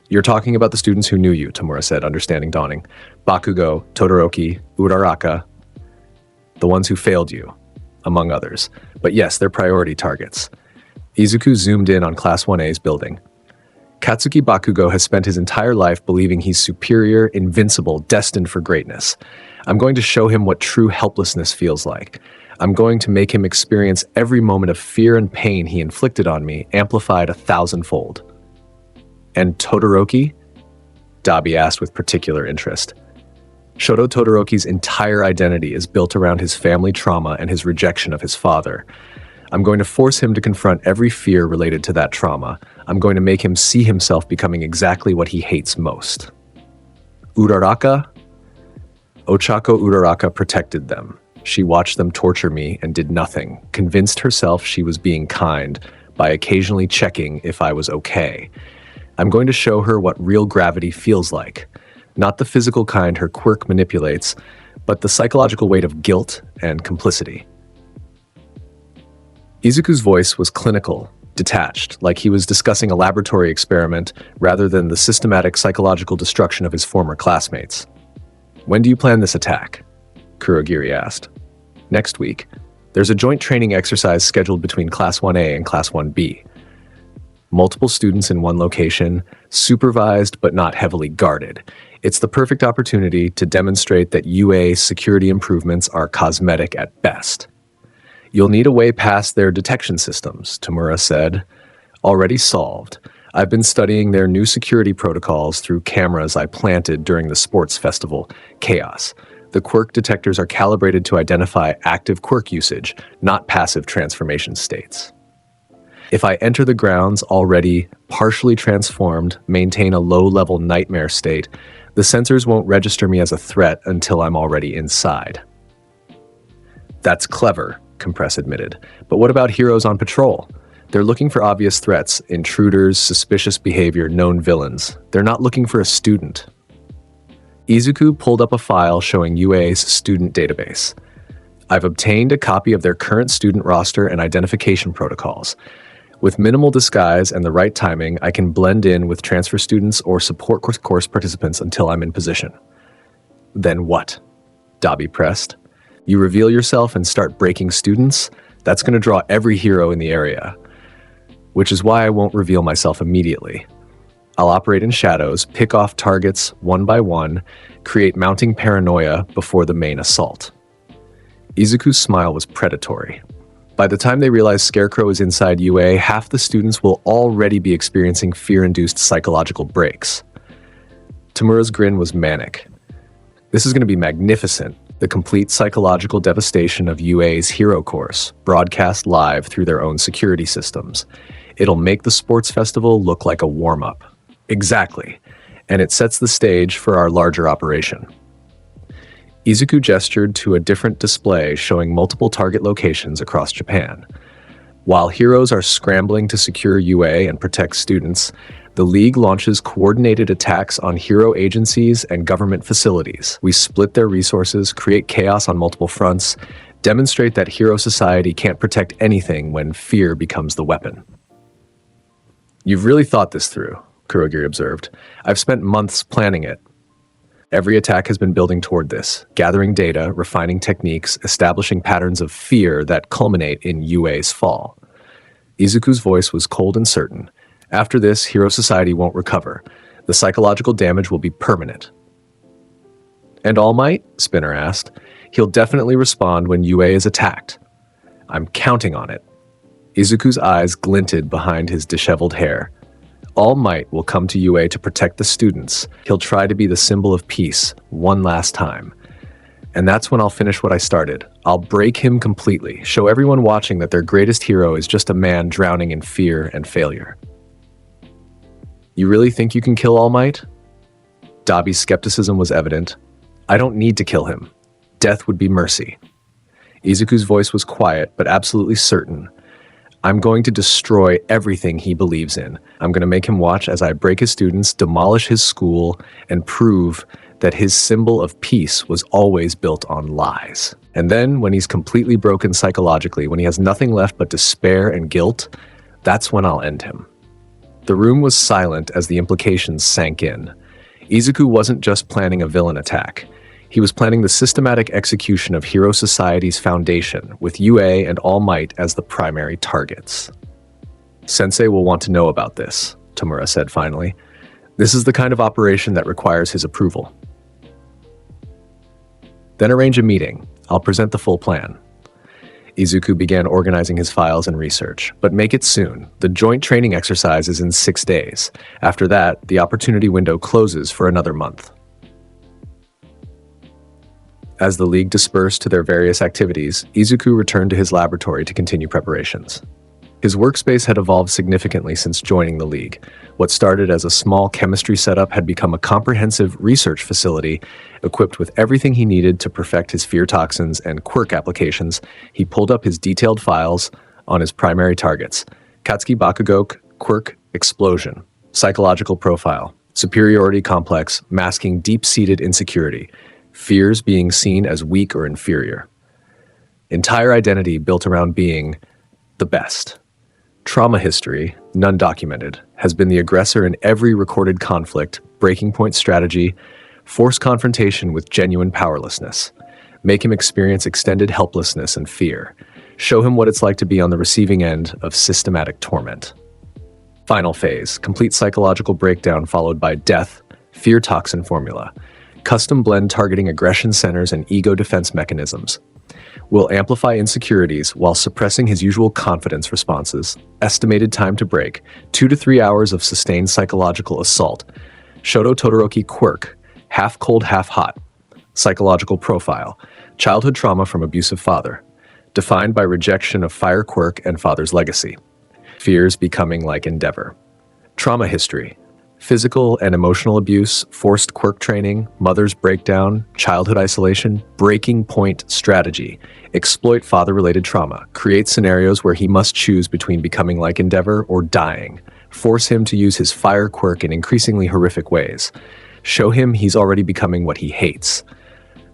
You're talking about the students who knew you, Tamura said, understanding dawning. Bakugo, Todoroki, Uraraka, the ones who failed you, among others. But yes, they're priority targets. Izuku zoomed in on Class 1A's building. Katsuki Bakugo has spent his entire life believing he's superior, invincible, destined for greatness. I'm going to show him what true helplessness feels like. I'm going to make him experience every moment of fear and pain he inflicted on me, amplified 1,000-fold. And Todoroki? Dabi asked with particular interest. Shoto Todoroki's entire identity is built around his family trauma and his rejection of his father. I'm going to force him to confront every fear related to that trauma. I'm going to make him see himself becoming exactly what he hates most. Uraraka? Ochako Uraraka protected them. She watched them torture me and did nothing, convinced herself she was being kind, by occasionally checking if I was okay. I'm going to show her what real gravity feels like. Not the physical kind her quirk manipulates, but the psychological weight of guilt and complicity. Izuku's voice was clinical, detached, like he was discussing a laboratory experiment rather than the systematic psychological destruction of his former classmates. "When do you plan this attack?" Kurogiri asked. "Next week. There's a joint training exercise scheduled between Class 1A and Class 1B. Multiple students in one location, supervised but not heavily guarded. It's the perfect opportunity to demonstrate that UA security improvements are cosmetic at best. You'll need a way past their detection systems," Tamura said. "Already solved. I've been studying their new security protocols through cameras I planted during the sports festival, Chaos. The quirk detectors are calibrated to identify active quirk usage, not passive transformation states. If I enter the grounds already partially transformed, maintain a low-level nightmare state, the sensors won't register me as a threat until I'm already inside." "That's clever," Compress admitted. "But what about heroes on patrol? They're looking for obvious threats, intruders, suspicious behavior, known villains. They're not looking for a student." Izuku pulled up a file showing UA's student database. "I've obtained a copy of their current student roster and identification protocols. With minimal disguise and the right timing, I can blend in with transfer students or support course participants until I'm in position." "Then what?" Dabi pressed. "You reveal yourself and start breaking students? That's going to draw every hero in the area. Which is why I won't reveal myself immediately. I'll operate in shadows, pick off targets one by one, create mounting paranoia before the main assault." Izuku's smile was predatory. By the time they realize Scarecrow is inside UA, half the students will already be experiencing fear-induced psychological breaks. Tamura's grin was manic. "This is going to be magnificent. The complete psychological devastation of UA's hero course, broadcast live through their own security systems. It'll make the sports festival look like a warm-up." "Exactly. And it sets the stage for our larger operation." Izuku gestured to a different display showing multiple target locations across Japan. While heroes are scrambling to secure UA and protect students, the League launches coordinated attacks on hero agencies and government facilities. We split their resources, create chaos on multiple fronts, demonstrate that hero society can't protect anything when fear becomes the weapon. "You've really thought this through," Kurogiri observed. "I've spent months planning it. Every attack has been building toward this, gathering data, refining techniques, establishing patterns of fear that culminate in UA's fall." Izuku's voice was cold and certain. "After this, hero society won't recover. The psychological damage will be permanent." "And All Might?" Spinner asked. "He'll definitely respond when UA is attacked." "I'm counting on it." Izuku's eyes glinted behind his disheveled hair. "All Might will come to UA to protect the students. He'll try to be the symbol of peace, one last time. And that's when I'll finish what I started. I'll break him completely, show everyone watching that their greatest hero is just a man drowning in fear and failure." "You really think you can kill All Might?" Dabi's skepticism was evident. "I don't need to kill him. Death would be mercy." Izuku's voice was quiet, but absolutely certain. "I'm going to destroy everything he believes in. I'm going to make him watch as I break his students, demolish his school, and prove that his symbol of peace was always built on lies. And then, when he's completely broken psychologically, when he has nothing left but despair and guilt, that's when I'll end him." The room was silent as the implications sank in. Izuku wasn't just planning a villain attack. He was planning the systematic execution of Hero Society's foundation, with UA and All Might as the primary targets. "Sensei will want to know about this," Tamura said finally. "This is the kind of operation that requires his approval." "Then arrange a meeting. I'll present the full plan." Izuku began organizing his files and research, but make it soon. The joint training exercise is in 6 days. After that, the opportunity window closes for another month. As the League dispersed to their various activities, Izuku returned to his laboratory to continue preparations. His workspace had evolved significantly since joining the League. What started as a small chemistry setup had become a comprehensive research facility equipped with everything he needed to perfect his fear toxins and quirk applications. He pulled up his detailed files on his primary targets: Katsuki Bakugo Quirk Explosion. Psychological profile. Superiority complex, masking deep-seated insecurity. Fears being seen as weak or inferior. Entire identity built around being the best. Trauma history, none documented, has been the aggressor in every recorded conflict, breaking point strategy, force confrontation with genuine powerlessness. Make him experience extended helplessness and fear. Show him what it's like to be on the receiving end of systematic torment. Final phase, complete psychological breakdown followed by death, fear toxin formula. Custom blend targeting aggression centers and ego defense mechanisms. Will amplify insecurities while suppressing his usual confidence responses. Estimated time to break, 2 to 3 hours of sustained psychological assault. Shoto Todoroki Quirk, half cold, half hot. Psychological profile, childhood trauma from abusive father. Defined by rejection of fire quirk and father's legacy. Fears becoming like endeavor. Trauma history, physical and emotional abuse, forced quirk training, mother's breakdown, childhood isolation, breaking point strategy, exploit father-related trauma, create scenarios where he must choose between becoming like endeavor or dying, force him to use his fire quirk in increasingly horrific ways, show him he's already becoming what he hates.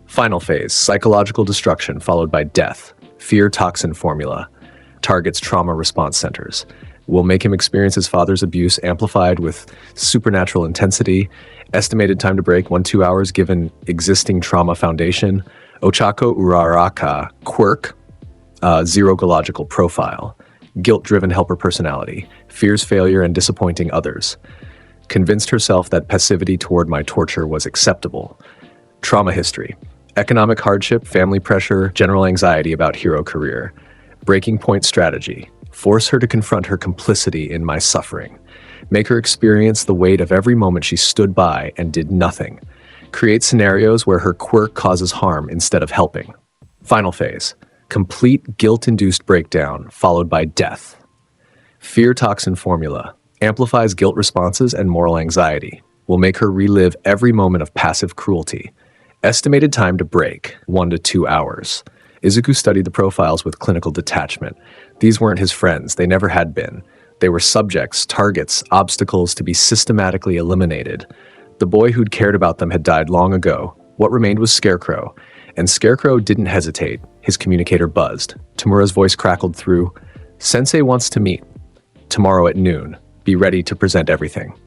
Final phase, psychological destruction followed by death, fear toxin formula, targets trauma response centers. Will make him experience his father's abuse amplified with supernatural intensity. Estimated time to break, 1-2 hours given existing trauma foundation. Ochako Uraraka Quirk, zero-gological profile. Guilt-driven helper personality. Fears failure and disappointing others. Convinced herself that passivity toward my torture was acceptable. Trauma history. Economic hardship, family pressure, general anxiety about hero career. Breaking point strategy. Force her to confront her complicity in my suffering. Make her experience the weight of every moment she stood by and did nothing. Create scenarios where her quirk causes harm instead of helping. Final phase. Complete guilt-induced breakdown followed by death. Fear toxin formula. Amplifies guilt responses and moral anxiety. Will make her relive every moment of passive cruelty. Estimated time to break, 1 to 2 hours. Izuku studied the profiles with clinical detachment. These weren't his friends, they never had been. They were subjects, targets, obstacles to be systematically eliminated. The boy who'd cared about them had died long ago. What remained was Scarecrow. And Scarecrow didn't hesitate. His communicator buzzed. Tamura's voice crackled through. Sensei wants to meet. Tomorrow at noon. Be ready to present everything.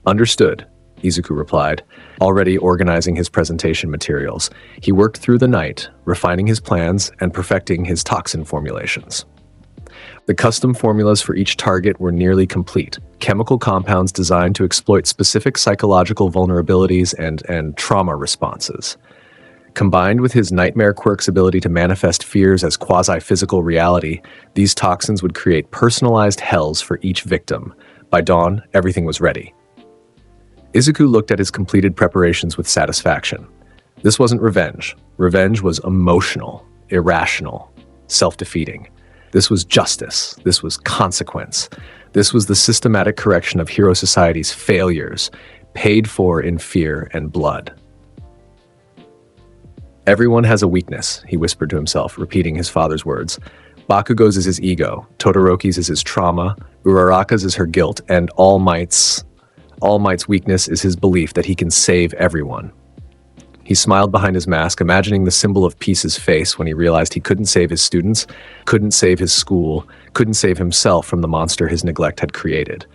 Understood, Izuku replied, already organizing his presentation materials. He worked through the night, refining his plans and perfecting his toxin formulations. The custom formulas for each target were nearly complete, chemical compounds designed to exploit specific psychological vulnerabilities and trauma responses. Combined with his nightmare quirk's ability to manifest fears as quasi-physical reality, these toxins would create personalized hells for each victim. By dawn, everything was ready. Izuku looked at his completed preparations with satisfaction. This wasn't revenge. Revenge was emotional, irrational, self-defeating. This was justice. This was consequence. This was the systematic correction of hero society's failures, paid for in fear and blood. Everyone has a weakness, he whispered to himself, repeating his father's words. Bakugo's is his ego, Todoroki's is his trauma, Uraraka's is her guilt, and All Might's weakness is his belief that he can save everyone. He smiled behind his mask, imagining the symbol of peace's face when he realized he couldn't save his students, couldn't save his school, couldn't save himself from the monster his neglect had created.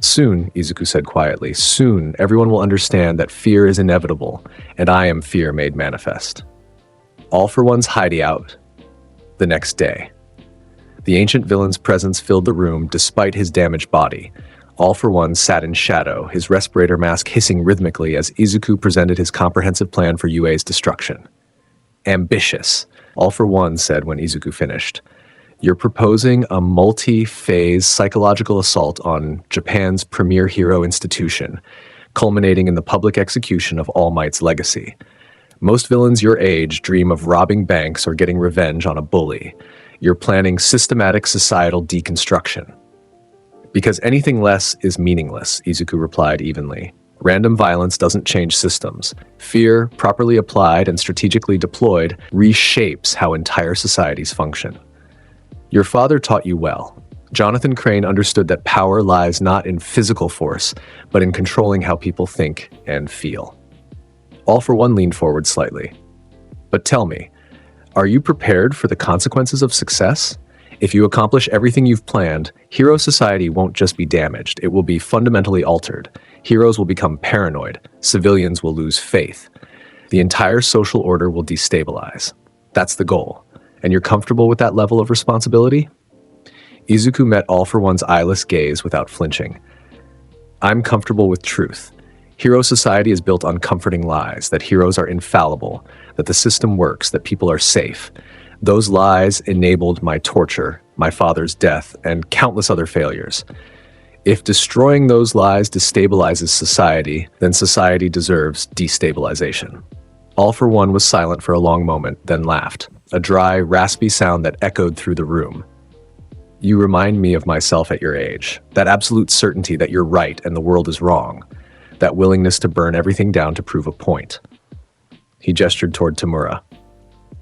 Soon, Izuku said quietly, soon everyone will understand that fear is inevitable, and I am fear made manifest. All for One's hideout. The next day. The ancient villain's presence filled the room despite his damaged body. All for One sat in shadow, his respirator mask hissing rhythmically as Izuku presented his comprehensive plan for UA's destruction. Ambitious, All for One said when Izuku finished. You're proposing a multi-phase psychological assault on Japan's premier hero institution, culminating in the public execution of All Might's legacy. Most villains your age dream of robbing banks or getting revenge on a bully. You're planning systematic societal deconstruction. Because anything less is meaningless, Izuku replied evenly. Random violence doesn't change systems. Fear, properly applied and strategically deployed, reshapes how entire societies function. Your father taught you well. Jonathan Crane understood that power lies not in physical force, but in controlling how people think and feel. All for One leaned forward slightly. But tell me, are you prepared for the consequences of success? If you accomplish everything you've planned, hero society won't just be damaged, it will be fundamentally altered. Heroes will become paranoid, civilians will lose faith. The entire social order will destabilize. That's the goal. And you're comfortable with that level of responsibility? Izuku met All for One's eyeless gaze without flinching. I'm comfortable with truth. Hero society is built on comforting lies, that heroes are infallible, that the system works, that people are safe. Those lies enabled my torture, my father's death, and countless other failures. If destroying those lies destabilizes society, then society deserves destabilization. All for One was silent for a long moment, then laughed, a dry, raspy sound that echoed through the room. You remind me of myself at your age, that absolute certainty that you're right and the world is wrong, that willingness to burn everything down to prove a point. He gestured toward Tamura.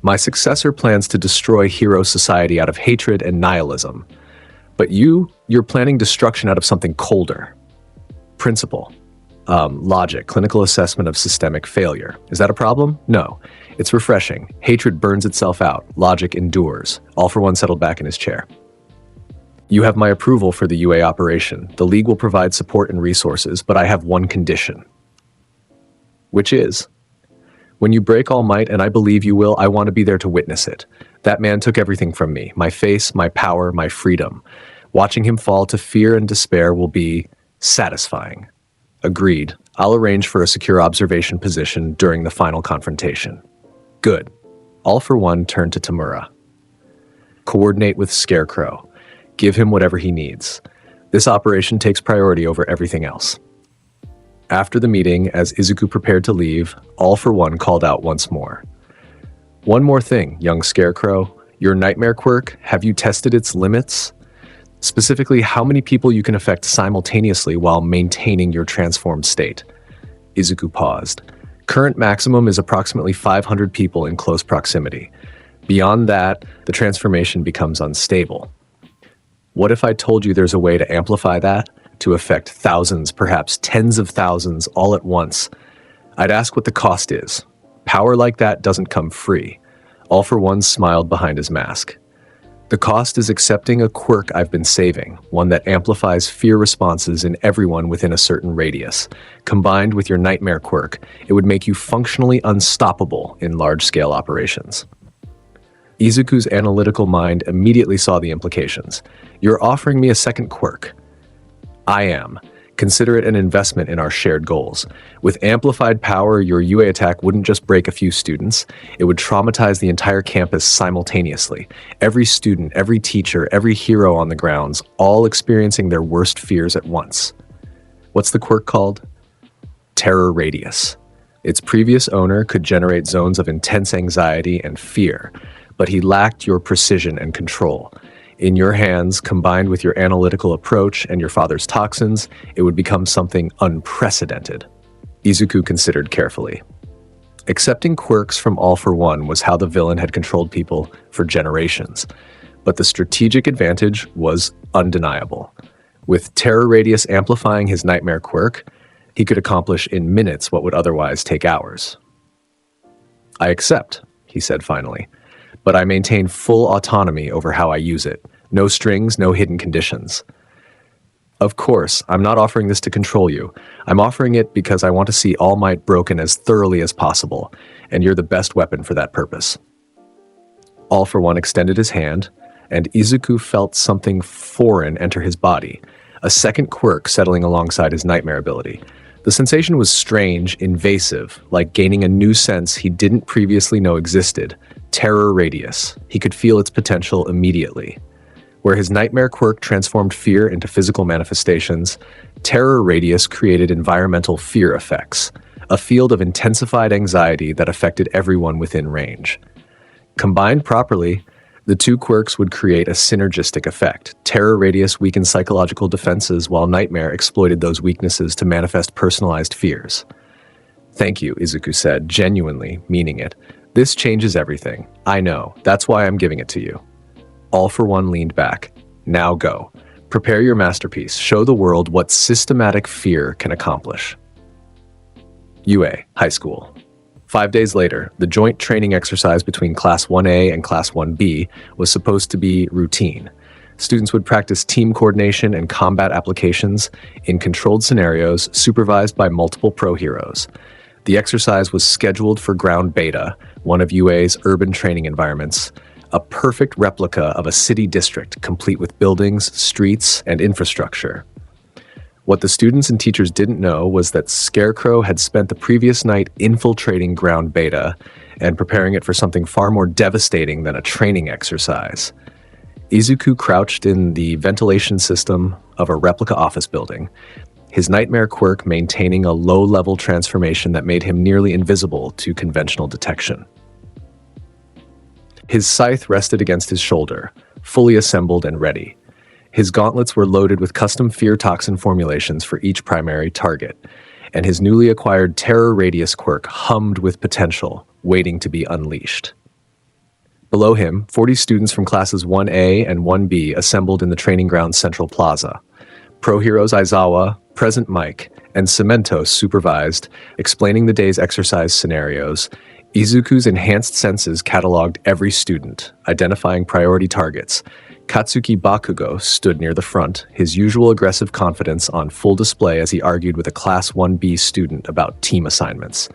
My successor plans to destroy hero society out of hatred and nihilism. But you're planning destruction out of something colder. Principle. Logic, clinical assessment of systemic failure. Is that a problem? No. It's refreshing. Hatred burns itself out. Logic endures. All for One settled back in his chair. You have my approval for the UA operation. The League will provide support and resources, but I have one condition. Which is, when you break All Might, and I believe you will, I want to be there to witness it. That man took everything from me, my face, my power, my freedom. Watching him fall to fear and despair will be satisfying. Agreed. I'll arrange for a secure observation position during the final confrontation. Good. All for One turned to Tamura. Coordinate with Scarecrow. Give him whatever he needs. This operation takes priority over everything else. After the meeting, as Izuku prepared to leave, All for One called out once more. One more thing, young Scarecrow. Your nightmare quirk, have you tested its limits? Specifically, how many people you can affect simultaneously while maintaining your transformed state? Izuku paused. Current maximum is approximately 500 people in close proximity. Beyond that, the transformation becomes unstable. What if I told you there's a way to amplify that, to affect thousands, perhaps tens of thousands, all at once? I'd ask what the cost is. Power like that doesn't come free. All for One smiled behind his mask. The cost is accepting a quirk I've been saving, one that amplifies fear responses in everyone within a certain radius. Combined with your nightmare quirk, it would make you functionally unstoppable in large-scale operations. Izuku's analytical mind immediately saw the implications. You're offering me a second quirk. I am. Consider it an investment in our shared goals. With amplified power, your UA attack wouldn't just break a few students, it would traumatize the entire campus simultaneously. Every student, every teacher, every hero on the grounds, all experiencing their worst fears at once. What's the quirk called? Terror Radius. Its previous owner could generate zones of intense anxiety and fear, but he lacked your precision and control. In your hands, combined with your analytical approach and your father's toxins, it would become something unprecedented. Izuku considered carefully. Accepting quirks from All for One was how the villain had controlled people for generations, but the strategic advantage was undeniable. With Terror Radius amplifying his nightmare quirk, he could accomplish in minutes what would otherwise take hours. I accept, he said finally, but I maintain full autonomy over how I use it. No strings, no hidden conditions. Of course, I'm not offering this to control you. I'm offering it because I want to see All Might broken as thoroughly as possible, and you're the best weapon for that purpose. All for One extended his hand, and Izuku felt something foreign enter his body, a second quirk settling alongside his nightmare ability. The sensation was strange, invasive, like gaining a new sense he didn't previously know existed. Terror Radius. He could feel its potential immediately. Where his nightmare quirk transformed fear into physical manifestations, Terror Radius created environmental fear effects, a field of intensified anxiety that affected everyone within range. Combined properly, the two quirks would create a synergistic effect. Terror Radius weakened psychological defenses, while Nightmare exploited those weaknesses to manifest personalized fears. Thank you, Izuku said, genuinely meaning it. This changes everything. I know. That's why I'm giving it to you. All for One leaned back. Now go. Prepare your masterpiece. Show the world what systematic fear can accomplish. UA, High School. 5 days later, the joint training exercise between Class 1A and Class 1B was supposed to be routine. Students would practice team coordination and combat applications in controlled scenarios supervised by multiple pro heroes. The exercise was scheduled for Ground Beta, one of UA's urban training environments, a perfect replica of a city district complete with buildings, streets, and infrastructure. What the students and teachers didn't know was that Scarecrow had spent the previous night infiltrating Ground Beta and preparing it for something far more devastating than a training exercise. Izuku crouched in the ventilation system of a replica office building, his nightmare quirk maintaining a low-level transformation that made him nearly invisible to conventional detection. His scythe rested against his shoulder, fully assembled and ready. His gauntlets were loaded with custom fear toxin formulations for each primary target, and his newly acquired Terror Radius quirk hummed with potential, waiting to be unleashed. Below him, 40 students from classes 1A and 1B assembled in the training grounds Central Plaza. Pro heroes Aizawa, Present Mike, and Cementos supervised, explaining the day's exercise scenarios. Izuku's enhanced senses cataloged every student, identifying priority targets. Katsuki Bakugo stood near the front, his usual aggressive confidence on full display as he argued with a Class 1B student about team assignments.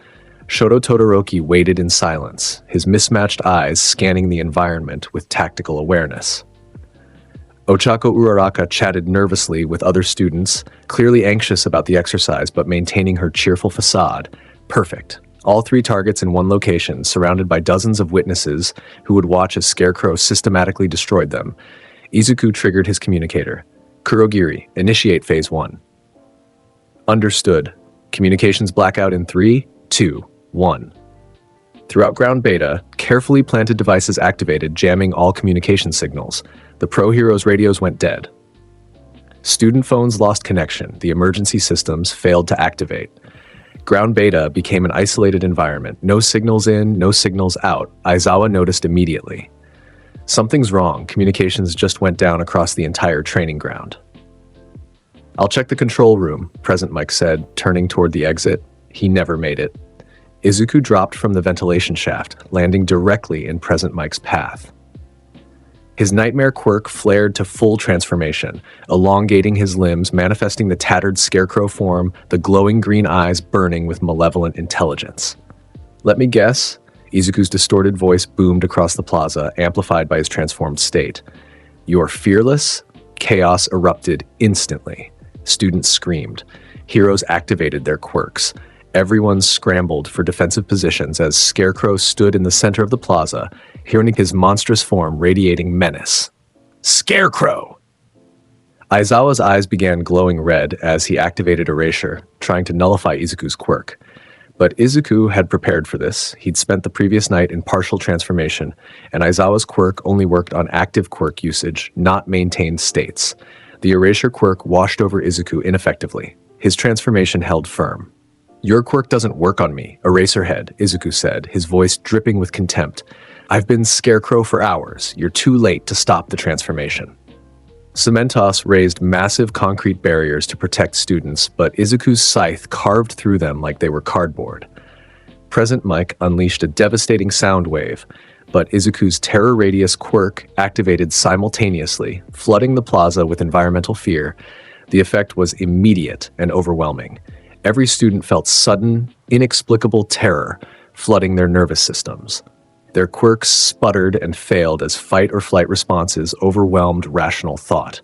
Shoto Todoroki waited in silence, his mismatched eyes scanning the environment with tactical awareness. Ochako Uraraka chatted nervously with other students, clearly anxious about the exercise but maintaining her cheerful facade. Perfect. All 3 targets in one location, surrounded by dozens of witnesses who would watch as Scarecrow systematically destroyed them. Izuku triggered his communicator. Kurogiri, initiate Phase 1. Understood. Communications blackout in 3, 2, 1. Throughout Ground Beta, carefully planted devices activated, jamming all communication signals. The pro heroes' radios went dead. Student phones lost connection. The emergency systems failed to activate. Ground Beta became an isolated environment. No signals in, no signals out. Aizawa noticed immediately. Something's wrong. Communications just went down across the entire training ground. I'll check the control room, Present Mike said, turning toward the exit. He never made it. Izuku dropped from the ventilation shaft, landing directly in Present Mike's path. His nightmare quirk flared to full transformation, elongating his limbs, manifesting the tattered scarecrow form, the glowing green eyes burning with malevolent intelligence. Let me guess, Izuku's distorted voice boomed across the plaza, amplified by his transformed state. You're fearless? Chaos erupted instantly. Students screamed. Heroes activated their quirks. Everyone scrambled for defensive positions as Scarecrow stood in the center of the plaza, hearing his monstrous form radiating menace. Scarecrow! Aizawa's eyes began glowing red as he activated Erasure, trying to nullify Izuku's quirk. But Izuku had prepared for this. He'd spent the previous night in partial transformation, and Aizawa's quirk only worked on active quirk usage, not maintained states. The Erasure quirk washed over Izuku ineffectively. His transformation held firm. Your quirk doesn't work on me, Eraserhead, Izuku said, his voice dripping with contempt. I've been Scarecrow for hours. You're too late to stop the transformation. Cementos raised massive concrete barriers to protect students, but Izuku's scythe carved through them like they were cardboard. Present Mike unleashed a devastating sound wave, but Izuku's Terror Radius quirk activated simultaneously, flooding the plaza with environmental fear. The effect was immediate and overwhelming. Every student felt sudden, inexplicable terror flooding their nervous systems. Their quirks sputtered and failed as fight or flight responses overwhelmed rational thought.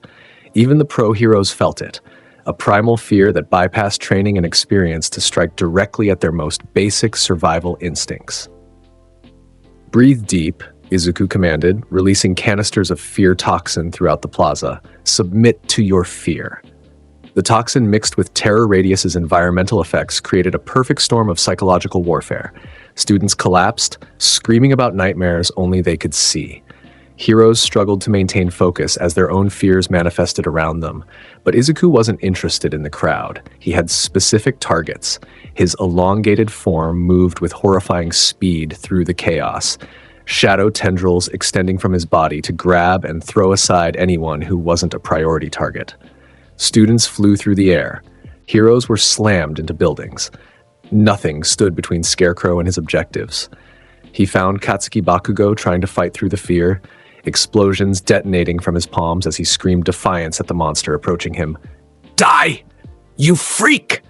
Even the pro heroes felt it, a primal fear that bypassed training and experience to strike directly at their most basic survival instincts. Breathe deep, Izuku commanded, releasing canisters of fear toxin throughout the plaza. Submit to your fear. The toxin mixed with Terror Radius's environmental effects created a perfect storm of psychological warfare. Students collapsed, screaming about nightmares only they could see. Heroes struggled to maintain focus as their own fears manifested around them. But Izuku wasn't interested in the crowd. He had specific targets. His elongated form moved with horrifying speed through the chaos. shadow tendrils extending from his body to grab and throw aside anyone who wasn't a priority target. Students flew through the air. Heroes were slammed into buildings. Nothing stood between Scarecrow and his objectives. He found Katsuki Bakugo trying to fight through the fear, explosions detonating from his palms as he screamed defiance at the monster approaching him. "Die! You freak!"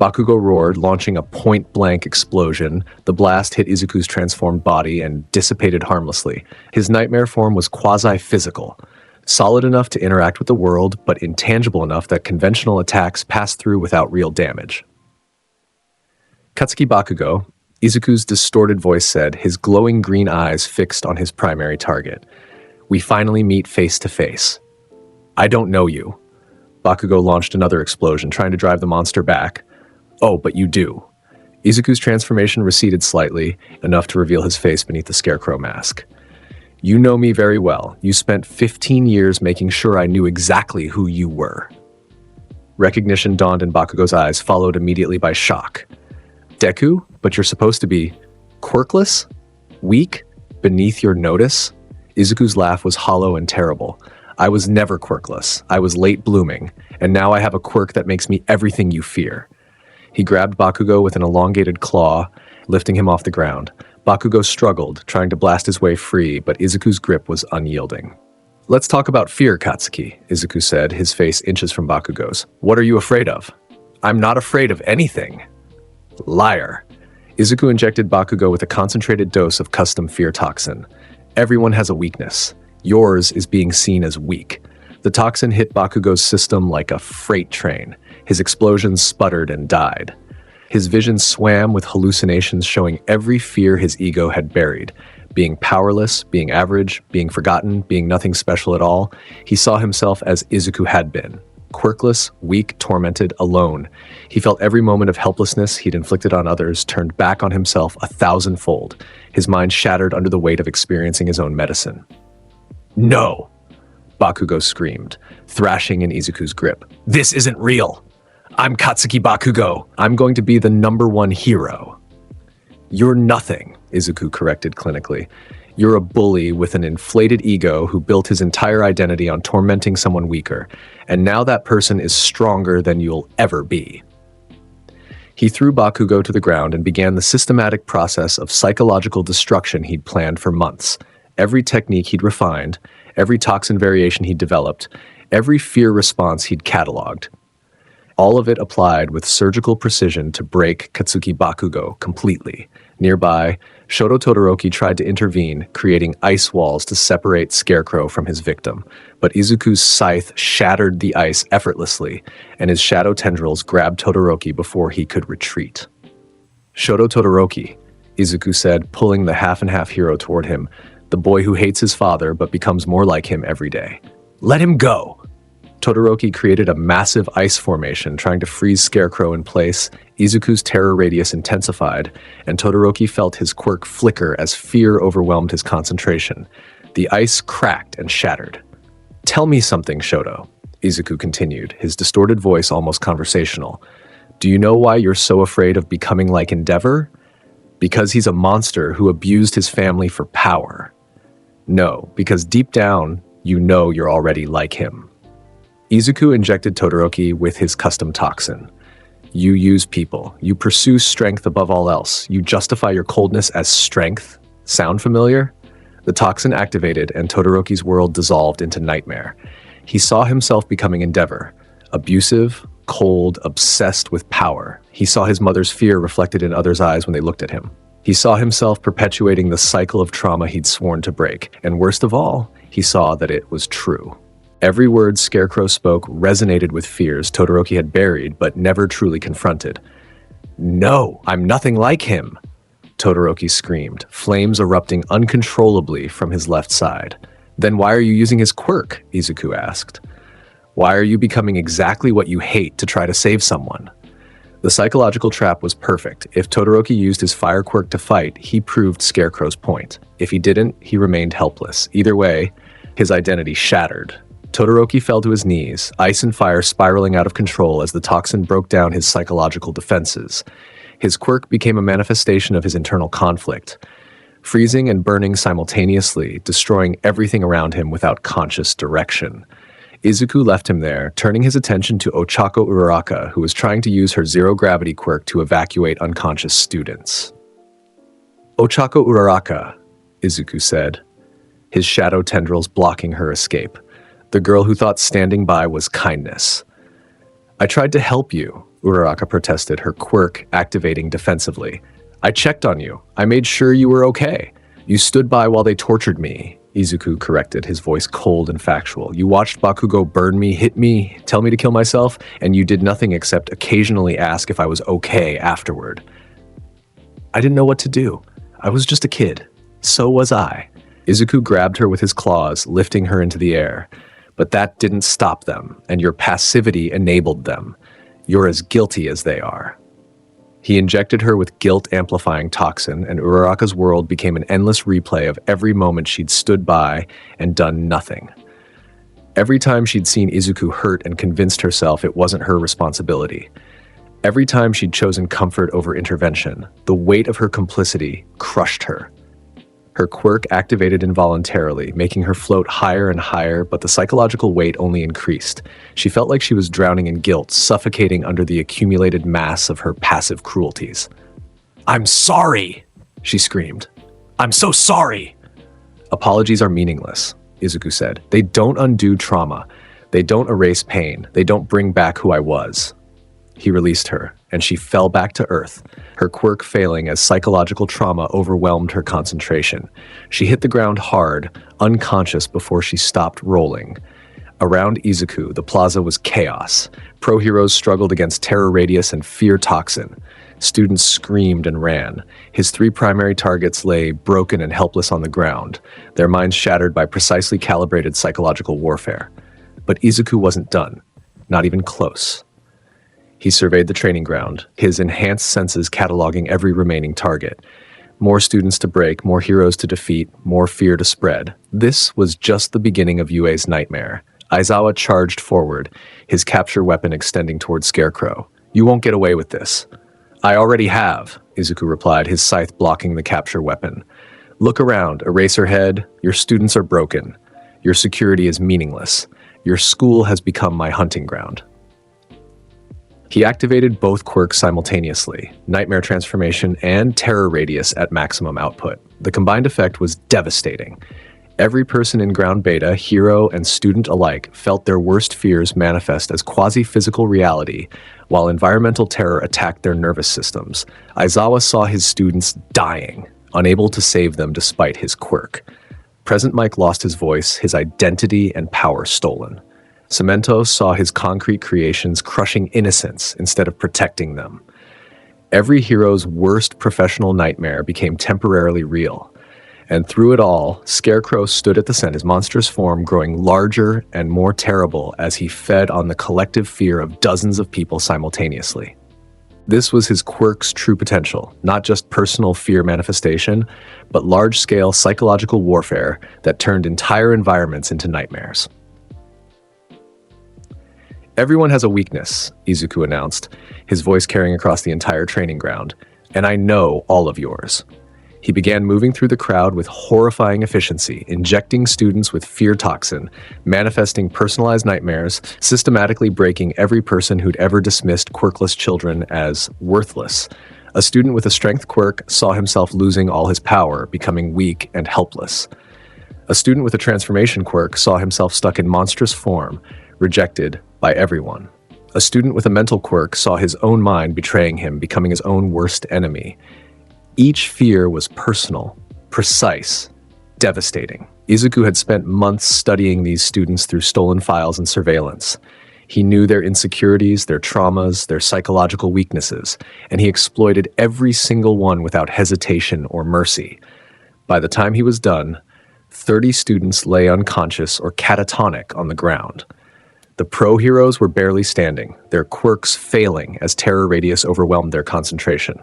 Bakugo roared, launching a point-blank explosion. The blast hit Izuku's transformed body and dissipated harmlessly. His nightmare form was quasi-physical, solid enough to interact with the world, but intangible enough that conventional attacks passed through without real damage. Katsuki Bakugo, Izuku's distorted voice said, his glowing green eyes fixed on his primary target. "We finally meet face to face. I don't know you." Bakugo launched another explosion, trying to drive the monster back. "Oh, but you do." Izuku's transformation receded slightly, enough to reveal his face beneath the Scarecrow mask. "You know me very well. You spent 15 years making sure I knew exactly who you were." Recognition dawned in Bakugo's eyes, followed immediately by shock. "Deku, but you're supposed to be quirkless? Weak? Beneath your notice?" Izuku's laugh was hollow and terrible. "I was never quirkless. I was late blooming, and now I have a quirk that makes me everything you fear." He grabbed Bakugo with an elongated claw, lifting him off the ground. Bakugo struggled, trying to blast his way free, but Izuku's grip was unyielding. "Let's talk about fear, Katsuki," Izuku said, his face inches from Bakugo's. "What are you afraid of?" "I'm not afraid of anything." "Liar." Izuku injected Bakugo with a concentrated dose of custom fear toxin. "Everyone has a weakness. Yours is being seen as weak." The toxin hit Bakugo's system like a freight train. His explosions sputtered and died. His vision swam with hallucinations showing every fear his ego had buried. Being powerless, being average, being forgotten, being nothing special at all. He saw himself as Izuku had been. Quirkless, weak, tormented, alone. He felt every moment of helplessness he'd inflicted on others turned back on himself 1,000-fold. His mind shattered under the weight of experiencing his own medicine. "No!" Bakugo screamed, thrashing in Izuku's grip. "This isn't real! I'm Katsuki Bakugo. I'm going to be the #1 hero." "You're nothing," Izuku corrected clinically. "You're a bully with an inflated ego who built his entire identity on tormenting someone weaker, and now that person is stronger than you'll ever be." He threw Bakugo to the ground and began the systematic process of psychological destruction he'd planned for months. Every technique he'd refined, every toxin variation he'd developed, every fear response he'd cataloged. All of it applied with surgical precision to break Katsuki Bakugo completely. Nearby, Shoto Todoroki tried to intervene, creating ice walls to separate Scarecrow from his victim. But Izuku's scythe shattered the ice effortlessly, and his shadow tendrils grabbed Todoroki before he could retreat. "Shoto Todoroki," Izuku said, pulling the half-and-half hero toward him, the boy who hates his father but becomes more like him every day. "Let him go!" Todoroki created a massive ice formation, trying to freeze Scarecrow in place. Izuku's terror radius intensified, and Todoroki felt his quirk flicker as fear overwhelmed his concentration. The ice cracked and shattered. "Tell me something, Shoto," Izuku continued, his distorted voice almost conversational. "Do you know why you're so afraid of becoming like Endeavor? Because he's a monster who abused his family for power. No, because deep down, you know you're already like him." Izuku injected Todoroki with his custom toxin. "You use people. You pursue strength above all else. You justify your coldness as strength. Sound familiar?" The toxin activated, and Todoroki's world dissolved into nightmare. He saw himself becoming Endeavor. Abusive, cold, obsessed with power. He saw his mother's fear reflected in others' eyes when they looked at him. He saw himself perpetuating the cycle of trauma he'd sworn to break. And worst of all, he saw that it was true. Every word Scarecrow spoke resonated with fears Todoroki had buried but never truly confronted. "No, I'm nothing like him!" Todoroki screamed, flames erupting uncontrollably from his left side. "Then why are you using his quirk?" Izuku asked. "Why are you becoming exactly what you hate to try to save someone?" The psychological trap was perfect. If Todoroki used his fire quirk to fight, he proved Scarecrow's point. If he didn't, he remained helpless. Either way, his identity shattered. Todoroki fell to his knees, ice and fire spiraling out of control as the toxin broke down his psychological defenses. His quirk became a manifestation of his internal conflict. freezing and burning simultaneously, destroying everything around him without conscious direction. Izuku left him there, turning his attention to Ochako Uraraka, who was trying to use her zero-gravity quirk to evacuate unconscious students. "Ochako Uraraka," Izuku said, his shadow tendrils blocking her escape. The girl who thought standing by was kindness. "I tried to help you," Uraraka protested, her quirk activating defensively. "I checked on you. I made sure you were okay. You stood by while they tortured me," Izuku corrected, his voice cold and factual. "You watched Bakugo burn me, hit me, tell me to kill myself, and you did nothing except occasionally ask if I was okay afterward." "I didn't know what to do. I was just a kid. So was I." Izuku grabbed her with his claws, lifting her into the air. "But that didn't stop them, and your passivity enabled them. You're as guilty as they are." He injected her with guilt-amplifying toxin, and Uraraka's world became an endless replay of every moment she'd stood by and done nothing. Every time she'd seen Izuku hurt and convinced herself it wasn't her responsibility. Every time she'd chosen comfort over intervention, the weight of her complicity crushed her. Her quirk activated involuntarily, making her float higher and higher, but the psychological weight only increased. She felt like she was drowning in guilt, suffocating under the accumulated mass of her passive cruelties. "I'm sorry!" she screamed. "I'm so sorry!" "Apologies are meaningless," Izuku said. "They don't undo trauma. They don't erase pain. They don't bring back who I was." He released her, and she fell back to earth, her quirk failing as psychological trauma overwhelmed her concentration. She hit the ground hard, unconscious before she stopped rolling. Around Izuku, the plaza was chaos. Pro heroes struggled against terror radius and fear toxin. Students screamed and ran. His three primary targets lay broken and helpless on the ground, their minds shattered by precisely calibrated psychological warfare. But Izuku wasn't done, not even close. He surveyed the training ground, his enhanced senses cataloging every remaining target. More students to break, more heroes to defeat, more fear to spread. This was just the beginning of Yue's nightmare. Aizawa charged forward, his capture weapon extending toward Scarecrow. "You won't get away with this." "I already have," Izuku replied, his scythe blocking the capture weapon. "Look around, Eraserhead. Your students are broken. Your security is meaningless. Your school has become my hunting ground." He activated both quirks simultaneously, Nightmare Transformation and Terror Radius at maximum output. The combined effect was devastating. Every person in Ground Beta, hero and student alike, felt their worst fears manifest as quasi-physical reality, while environmental terror attacked their nervous systems. Aizawa saw his students dying, unable to save them despite his quirk. Present Mike lost his voice, his identity and power stolen. Cemento saw his concrete creations crushing innocence instead of protecting them. Every hero's worst professional nightmare became temporarily real. And through it all, Scarecrow stood at the center, his monstrous form growing larger and more terrible as he fed on the collective fear of dozens of people simultaneously. This was his quirk's true potential, not just personal fear manifestation, but large-scale psychological warfare that turned entire environments into nightmares. "Everyone has a weakness," Izuku announced, his voice carrying across the entire training ground, "and I know all of yours." He began moving through the crowd with horrifying efficiency, injecting students with fear toxin, manifesting personalized nightmares, systematically breaking every person who'd ever dismissed quirkless children as worthless. A student with a strength quirk saw himself losing all his power, becoming weak and helpless. A student with a transformation quirk saw himself stuck in monstrous form, rejected by everyone. A student with a mental quirk saw his own mind betraying him, becoming his own worst enemy. Each fear was personal, precise, devastating. Izuku had spent months studying these students through stolen files and surveillance. He knew their insecurities, their traumas, their psychological weaknesses, and he exploited every single one without hesitation or mercy. By the time he was done, 30 students lay unconscious or catatonic on the ground. The pro heroes were barely standing, their quirks failing as terror radius overwhelmed their concentration.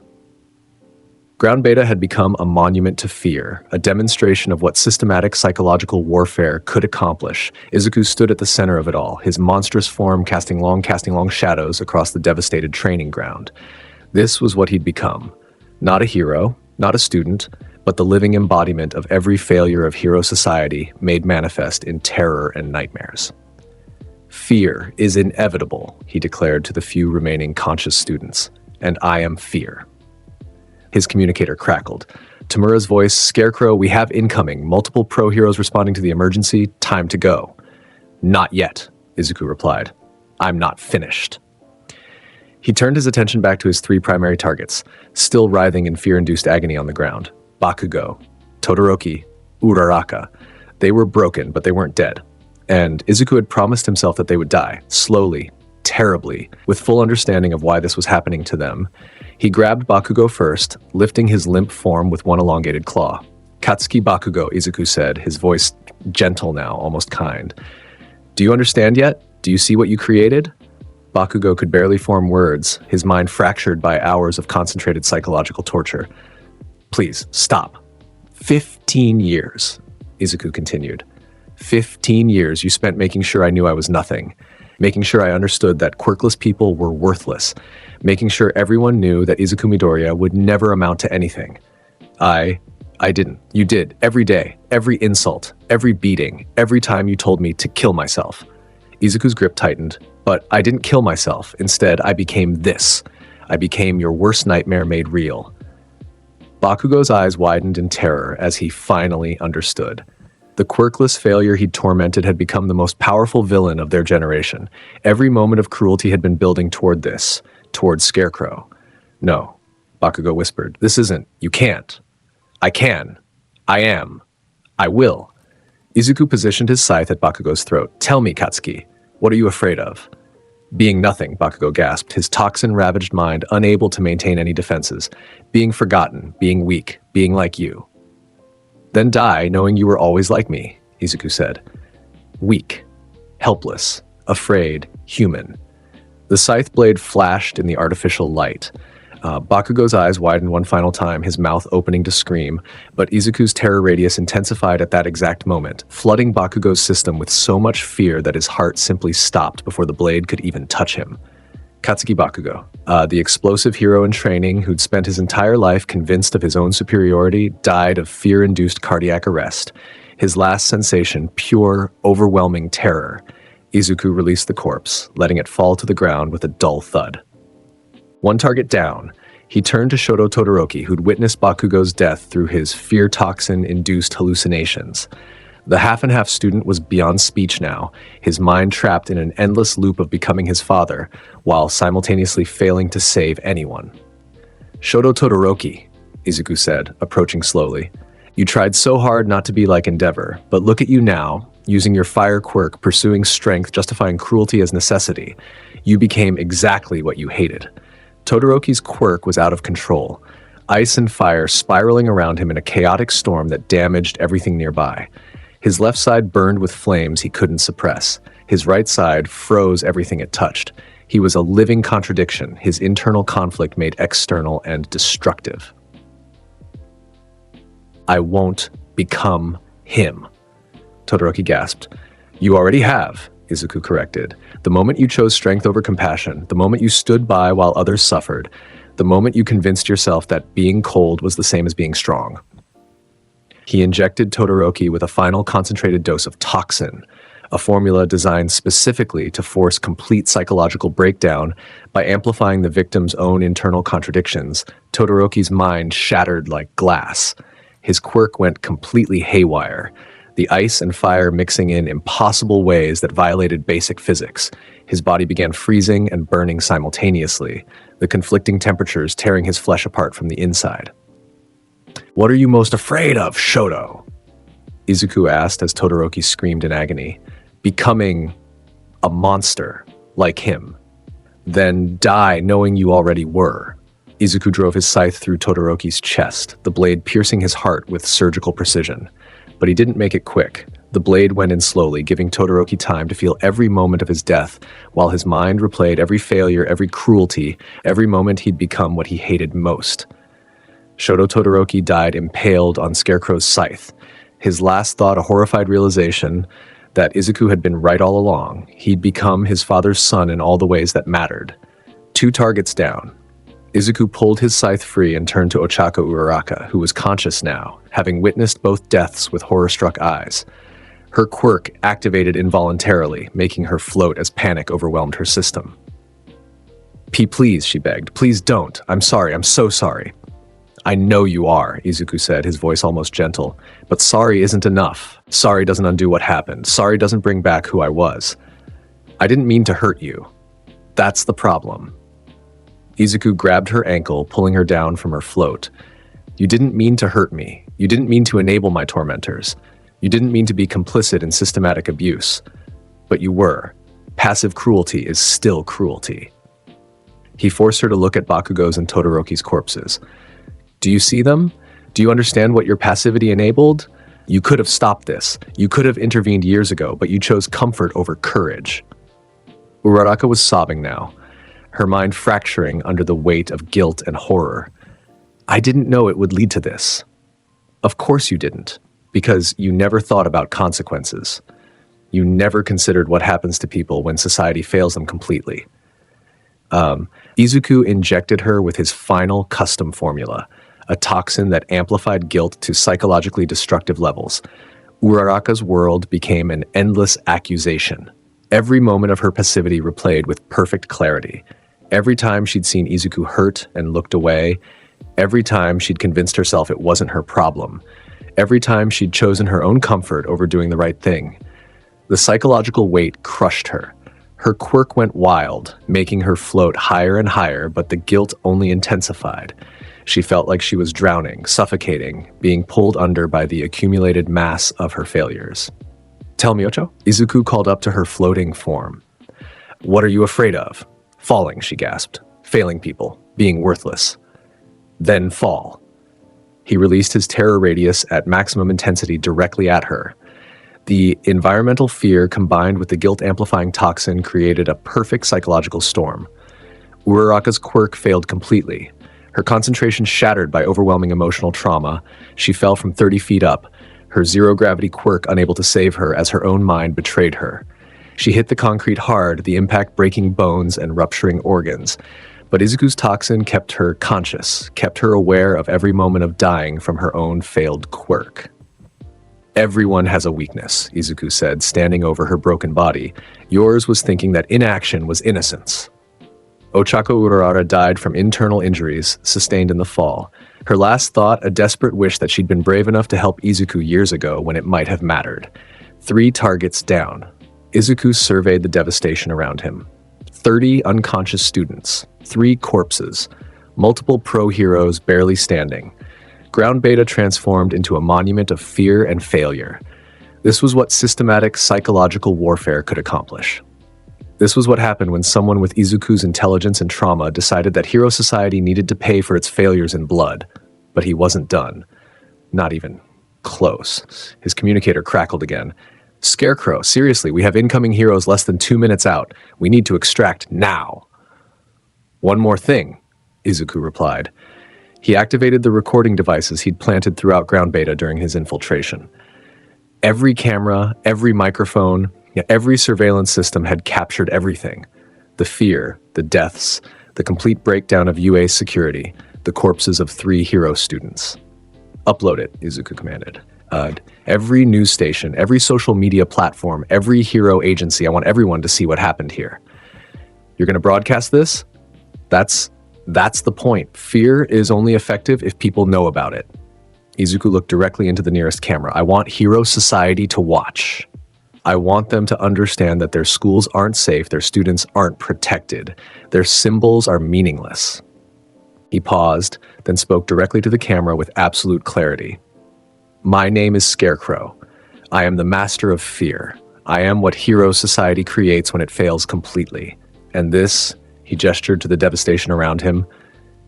Ground Beta had become a monument to fear, a demonstration of what systematic psychological warfare could accomplish. Izuku stood at the center of it all, his monstrous form casting long shadows across the devastated training ground. This was what he'd become. Not a hero, not a student, but the living embodiment of every failure of hero society made manifest in terror and nightmares. "Fear is inevitable," he declared to the few remaining conscious students, "and I am fear." His communicator crackled. Tamura's voice, "Scarecrow, we have incoming. Multiple pro-heroes responding to the emergency. Time to go." "Not yet," Izuku replied. "I'm not finished." He turned his attention back to his three primary targets, still writhing in fear-induced agony on the ground. Bakugo, Todoroki, Uraraka. They were broken, but they weren't dead. And Izuku had promised himself that they would die, slowly, terribly, with full understanding of why this was happening to them. He grabbed Bakugo first, lifting his limp form with one elongated claw. "Katsuki Bakugo," Izuku said, his voice gentle now, almost kind. "Do you understand yet? Do you see what you created?" Bakugo could barely form words, his mind fractured by hours of concentrated psychological torture. "Please, stop." 15 years, Izuku continued. 15 years you spent making sure I knew I was nothing, making sure I understood that quirkless people were worthless, making sure everyone knew that Izuku Midoriya would never amount to anything. I didn't. You did. Every day, every insult, every beating, every time you told me to kill myself. Izuku's grip tightened, but I didn't kill myself. Instead, I became this. I became your worst nightmare made real. Bakugo's eyes widened in terror as he finally understood. The quirkless failure he'd tormented had become the most powerful villain of their generation. Every moment of cruelty had been building toward this, toward Scarecrow. "No," Bakugo whispered. "This isn't. You can't." "I can. I am. I will." Izuku positioned his scythe at Bakugo's throat. "Tell me, Katsuki, what are you afraid of?" "Being nothing," Bakugo gasped, his toxin-ravaged mind unable to maintain any defenses. "Being forgotten, being weak, being like you." "Then die knowing you were always like me," Izuku said. "Weak, helpless, afraid, human." The scythe blade flashed in the artificial light. Bakugo's eyes widened one final time, his mouth opening to scream, but Izuku's terror radius intensified at that exact moment, flooding Bakugo's system with so much fear that his heart simply stopped before the blade could even touch him. Katsuki Bakugo, the explosive hero in training who'd spent his entire life convinced of his own superiority, died of fear-induced cardiac arrest. His last sensation, pure, overwhelming terror. Izuku released the corpse, letting it fall to the ground with a dull thud. One target down, he turned to Shoto Todoroki, who'd witnessed Bakugo's death through his fear toxin-induced hallucinations. The half-and-half student was beyond speech now, his mind trapped in an endless loop of becoming his father, while simultaneously failing to save anyone. "Shoto Todoroki," Izuku said, approaching slowly. "You tried so hard not to be like Endeavor, but look at you now, using your fire quirk, pursuing strength, justifying cruelty as necessity. You became exactly what you hated." Todoroki's quirk was out of control, ice and fire spiraling around him in a chaotic storm that damaged everything nearby. His left side burned with flames he couldn't suppress. His right side froze everything it touched. He was a living contradiction, his internal conflict made external and destructive. "I won't become him," Todoroki gasped. "You already have," Izuku corrected. "The moment you chose strength over compassion, the moment you stood by while others suffered, the moment you convinced yourself that being cold was the same as being strong." He injected Todoroki with a final concentrated dose of toxin, a formula designed specifically to force complete psychological breakdown by amplifying the victim's own internal contradictions. Todoroki's mind shattered like glass. His quirk went completely haywire, the ice and fire mixing in impossible ways that violated basic physics. His body began freezing and burning simultaneously, the conflicting temperatures tearing his flesh apart from the inside. "What are you most afraid of, Shoto?" Izuku asked as Todoroki screamed in agony. "Becoming a monster, like him. Then die knowing you already were." Izuku drove his scythe through Todoroki's chest, the blade piercing his heart with surgical precision. But he didn't make it quick. The blade went in slowly, giving Todoroki time to feel every moment of his death, while his mind replayed every failure, every cruelty, every moment he'd become what he hated most. Shoto Todoroki died impaled on Scarecrow's scythe. His last thought a horrified realization that Izuku had been right all along. He'd become his father's son in all the ways that mattered. 2 targets down. Izuku pulled his scythe free and turned to Ochako Uraraka, who was conscious now, having witnessed both deaths with horror-struck eyes. Her quirk activated involuntarily, making her float as panic overwhelmed her system. "P, please," she begged. "Please don't. I'm sorry. I'm so sorry." "I know you are," Izuku said, his voice almost gentle. "But sorry isn't enough. Sorry doesn't undo what happened. Sorry doesn't bring back who I was. I didn't mean to hurt you. That's the problem." Izuku grabbed her ankle, pulling her down from her float. "You didn't mean to hurt me. You didn't mean to enable my tormentors. You didn't mean to be complicit in systematic abuse. But you were. Passive cruelty is still cruelty." He forced her to look at Bakugo's and Todoroki's corpses. "Do you see them? Do you understand what your passivity enabled? You could have stopped this. You could have intervened years ago, but you chose comfort over courage." Uraraka was sobbing now, her mind fracturing under the weight of guilt and horror. "I didn't know it would lead to this." "Of course you didn't, because you never thought about consequences. You never considered what happens to people when society fails them completely." Izuku injected her with his final custom formula, a toxin that amplified guilt to psychologically destructive levels. Uraraka's world became an endless accusation. Every moment of her passivity replayed with perfect clarity. Every time she'd seen Izuku hurt and looked away, every time she'd convinced herself it wasn't her problem, every time she'd chosen her own comfort over doing the right thing. The psychological weight crushed her. Her quirk went wild, making her float higher and higher, but the guilt only intensified. She felt like she was drowning, suffocating, being pulled under by the accumulated mass of her failures. "Tell me, Ocho?" Izuku called up to her floating form. "What are you afraid of?" "Falling," she gasped. "Failing people. Being worthless." "Then fall." He released his terror radius at maximum intensity directly at her. The environmental fear combined with the guilt-amplifying toxin created a perfect psychological storm. Uraraka's quirk failed completely. Her concentration shattered by overwhelming emotional trauma. She fell from 30 feet up, her zero-gravity quirk unable to save her as her own mind betrayed her. She hit the concrete hard, the impact breaking bones and rupturing organs. But Izuku's toxin kept her conscious, kept her aware of every moment of dying from her own failed quirk. "Everyone has a weakness," Izuku said, standing over her broken body. "Yours was thinking that inaction was innocence." Ochako Uraraka died from internal injuries sustained in the fall. Her last thought, a desperate wish that she'd been brave enough to help Izuku years ago when it might have mattered. 3 targets down. Izuku surveyed the devastation around him. 30 unconscious students, 3 corpses, multiple pro-heroes barely standing. Ground Beta transformed into a monument of fear and failure. This was what systematic psychological warfare could accomplish. This was what happened when someone with Izuku's intelligence and trauma decided that Hero Society needed to pay for its failures in blood. But he wasn't done. Not even close. His communicator crackled again. "Scarecrow, seriously, we have incoming heroes less than 2 minutes out. We need to extract now." "One more thing," Izuku replied. He activated the recording devices he'd planted throughout Ground Beta during his infiltration. Every camera, every microphone, every surveillance system had captured everything. The fear, the deaths, the complete breakdown of UA's security, the corpses of 3 hero students. "Upload it," Izuku commanded. Every news station, every social media platform, every hero agency, I want everyone to see what happened here. You're going to broadcast this? That's the point. Fear is only effective if people know about it. Izuku looked directly into the nearest camera. "I want Hero Society to watch. I want them to understand that their schools aren't safe, their students aren't protected, their symbols are meaningless." He paused, then spoke directly to the camera with absolute clarity. "My name is Scarecrow. I am the master of fear. I am what Hero Society creates when it fails completely. And this," he gestured to the devastation around him,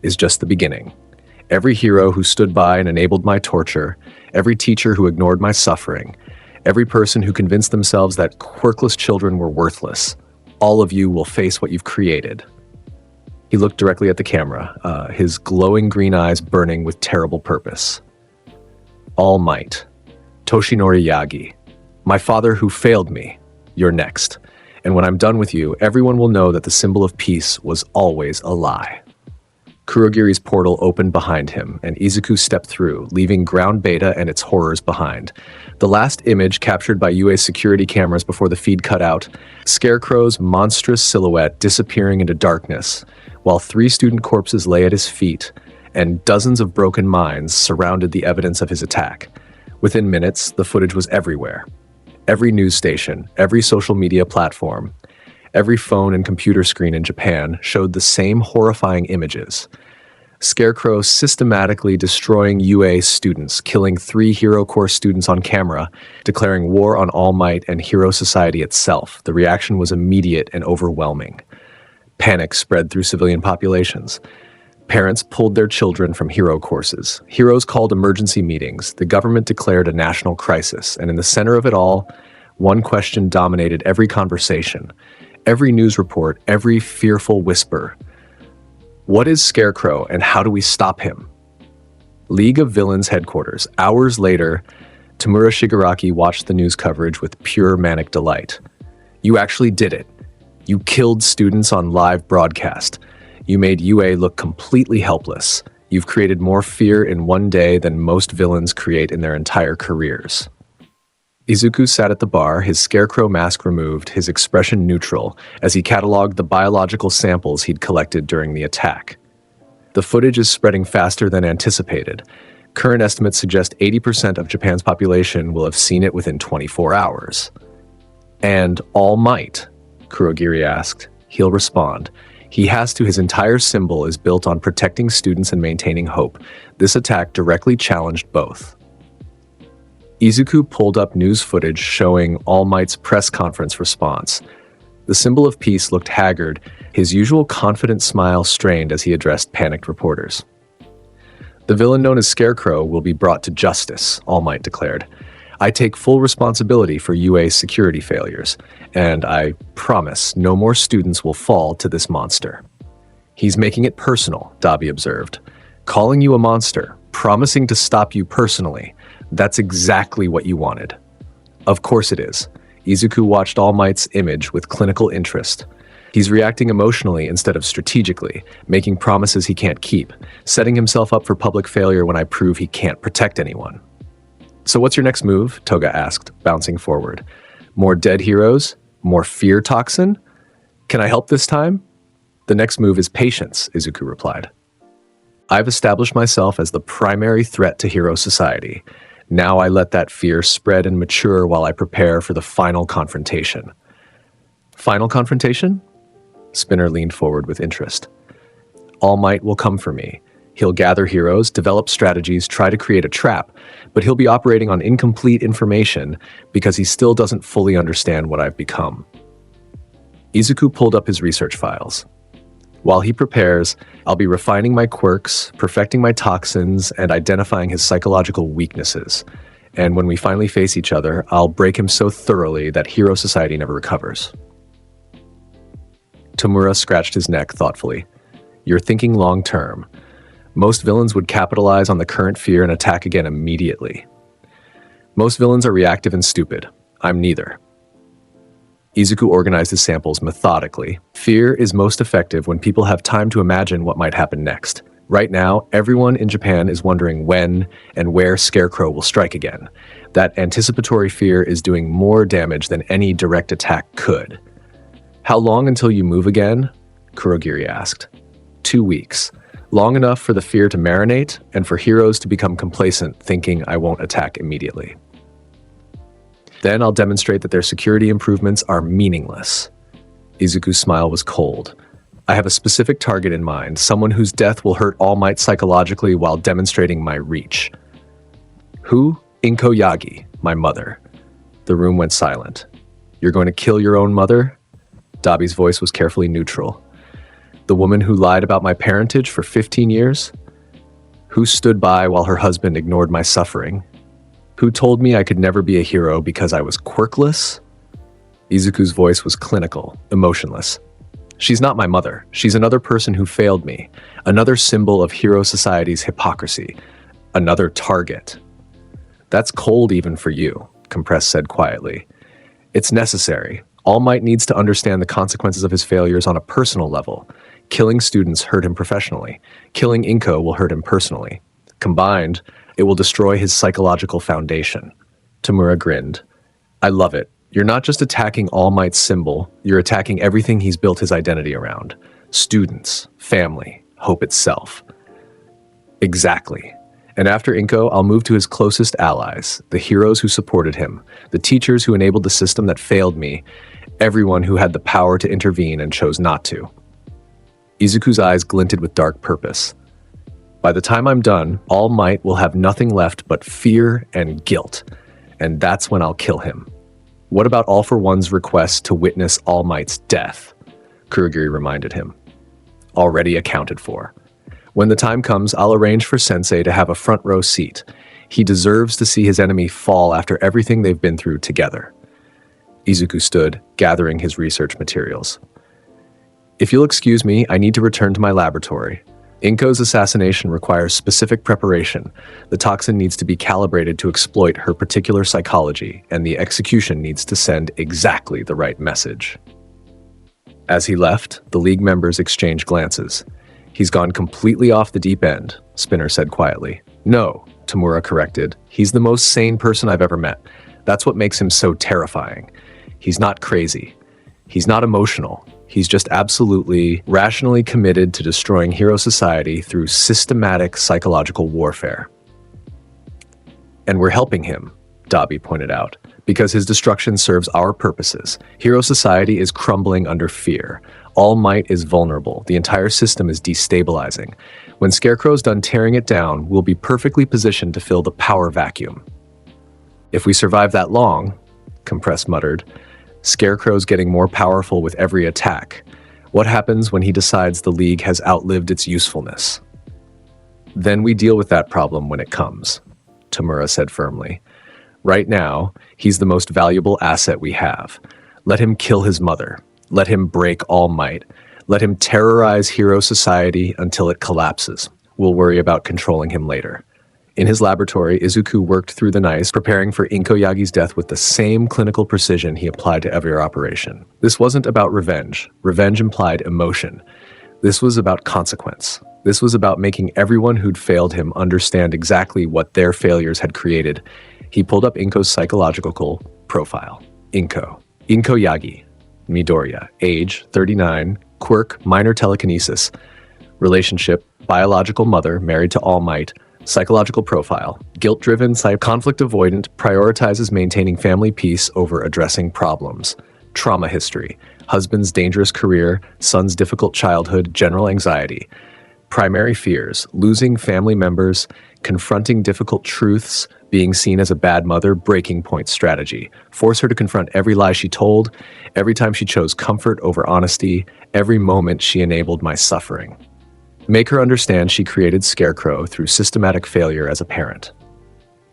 "is just the beginning. Every hero who stood by and enabled my torture, every teacher who ignored my suffering, every person who convinced themselves that quirkless children were worthless, all of you will face what you've created." He looked directly at the camera, his glowing green eyes burning with terrible purpose. "All Might. Toshinori Yagi. My father who failed me. You're next. And when I'm done with you, everyone will know that the symbol of peace was always a lie." Kurogiri's portal opened behind him, and Izuku stepped through, leaving Ground Beta and its horrors behind. The last image, captured by UA's security cameras before the feed cut out, Scarecrow's monstrous silhouette disappearing into darkness, while 3 student corpses lay at his feet, and dozens of broken minds surrounded the evidence of his attack. Within minutes, the footage was everywhere. Every news station, every social media platform, every phone and computer screen in Japan showed the same horrifying images. Scarecrow systematically destroying UA students, killing 3 Hero Corps students on camera, declaring war on All Might and Hero Society itself. The reaction was immediate and overwhelming. Panic spread through civilian populations. Parents pulled their children from hero courses. Heroes called emergency meetings. The government declared a national crisis. And in the center of it all, one question dominated every conversation, every news report, every fearful whisper. What is Scarecrow, and how do we stop him? League of Villains headquarters. Hours later, Tamura Shigaraki watched the news coverage with pure manic delight. You actually did it. You killed students on live broadcast. You made UA look completely helpless. You've created more fear in one day than most villains create in their entire careers. Izuku sat at the bar, his Scarecrow mask removed, his expression neutral, as he cataloged the biological samples he'd collected during the attack. The footage is spreading faster than anticipated. Current estimates suggest 80% of Japan's population will have seen it within 24 hours. And All Might? Kurogiri asked. He'll respond. He has to. His entire symbol is built on protecting students and maintaining hope. This attack directly challenged both. Izuku pulled up news footage showing All Might's press conference response. The symbol of peace looked haggard, his usual confident smile strained as he addressed panicked reporters. The villain known as Scarecrow will be brought to justice, All Might declared. I take full responsibility for UA's security failures, and I promise no more students will fall to this monster. He's making it personal, Dabi observed. Calling you a monster, promising to stop you personally. That's exactly what you wanted. Of course it is. Izuku watched All Might's image with clinical interest. He's reacting emotionally instead of strategically, making promises he can't keep, setting himself up for public failure when I prove he can't protect anyone. So what's your next move? Toga asked, bouncing forward. More dead heroes? More fear toxin? Can I help this time? The next move is patience, Izuku replied. I've established myself as the primary threat to Hero Society. Now I let that fear spread and mature while I prepare for the final confrontation. Final confrontation? Spinner leaned forward with interest. All Might will come for me. He'll gather heroes, develop strategies, try to create a trap, but he'll be operating on incomplete information because he still doesn't fully understand what I've become. Izuku pulled up his research files. While he prepares, I'll be refining my quirks, perfecting my toxins, and identifying his psychological weaknesses. And when we finally face each other, I'll break him so thoroughly that Hero Society never recovers. Tamura scratched his neck thoughtfully. You're thinking long-term. Most villains would capitalize on the current fear and attack again immediately. Most villains are reactive and stupid. I'm neither. Izuku organized his samples methodically. Fear is most effective when people have time to imagine what might happen next. Right now, everyone in Japan is wondering when and where Scarecrow will strike again. That anticipatory fear is doing more damage than any direct attack could. How long until you move again? Kurogiri asked. 2 weeks. Long enough for the fear to marinate and for heroes to become complacent, thinking I won't attack immediately. Then I'll demonstrate that their security improvements are meaningless. Izuku's smile was cold. I have a specific target in mind, someone whose death will hurt All Might psychologically while demonstrating my reach. Who? Inko Yagi, my mother. The room went silent. You're going to kill your own mother? Dabi's voice was carefully neutral. The woman who lied about my parentage for 15 years? Who stood by while her husband ignored my suffering? Who told me I could never be a hero because I was quirkless? Izuku's voice was clinical, emotionless. She's not my mother. She's another person who failed me. Another symbol of Hero Society's hypocrisy. Another target. That's cold even for you, Compress said quietly. It's necessary. All Might needs to understand the consequences of his failures on a personal level. Killing students hurt him professionally. Killing Inko will hurt him personally. Combined, it will destroy his psychological foundation. Tamura grinned. I love it. You're not just attacking All Might's symbol, you're attacking everything he's built his identity around. Students, family, hope itself. Exactly. And after Inko, I'll move to his closest allies, the heroes who supported him, the teachers who enabled the system that failed me, everyone who had the power to intervene and chose not to. Izuku's eyes glinted with dark purpose. By the time I'm done, All Might will have nothing left but fear and guilt, and that's when I'll kill him. What about All for One's request to witness All Might's death? Kurogiri reminded him. Already accounted for. When the time comes, I'll arrange for Sensei to have a front row seat. He deserves to see his enemy fall after everything they've been through together. Izuku stood, gathering his research materials. If you'll excuse me, I need to return to my laboratory. Inko's assassination requires specific preparation. The toxin needs to be calibrated to exploit her particular psychology, and the execution needs to send exactly the right message. As he left, the League members exchanged glances. He's gone completely off the deep end, Spinner said quietly. No, Tamura corrected. He's the most sane person I've ever met. That's what makes him so terrifying. He's not crazy. He's not emotional. He's just absolutely, rationally committed to destroying hero society through systematic psychological warfare. And we're helping him, Dabi pointed out, because his destruction serves our purposes. Hero society is crumbling under fear. All Might is vulnerable. The entire system is destabilizing. When Scarecrow's done tearing it down, we'll be perfectly positioned to fill the power vacuum. If we survive that long, Compress muttered, Scarecrow's getting more powerful with every attack. What happens when he decides the League has outlived its usefulness? Then we deal with that problem when it comes, Tamura said firmly. Right now, he's the most valuable asset we have. Let him kill his mother. Let him break All Might. Let him terrorize hero society until it collapses. We'll worry about controlling him later. In his laboratory, Izuku worked through the night, preparing for Inko Yagi's death with the same clinical precision he applied to every operation. This wasn't about revenge. Revenge implied emotion. This was about consequence. This was about making everyone who'd failed him understand exactly what their failures had created. He pulled up Inko's psychological profile. Inko Yagi, Midoriya, age 39, quirk minor telekinesis, relationship, biological mother, married to All Might, psychological profile, guilt-driven, conflict avoidant, prioritizes maintaining family peace over addressing problems, trauma history, husband's dangerous career, son's difficult childhood, general anxiety, primary fears, losing family members, confronting difficult truths, being seen as a bad mother, breaking point strategy. Force her to confront every lie she told, every time she chose comfort over honesty, every moment she enabled my suffering. Make her understand she created Scarecrow through systematic failure as a parent.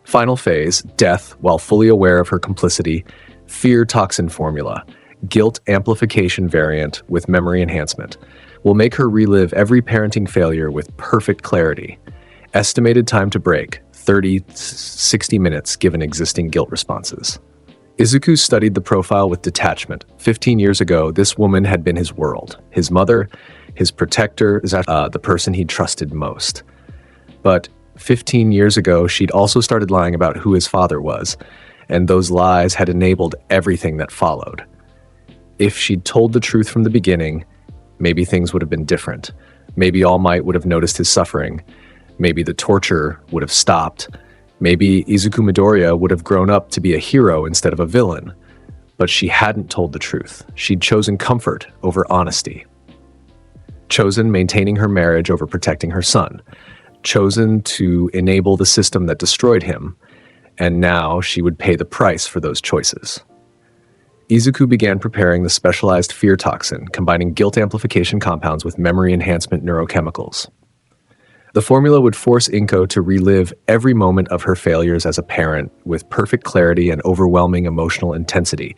Final phase, death while fully aware of her complicity, fear toxin formula, guilt amplification variant with memory enhancement. Will make her relive every parenting failure with perfect clarity. Estimated time to break, 30-60 minutes given existing guilt responses. Izuku studied the profile with detachment. 15 years ago, this woman had been his world, his mother, his protector, the person he trusted most. But 15 years ago, she'd also started lying about who his father was, and those lies had enabled everything that followed. If she'd told the truth from the beginning, maybe things would have been different. Maybe All Might would have noticed his suffering. Maybe the torture would have stopped. Maybe Izuku Midoriya would have grown up to be a hero instead of a villain. But she hadn't told the truth. She'd chosen comfort over honesty. Chosen maintaining her marriage over protecting her son. Chosen to enable the system that destroyed him. And now she would pay the price for those choices. Izuku began preparing the specialized fear toxin, combining guilt amplification compounds with memory enhancement neurochemicals. The formula would force Inko to relive every moment of her failures as a parent with perfect clarity and overwhelming emotional intensity.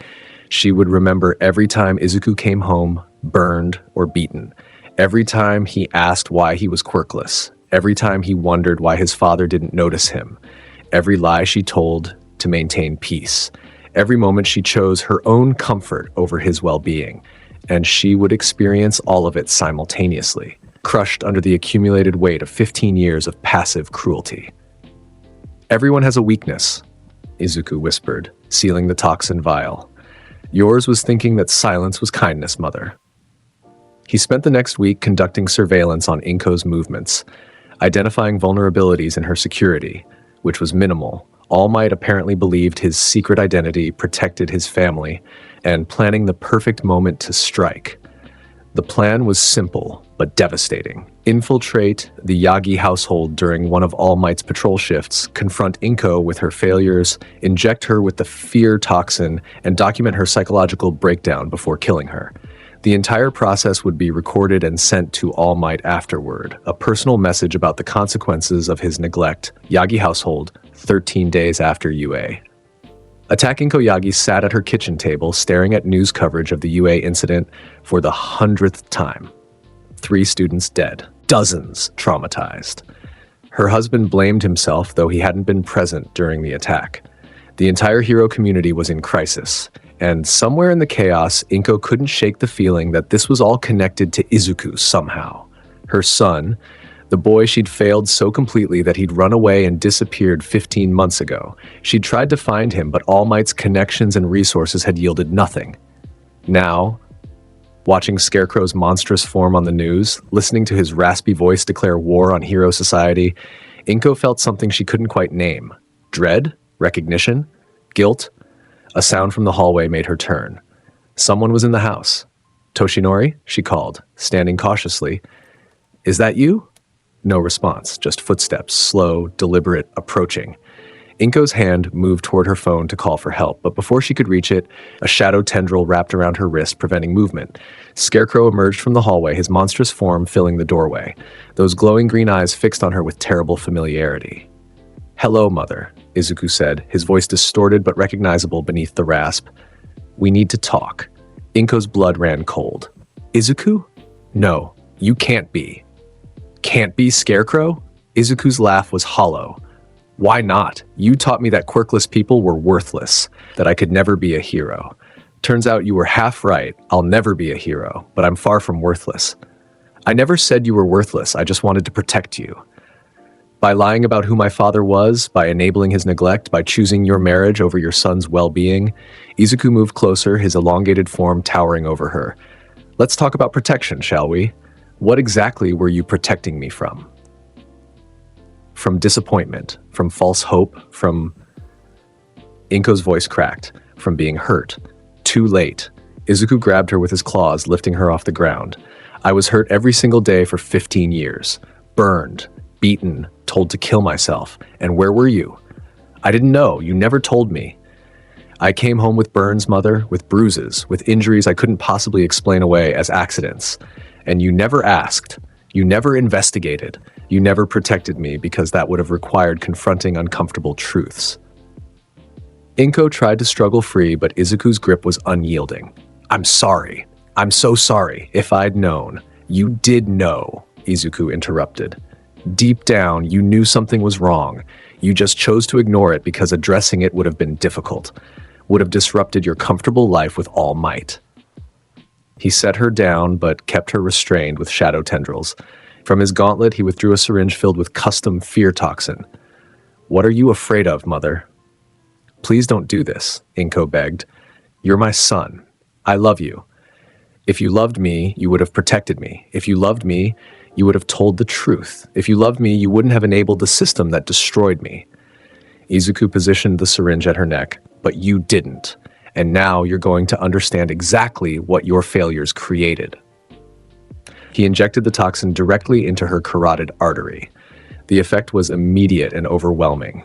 She would remember every time Izuku came home, burned or beaten. Every time he asked why he was quirkless. Every time he wondered why his father didn't notice him. Every lie she told to maintain peace. Every moment she chose her own comfort over his well-being. and she would experience all of it simultaneously, crushed under the accumulated weight of 15 years of passive cruelty. "Everyone has a weakness," Izuku whispered, sealing the toxin vial. "Yours was thinking that silence was kindness, Mother." He spent the next week conducting surveillance on Inko's movements, identifying vulnerabilities in her security, which was minimal. All Might apparently believed his secret identity protected his family, and planning the perfect moment to strike. The plan was simple, but devastating. Infiltrate the Yagi household during one of All Might's patrol shifts, confront Inko with her failures, inject her with the fear toxin, and document her psychological breakdown before killing her. The entire process would be recorded and sent to All Might afterward, a personal message about the consequences of his neglect. Yagi household, 13 days after UA. Attack Inko Yagi sat at her kitchen table, staring at news coverage of the UA incident for the 100th time. 3 students dead, dozens traumatized. Her husband blamed himself, though he hadn't been present during the attack. The entire hero community was in crisis, and somewhere in the chaos, Inko couldn't shake the feeling that this was all connected to Izuku somehow. Her son, the boy she'd failed so completely that he'd run away and disappeared 15 months ago. She'd tried to find him, but All Might's connections and resources had yielded nothing. Now, watching Scarecrow's monstrous form on the news, listening to his raspy voice declare war on Hero Society, Inko felt something she couldn't quite name. Dread? Recognition? Guilt? A sound from the hallway made her turn. Someone was in the house. "Toshinori?" she called, standing cautiously. "Is that you?" No response, just footsteps, slow, deliberate, approaching. Inko's hand moved toward her phone to call for help, but before she could reach it, a shadow tendril wrapped around her wrist, preventing movement. Scarecrow emerged from the hallway, his monstrous form filling the doorway, those glowing green eyes fixed on her with terrible familiarity. "Hello, Mother," Izuku said, his voice distorted but recognizable beneath the rasp. "We need to talk." Inko's blood ran cold. "Izuku? No, you can't be." "Can't be Scarecrow?" Izuku's laugh was hollow. "Why not? You taught me that quirkless people were worthless, that I could never be a hero. Turns out you were half right. I'll never be a hero, but I'm far from worthless." "I never said you were worthless. I just wanted to protect you. By lying about who my father was, by enabling his neglect, by choosing your marriage over your son's well-being." Izuku moved closer, his elongated form towering over her. "Let's talk about protection, shall we? What exactly were you protecting me from?" "From disappointment, from false hope, from..." Inko's voice cracked. "From being hurt. Too late." Izuku grabbed her with his claws, lifting her off the ground. "I was hurt every single day for 15 years. Burned, beaten, told to kill myself. And where were you? I didn't know. You never told me. I came home with burns, Mother, with bruises, with injuries I couldn't possibly explain away as accidents. And you never asked. You never investigated. You never protected me because that would have required confronting uncomfortable truths." Inko tried to struggle free, but Izuku's grip was unyielding. "I'm sorry. I'm so sorry. If I'd known." "You did know," Izuku interrupted. "Deep down, you knew something was wrong. You just chose to ignore it because addressing it would have been difficult, would have disrupted your comfortable life with All Might." He set her down, but kept her restrained with shadow tendrils. From his gauntlet, he withdrew a syringe filled with custom fear toxin. "What are you afraid of, Mother?" "Please don't do this," Inko begged. "You're my son. I love you. If you loved me, you would have protected me. If you loved me, you would have told the truth. If you loved me, you wouldn't have enabled the system that destroyed me." Izuku positioned the syringe at her neck. "But you didn't. And now you're going to understand exactly what your failures created." He injected the toxin directly into her carotid artery. The effect was immediate and overwhelming.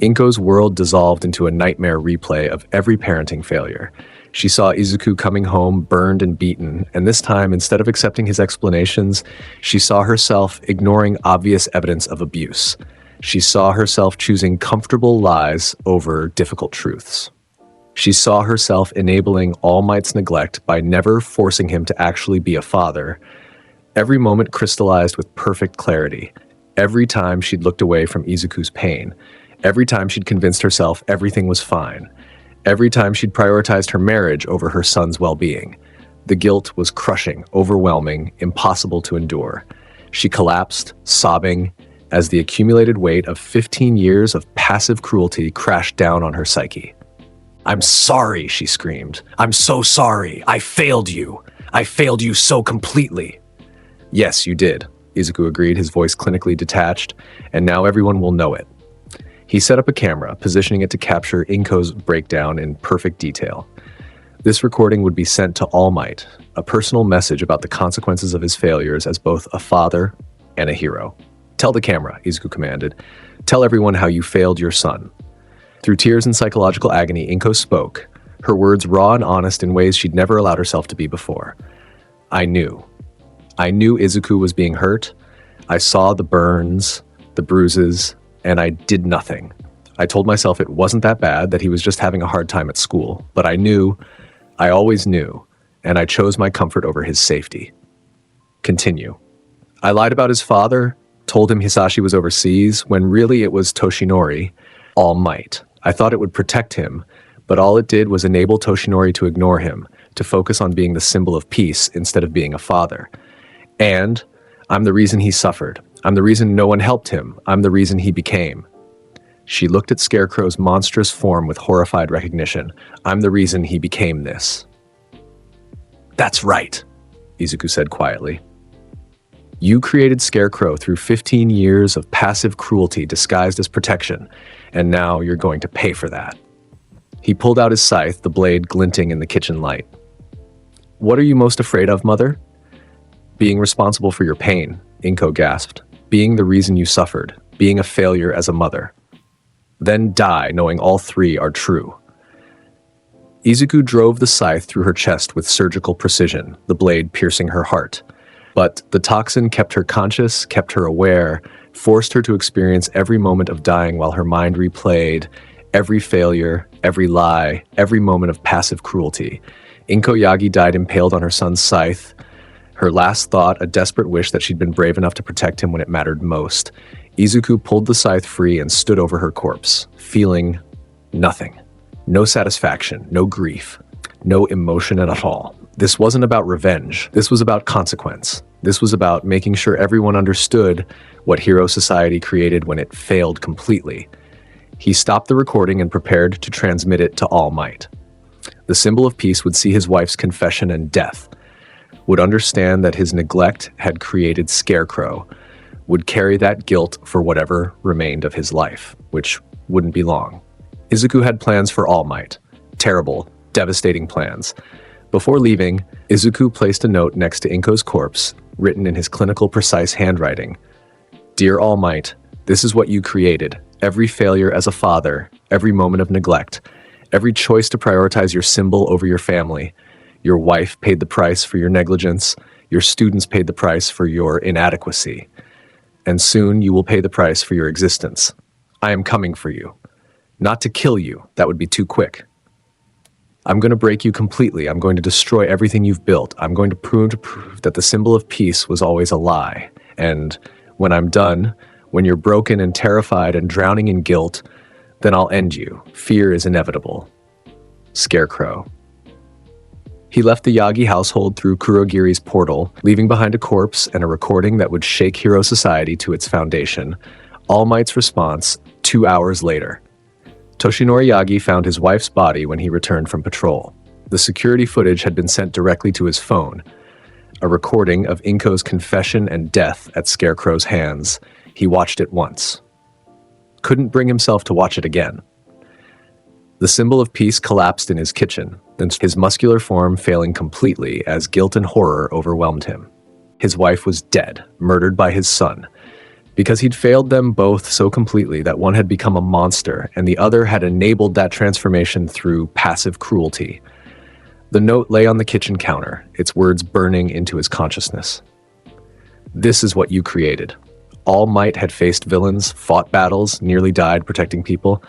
Inko's world dissolved into a nightmare replay of every parenting failure. She saw Izuku coming home burned and beaten, and this time, instead of accepting his explanations, she saw herself ignoring obvious evidence of abuse. She saw herself choosing comfortable lies over difficult truths. She saw herself enabling All Might's neglect by never forcing him to actually be a father. Every moment crystallized with perfect clarity. Every time she'd looked away from Izuku's pain. Every time she'd convinced herself everything was fine. Every time she'd prioritized her marriage over her son's well-being. The guilt was crushing, overwhelming, impossible to endure. She collapsed, sobbing, as the accumulated weight of 15 years of passive cruelty crashed down on her psyche. "I'm sorry," she screamed. "I'm so sorry. I failed you. I failed you so completely." "Yes, you did," Izuku agreed, his voice clinically detached, "and now everyone will know it." He set up a camera, positioning it to capture Inko's breakdown in perfect detail. This recording would be sent to All Might, a personal message about the consequences of his failures as both a father and a hero. "Tell the camera," Izuku commanded. "Tell everyone how you failed your son." Through tears and psychological agony, Inko spoke, her words raw and honest in ways she'd never allowed herself to be before. I knew Izuku was being hurt. I saw the burns, the bruises, and I did nothing. I told myself it wasn't that bad, that he was just having a hard time at school. But I always knew, and I chose my comfort over his safety." Continue. "I lied about his father, told him Hisashi was overseas, when really it was Toshinori, All Might. I thought it would protect him, but all it did was enable Toshinori to ignore him, to focus on being the symbol of peace instead of being a father. And I'm the reason he suffered. I'm the reason no one helped him. I'm the reason he became." She looked at Scarecrow's monstrous form with horrified recognition. "I'm the reason he became this." "That's right," Izuku said quietly. "You created Scarecrow through 15 years of passive cruelty disguised as protection, and now you're going to pay for that." He pulled out his scythe, the blade glinting in the kitchen light. "What are you most afraid of, Mother?" "Being responsible for your pain," Inko gasped. "Being the reason you suffered. Being a failure as a mother. Then die knowing all three are true." Izuku drove the scythe through her chest with surgical precision, the blade piercing her heart. But the toxin kept her conscious, kept her aware, forced her to experience every moment of dying while her mind replayed every failure, every lie, every moment of passive cruelty. Inko Yagi died impaled on her son's scythe, her last thought a desperate wish that she'd been brave enough to protect him when it mattered most. Izuku pulled the scythe free and stood over her corpse, feeling nothing. No satisfaction, no grief, no emotion at all. This wasn't about revenge. This was about consequence. This was about making sure everyone understood what Hero Society created when it failed completely. He stopped the recording and prepared to transmit it to All Might. The symbol of peace would see his wife's confession and death, would understand that his neglect had created Scarecrow, would carry that guilt for whatever remained of his life, which wouldn't be long. Izuku had plans for All Might. Terrible, devastating plans. Before leaving, Izuku placed a note next to Inko's corpse, written in his clinical, precise handwriting. "Dear All Might, this is what you created. Every failure as a father, every moment of neglect, every choice to prioritize your symbol over your family. Your wife paid the price for your negligence. Your students paid the price for your inadequacy. And soon you will pay the price for your existence. I am coming for you. Not to kill you, that would be too quick. I'm going to break you completely. I'm going to destroy everything you've built. I'm going to prove that the symbol of peace was always a lie. And when I'm done, when you're broken and terrified and drowning in guilt, then I'll end you. Fear is inevitable. Scarecrow." He left the Yagi household through Kurogiri's portal, leaving behind a corpse and a recording that would shake Hero Society to its foundation. All Might's response 2 hours later. Toshinori Yagi found his wife's body when he returned from patrol. The security footage had been sent directly to his phone. A recording of Inko's confession and death at Scarecrow's hands. He watched it once. Couldn't bring himself to watch it again. The symbol of peace collapsed in his kitchen, then his muscular form failing completely as guilt and horror overwhelmed him. His wife was dead, murdered by his son, because he'd failed them both so completely that one had become a monster and the other had enabled that transformation through passive cruelty. The note lay on the kitchen counter, its words burning into his consciousness. "This is what you created. All Might had faced villains, fought battles, nearly died protecting people,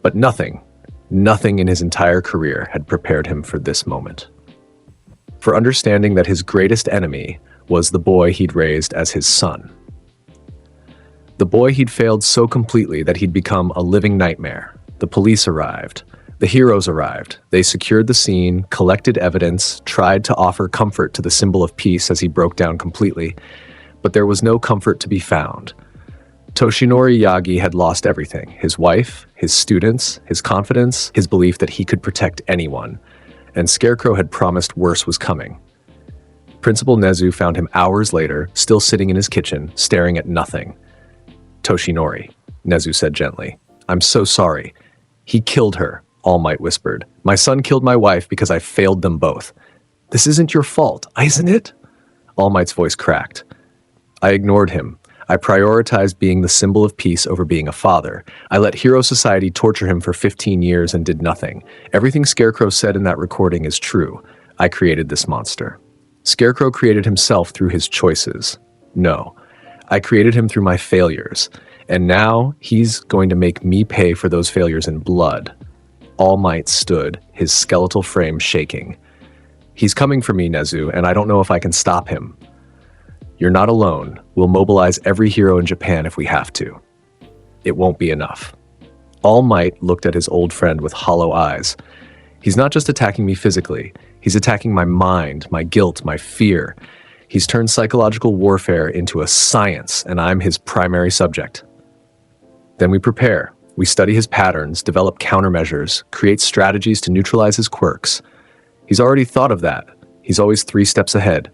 but nothing in his entire career had prepared him for this moment. For understanding that his greatest enemy was the boy he'd raised as his son. The boy he'd failed so completely that he'd become a living nightmare. The police arrived. The heroes arrived. They secured the scene, collected evidence, tried to offer comfort to the symbol of peace as he broke down completely, but there was no comfort to be found. Toshinori Yagi had lost everything: his wife, his students, his confidence, his belief that he could protect anyone. And Scarecrow had promised worse was coming. Principal Nezu found him hours later, still sitting in his kitchen, staring at nothing. "Toshinori," Nezu said gently, "I'm so sorry." "He killed her," All Might whispered. "My son killed my wife because I failed them both." "This isn't your fault, isn't it?" All Might's voice cracked. "I ignored him. I prioritized being the symbol of peace over being a father. I let Hero Society torture him for 15 years and did nothing. Everything Scarecrow said in that recording is true. I created this monster." Scarecrow created himself through his choices. No, I created him through my failures. And now he's going to make me pay for those failures in blood. All Might stood, his skeletal frame shaking. "He's coming for me, Nezu, and I don't know if I can stop him." "You're not alone. We'll mobilize every hero in Japan if we have to." "It won't be enough." All Might looked at his old friend with hollow eyes. "He's not just attacking me physically. He's attacking my mind, my guilt, my fear. He's turned psychological warfare into a science, and I'm his primary subject." Then we prepare. We study his patterns, develop countermeasures, create strategies to neutralize his quirks. He's already thought of that. He's always 3 steps ahead.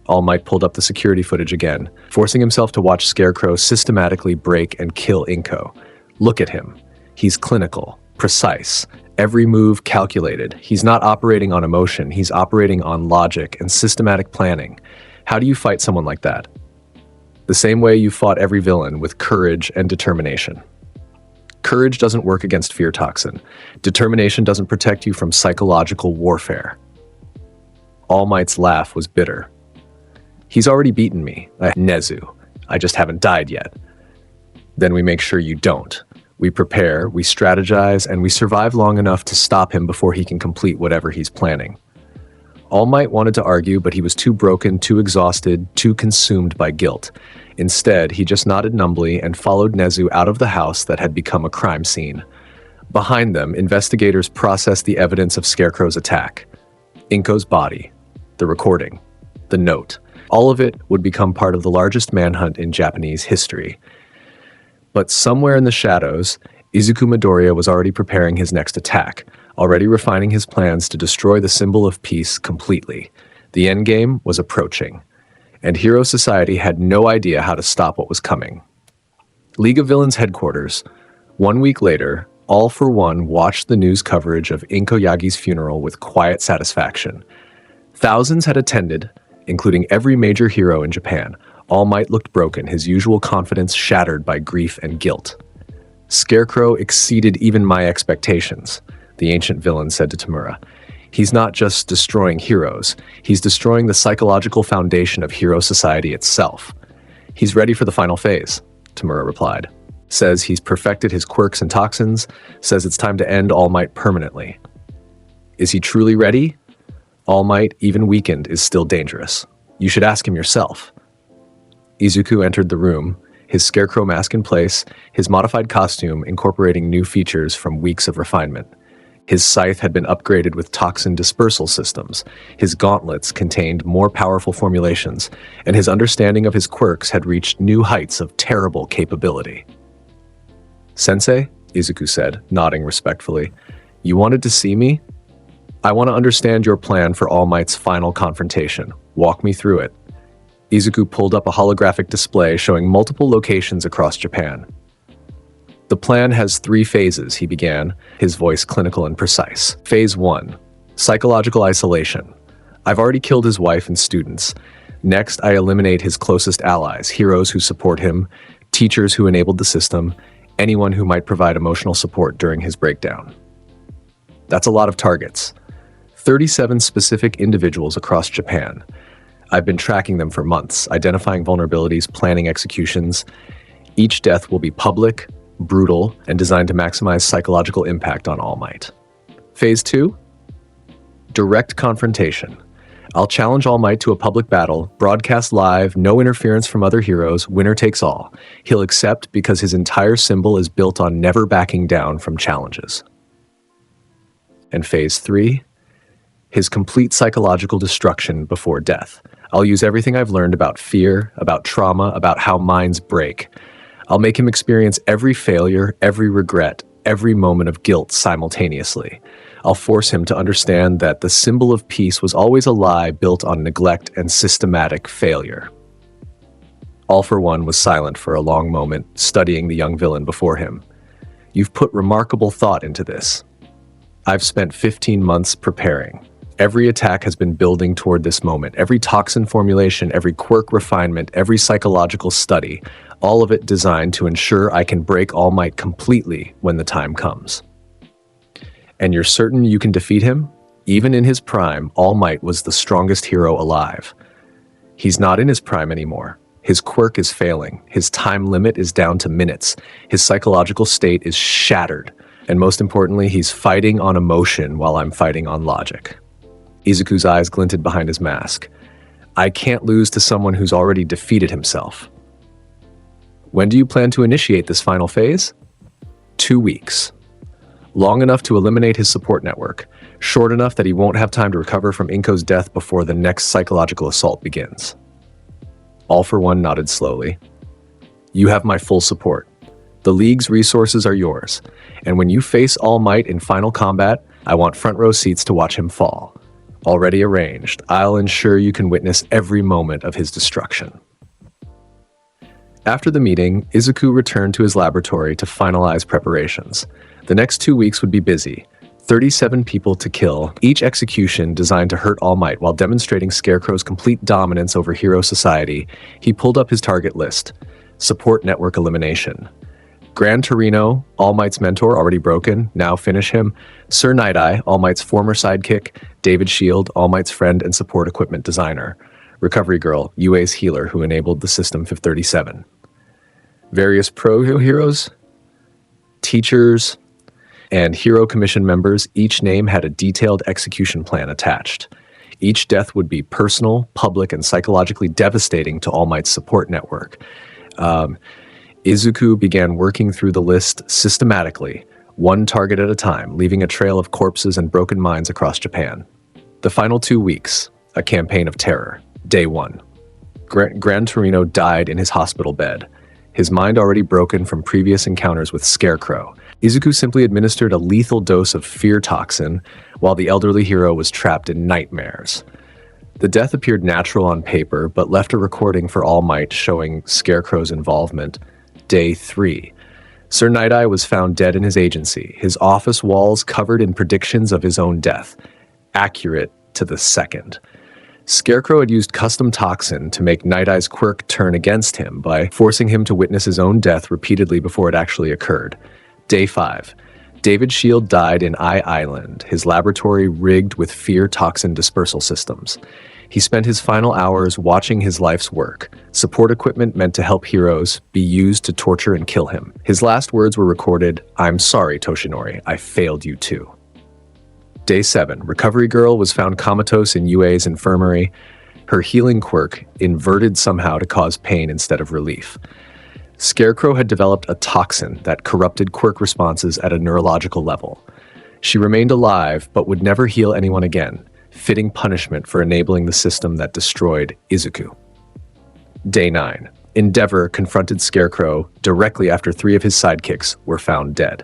All Might pulled up the security footage again, forcing himself to watch Scarecrow systematically break and kill Inko. Look at him. He's clinical, precise, every move calculated. He's not operating on emotion, he's operating on logic and systematic planning. How do you fight someone like that? The same way you fought every villain, with courage and determination. Courage doesn't work against fear toxin. Determination doesn't protect you from psychological warfare. All Might's laugh was bitter. "He's already beaten me, Nezu. I just haven't died yet." "Then we make sure you don't. We prepare, we strategize, and we survive long enough to stop him before he can complete whatever he's planning." All Might wanted to argue, but he was too broken, too exhausted, too consumed by guilt. Instead, he just nodded numbly and followed Nezu out of the house that had become a crime scene. Behind them, investigators processed the evidence of Scarecrow's attack. Inko's body, the recording, the note. All of it would become part of the largest manhunt in Japanese history. But somewhere in the shadows, Izuku Midoriya was already preparing his next attack, already refining his plans to destroy the symbol of peace completely. The endgame was approaching, and Hero Society had no idea how to stop what was coming. League of Villains headquarters. 1 week later, All for One watched the news coverage of Inko Yagi's funeral with quiet satisfaction. Thousands had attended, including every major hero in Japan. All Might looked broken, his usual confidence shattered by grief and guilt. "Scarecrow exceeded even my expectations," the ancient villain said to Tamura. "He's not just destroying heroes, he's destroying the psychological foundation of Hero Society itself." "He's ready for the final phase," Tamura replied. "Says he's perfected his quirks and toxins, says it's time to end All Might permanently." "Is he truly ready?" "All Might, even weakened, is still dangerous. You should ask him yourself." Izuku entered the room, his Scarecrow mask in place, his modified costume incorporating new features from weeks of refinement. His scythe had been upgraded with toxin dispersal systems, his gauntlets contained more powerful formulations, and his understanding of his quirks had reached new heights of terrible capability. "Sensei," Izuku said, nodding respectfully, "you wanted to see me? I want to understand your plan for All Might's final confrontation. Walk me through it." Izuku pulled up a holographic display showing multiple locations across Japan. "The plan has 3 phases," he began, his voice clinical and precise. "Phase 1, psychological isolation. I've already killed his wife and students. Next, I eliminate his closest allies, heroes who support him, teachers who enabled the system, anyone who might provide emotional support during his breakdown." That's a lot of targets. 37 specific individuals across Japan. I've been tracking them for months, identifying vulnerabilities, planning executions. Each death will be public, brutal, and designed to maximize psychological impact on All Might. Phase 2? Direct confrontation. I'll challenge All Might to a public battle, broadcast live, no interference from other heroes, winner takes all. He'll accept because his entire symbol is built on never backing down from challenges. And phase 3, his complete psychological destruction before death. I'll use everything I've learned about fear, about trauma, about how minds break. I'll make him experience every failure, every regret, every moment of guilt simultaneously. I'll force him to understand that the symbol of peace was always a lie built on neglect and systematic failure. All for One was silent for a long moment, studying the young villain before him. You've put remarkable thought into this. I've spent 15 months preparing. Every attack has been building toward this moment. Every toxin formulation, every quirk refinement, every psychological study, all of it designed to ensure I can break All Might completely when the time comes. And you're certain you can defeat him? Even in his prime, All Might was the strongest hero alive. He's not in his prime anymore. His quirk is failing. His time limit is down to minutes. His psychological state is shattered. And most importantly, he's fighting on emotion while I'm fighting on logic. Izuku's eyes glinted behind his mask. I can't lose to someone who's already defeated himself. When do you plan to initiate this final phase? 2 weeks. Long enough to eliminate his support network, short enough that he won't have time to recover from Inko's death before the next psychological assault begins. All for One nodded slowly. You have my full support. The League's resources are yours, and when you face All Might in final combat, I want front row seats to watch him fall. Already arranged, I'll ensure you can witness every moment of his destruction. After the meeting, Izuku returned to his laboratory to finalize preparations. The next 2 weeks would be busy. 37 people to kill, each execution designed to hurt All Might while demonstrating Scarecrow's complete dominance over hero society. He pulled up his target list. Support network elimination. Gran Torino, All Might's mentor, already broken, now finish him. Sir Night-Eye, All Might's former sidekick. David Shield, All Might's friend and support equipment designer. Recovery Girl, UA's healer who enabled the System 537. Various pro heroes, teachers, and hero commission members, each name had a detailed execution plan attached. Each death would be personal, public, and psychologically devastating to All Might's support network. Izuku began working through the list systematically, one target at a time, leaving a trail of corpses and broken minds across Japan. The final 2 weeks, a campaign of terror. Day 1. Gran Torino died in his hospital bed, his mind already broken from previous encounters with Scarecrow. Izuku simply administered a lethal dose of fear toxin, while the elderly hero was trapped in nightmares. The death appeared natural on paper, but left a recording for All Might showing Scarecrow's involvement. Day 3. Sir Night-Eye was found dead in his agency, his office walls covered in predictions of his own death. Accurate to the second. Scarecrow had used custom toxin to make Night-Eye's quirk turn against him by forcing him to witness his own death repeatedly before it actually occurred. Day 5. David Shield died in Eye Island, his laboratory rigged with fear toxin dispersal systems. He spent his final hours watching his life's work, support equipment meant to help heroes, be used to torture and kill him. His last words were recorded, "I'm sorry, Toshinori, I failed you too." Day 7. Recovery Girl was found comatose in UA's infirmary, her healing quirk inverted somehow to cause pain instead of relief. Scarecrow had developed a toxin that corrupted quirk responses at a neurological level. She remained alive, but would never heal anyone again, fitting punishment for enabling the system that destroyed Izuku. Day 9. Endeavor confronted Scarecrow directly after 3 of his sidekicks were found dead.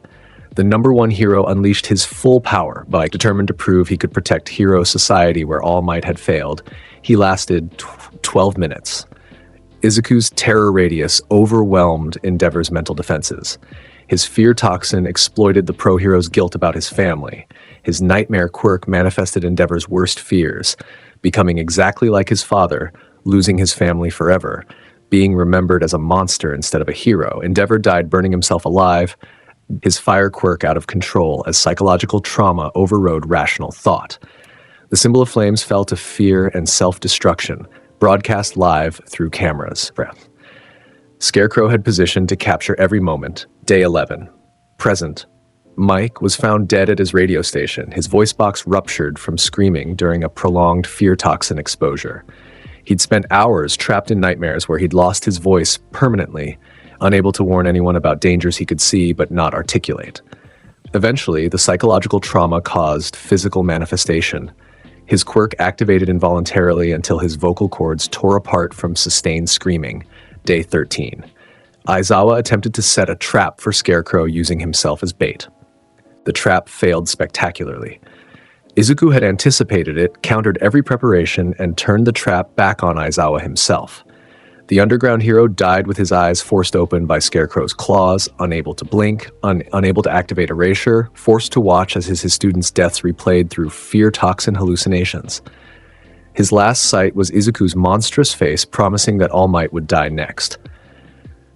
The number 1 hero unleashed his full power by determined to prove he could protect hero society where All Might had failed. He lasted 12 minutes. Izuku's terror radius overwhelmed Endeavor's mental defenses. His fear toxin exploited the pro hero's guilt about his family. His nightmare quirk manifested Endeavor's worst fears, becoming exactly like his father, losing his family forever, being remembered as a monster instead of a hero. Endeavor died burning himself alive, his fire quirk out of control as psychological trauma overrode rational thought. The symbol of flames fell to fear and self-destruction, broadcast live through cameras. Scarecrow had positioned to capture every moment. Day 11. Present. Mike was found dead at his radio station, his voice box ruptured from screaming during a prolonged fear toxin exposure. He'd spent hours trapped in nightmares where he'd lost his voice permanently, unable to warn anyone about dangers he could see but not articulate. Eventually, the psychological trauma caused physical manifestation. His quirk activated involuntarily until his vocal cords tore apart from sustained screaming. Day 13. Aizawa attempted to set a trap for Scarecrow using himself as bait. The trap failed spectacularly. Izuku had anticipated it, countered every preparation, and turned the trap back on Aizawa himself. The underground hero died with his eyes forced open by Scarecrow's claws, unable to blink, unable to activate erasure, forced to watch as his students' deaths replayed through fear toxin hallucinations. His last sight was Izuku's monstrous face promising that All Might would die next.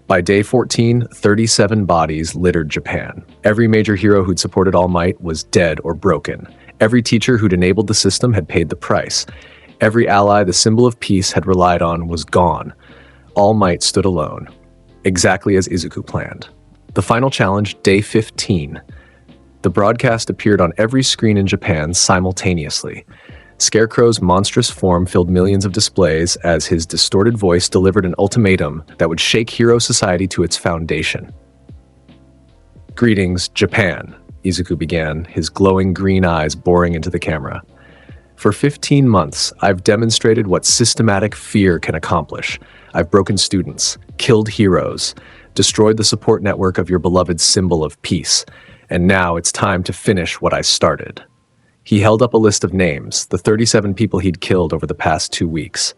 By day 14, 37 bodies littered Japan. Every major hero who'd supported All Might was dead or broken. Every teacher who'd enabled the system had paid the price. Every ally the symbol of peace had relied on was gone. All Might stood alone, exactly as Izuku planned. The final challenge, day 15. The broadcast appeared on every screen in Japan simultaneously. Scarecrow's monstrous form filled millions of displays as his distorted voice delivered an ultimatum that would shake hero society to its foundation. "Greetings, Japan," Izuku began, his glowing green eyes boring into the camera. "For 15 months, I've demonstrated what systematic fear can accomplish. I've broken students, killed heroes, destroyed the support network of your beloved symbol of peace, and now it's time to finish what I started." He held up a list of names, the 37 people he'd killed over the past 2 weeks.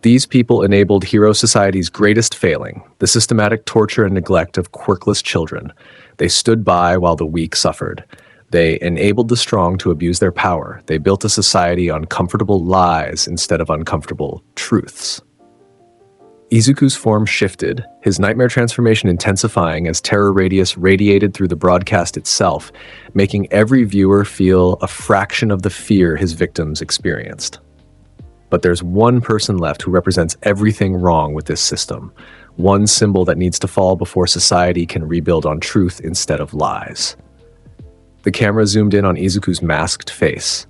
These people enabled Hero Society's greatest failing, the systematic torture and neglect of quirkless children. They stood by while the weak suffered. They enabled the strong to abuse their power. They built a society on comfortable lies instead of uncomfortable truths. Izuku's form shifted, his nightmare transformation intensifying as terror radius radiated through the broadcast itself, making every viewer feel a fraction of the fear his victims experienced. But there's one person left who represents everything wrong with this system, one symbol that needs to fall before society can rebuild on truth instead of lies. The camera zoomed in on Izuku's masked face.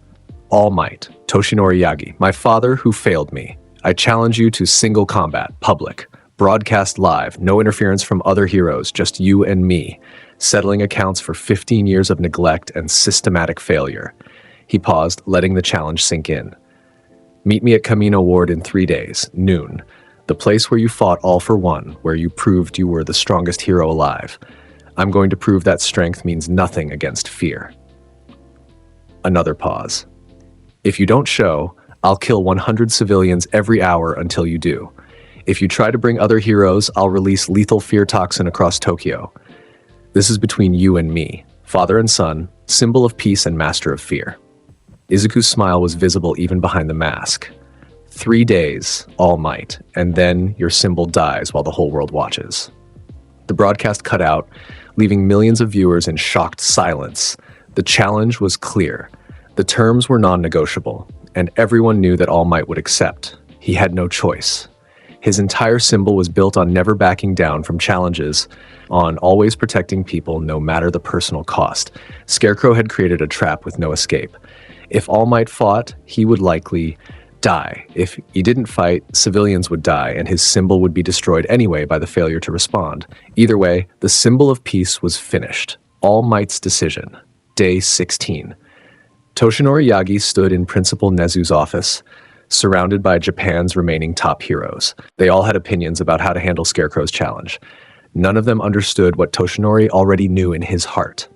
"All Might, Toshinori Yagi, my father who failed me. I challenge you to single combat, public, broadcast live, no interference from other heroes, just you and me, settling accounts for 15 years of neglect and systematic failure." He paused, letting the challenge sink in. "Meet me at Camino Ward in 3 days, noon, the place where you fought all for one, where you proved you were the strongest hero alive. I'm going to prove that strength means nothing against fear." Another pause. "If you don't show, I'll kill 100 civilians every hour until you do. If you try to bring other heroes, I'll release lethal fear toxin across Tokyo. This is between you and me, father and son, symbol of peace and master of fear." Izuku's smile was visible even behind the mask. 3 days, All Might, and then your symbol dies while the whole world watches. The broadcast cut out, leaving millions of viewers in shocked silence. The challenge was clear. The terms were non-negotiable, and everyone knew that All Might would accept. He had no choice. His entire symbol was built on never backing down from challenges, on always protecting people no matter the personal cost. Scarecrow had created a trap with no escape. If All Might fought, he would likely die. If he didn't fight, civilians would die, and his symbol would be destroyed anyway by the failure to respond. Either way, the symbol of peace was finished. All Might's decision. Day 16. Toshinori Yagi stood in Principal Nezu's office, surrounded by Japan's remaining top heroes. They all had opinions about how to handle Scarecrow's challenge. None of them understood what Toshinori already knew in his heart.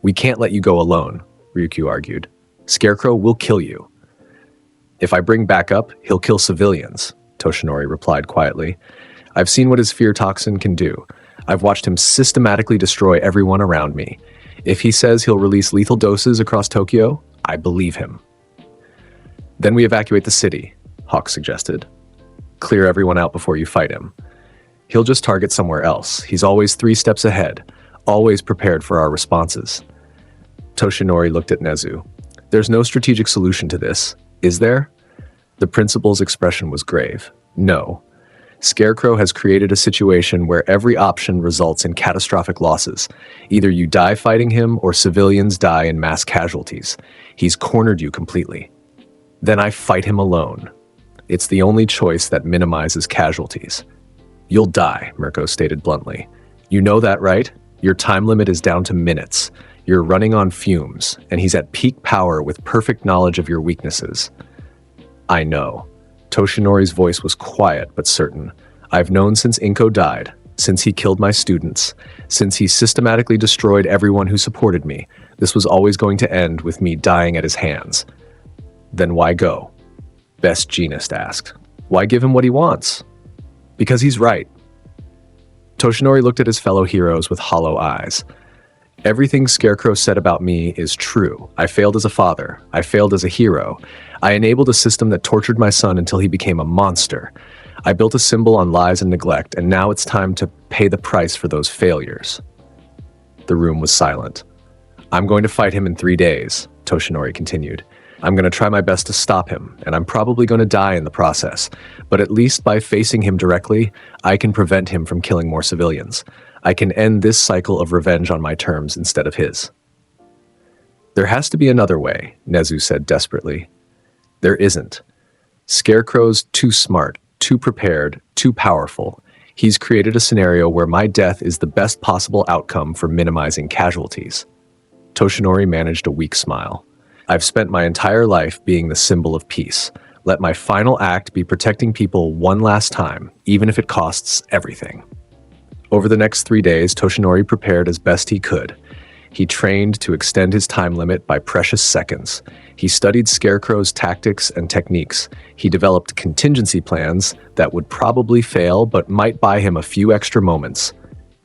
"We can't let you go alone," Ryukyu argued. "Scarecrow will kill you." "If I bring backup, he'll kill civilians," Toshinori replied quietly. "I've seen what his fear toxin can do. I've watched him systematically destroy everyone around me. If he says he'll release lethal doses across Tokyo, I believe him." "Then we evacuate the city," Hawk suggested. "Clear everyone out before you fight him. He'll just target somewhere else. He's always 3 steps ahead, always prepared for our responses." Toshinori looked at Nezu. "There's no strategic solution to this, is there?" The principal's expression was grave. "No. Scarecrow has created a situation where every option results in catastrophic losses. Either you die fighting him or civilians die in mass casualties. He's cornered you completely. Then I fight him alone. It's the only choice that minimizes casualties. You'll die, Mirko stated bluntly. You know that, right? Your time limit is down to minutes. You're running on fumes, and he's at peak power with perfect knowledge of your weaknesses. I know. Toshinori's voice was quiet but certain. I've known since Inko died, since he killed my students, since he systematically destroyed everyone who supported me. This was always going to end with me dying at his hands. Then why go? Best Jeanist asked. Why give him what he wants? Because he's right. Toshinori looked at his fellow heroes with hollow eyes. Everything Scarecrow said about me is true. I failed as a father. I failed as a hero. I enabled a system that tortured my son until he became a monster. I built a symbol on lies and neglect, and now it's time to pay the price for those failures. The room was silent. I'm going to fight him in 3 days, Toshinori continued. I'm going to try my best to stop him, and I'm probably going to die in the process. But at least by facing him directly, I can prevent him from killing more civilians. I can end this cycle of revenge on my terms instead of his. There has to be another way, Nezu said desperately. There isn't. Scarecrow's too smart, too prepared, too powerful. He's created a scenario where my death is the best possible outcome for minimizing casualties. Toshinori managed a weak smile. I've spent my entire life being the symbol of peace. Let my final act be protecting people one last time, even if it costs everything. Over the next 3 days, Toshinori prepared as best he could. He trained to extend his time limit by precious seconds. He studied Scarecrow's tactics and techniques. He developed contingency plans that would probably fail but might buy him a few extra moments.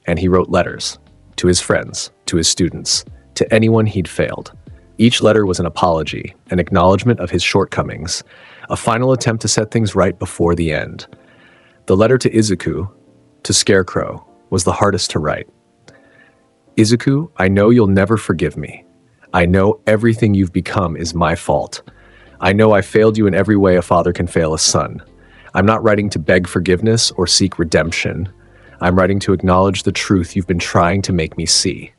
And he wrote letters to his friends, to his students, to anyone he'd failed. Each letter was an apology, an acknowledgement of his shortcomings, a final attempt to set things right before the end. The letter to Izuku, to Scarecrow, was the hardest to write. Izuku, I know you'll never forgive me. I know everything you've become is my fault. I know I failed you in every way a father can fail a son. I'm not writing to beg forgiveness or seek redemption. I'm writing to acknowledge the truth you've been trying to make me see.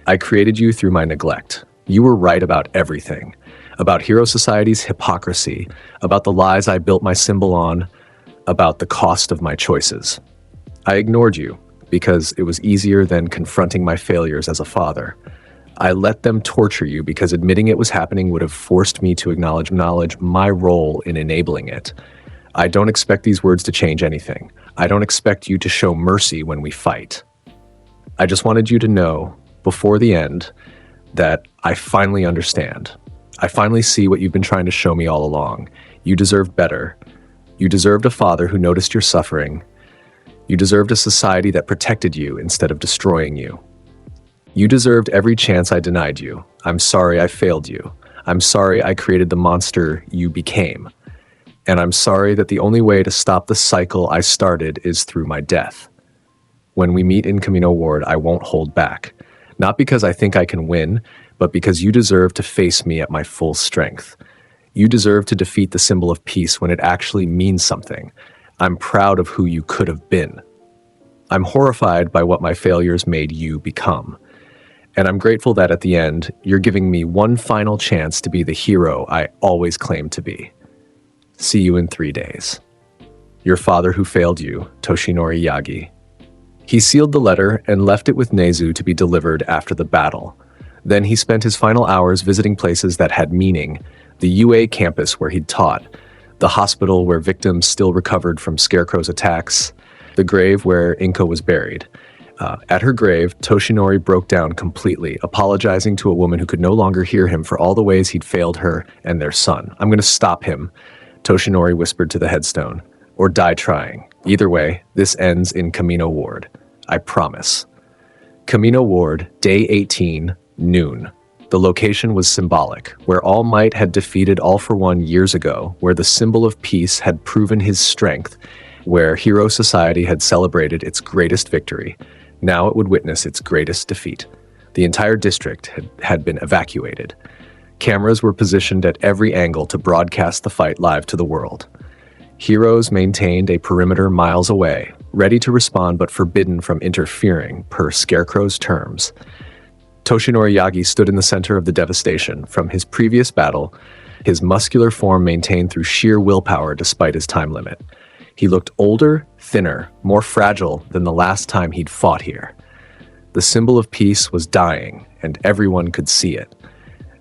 I created you through my neglect. You were right about everything. About Hero Society's hypocrisy, about the lies I built my symbol on, about the cost of my choices. I ignored you because it was easier than confronting my failures as a father. I let them torture you because admitting it was happening would have forced me to acknowledge my role in enabling it. I don't expect these words to change anything. I don't expect you to show mercy when we fight. I just wanted you to know, before the end, that I finally understand. I finally see what you've been trying to show me all along. You deserved better. You deserved a father who noticed your suffering. You deserved a society that protected you instead of destroying you. You deserved every chance I denied you. I'm sorry I failed you. I'm sorry I created the monster you became. And I'm sorry that the only way to stop the cycle I started is through my death. When we meet in Camino Ward, I won't hold back. Not because I think I can win, but because you deserve to face me at my full strength. You deserve to defeat the symbol of peace when it actually means something. I'm proud of who you could have been. I'm horrified by what my failures made you become. And I'm grateful that at the end, you're giving me one final chance to be the hero I always claimed to be. See you in 3 days. Your father who failed you, Toshinori Yagi. He sealed the letter and left it with Nezu to be delivered after the battle. Then he spent his final hours visiting places that had meaning, the UA campus where he'd taught, the hospital where victims still recovered from Scarecrow's attacks, the grave where Inko was buried. At her grave, Toshinori broke down completely, apologizing to a woman who could no longer hear him for all the ways he'd failed her and their son. I'm going to stop him, Toshinori whispered to the headstone, or die trying. Either way, this ends in Camino Ward. I promise. Camino Ward, Day 18, noon. The location was symbolic, where All Might had defeated All for One years ago, where the symbol of peace had proven his strength, where Hero Society had celebrated its greatest victory. Now it would witness its greatest defeat. The entire district had been evacuated. Cameras were positioned at every angle to broadcast the fight live to the world. Heroes maintained a perimeter miles away, ready to respond but forbidden from interfering, per Scarecrow's terms. Toshinori Yagi stood in the center of the devastation. From his previous battle, his muscular form maintained through sheer willpower despite his time limit. He looked older, thinner, more fragile than the last time he'd fought here. The symbol of peace was dying, and everyone could see it.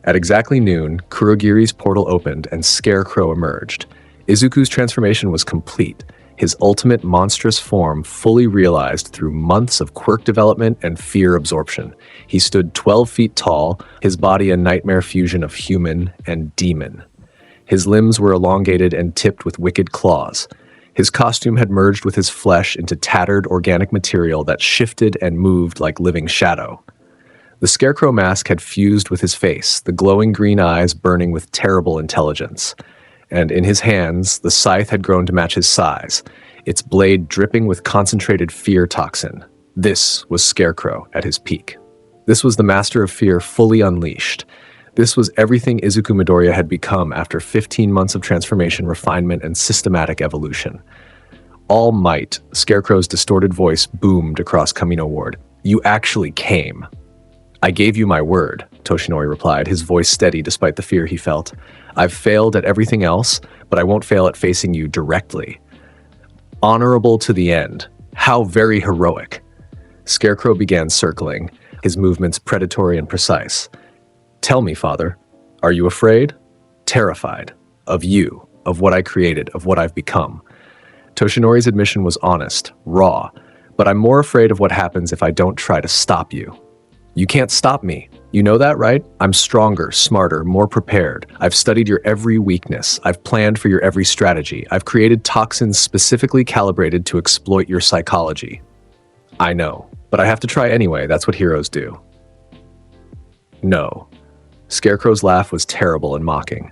At exactly noon, Kurogiri's portal opened and Scarecrow emerged. Izuku's transformation was complete, his ultimate monstrous form fully realized through months of quirk development and fear absorption. He stood 12 feet tall, his body a nightmare fusion of human and demon. His limbs were elongated and tipped with wicked claws. His costume had merged with his flesh into tattered organic material that shifted and moved like living shadow. The Scarecrow mask had fused with his face, the glowing green eyes burning with terrible intelligence. And in his hands, the scythe had grown to match his size, its blade dripping with concentrated fear toxin. This was Scarecrow at his peak. This was the master of fear fully unleashed. This was everything Izuku Midoriya had become after 15 months of transformation, refinement, and systematic evolution. All might, Scarecrow's distorted voice boomed across Kamino Ward. "You actually came." "I gave you my word," Toshinori replied, his voice steady despite the fear he felt. "I've failed at everything else, but I won't fail at facing you directly." Honorable to the end. How very heroic. Scarecrow began circling, his movements predatory and precise. "Tell me, Father, are you afraid?" "Terrified. Of you, of what I created, of what I've become." Toshinori's admission was honest, raw, "But I'm more afraid of what happens if I don't try to stop you." "You can't stop me. You know that, right? I'm stronger, smarter, more prepared. I've studied your every weakness. I've planned for your every strategy. I've created toxins specifically calibrated to exploit your psychology." "I know, but I have to try anyway. That's what heroes do." "No." Scarecrow's laugh was terrible and mocking.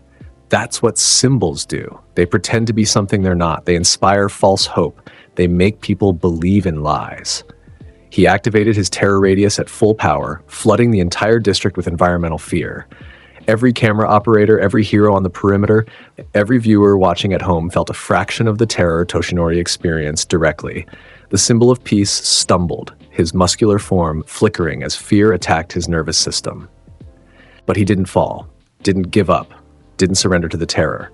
"That's what symbols do. They pretend to be something they're not. They inspire false hope. They make people believe in lies." He activated his terror radius at full power, flooding the entire district with environmental fear. Every camera operator, every hero on the perimeter, every viewer watching at home felt a fraction of the terror Toshinori experienced directly. The symbol of peace stumbled, his muscular form flickering as fear attacked his nervous system. But he didn't fall, didn't give up, didn't surrender to the terror.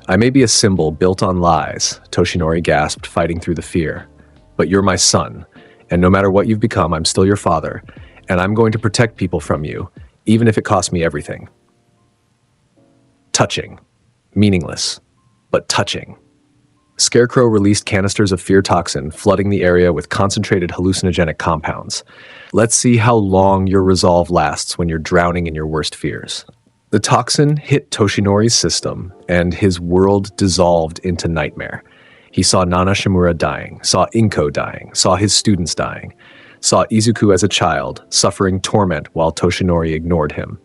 "I may be a symbol built on lies," Toshinori gasped, fighting through the fear. "But you're my son. And no matter what you've become, I'm still your father, and I'm going to protect people from you, even if it costs me everything." Touching. Meaningless, but touching. Scarecrow released canisters of fear toxin, flooding the area with concentrated hallucinogenic compounds. "Let's see how long your resolve lasts when you're drowning in your worst fears." The toxin hit Toshinori's system, and his world dissolved into nightmare. He saw Nana Shimura dying, saw Inko dying, saw his students dying, saw Izuku as a child, suffering torment while Toshinori ignored him,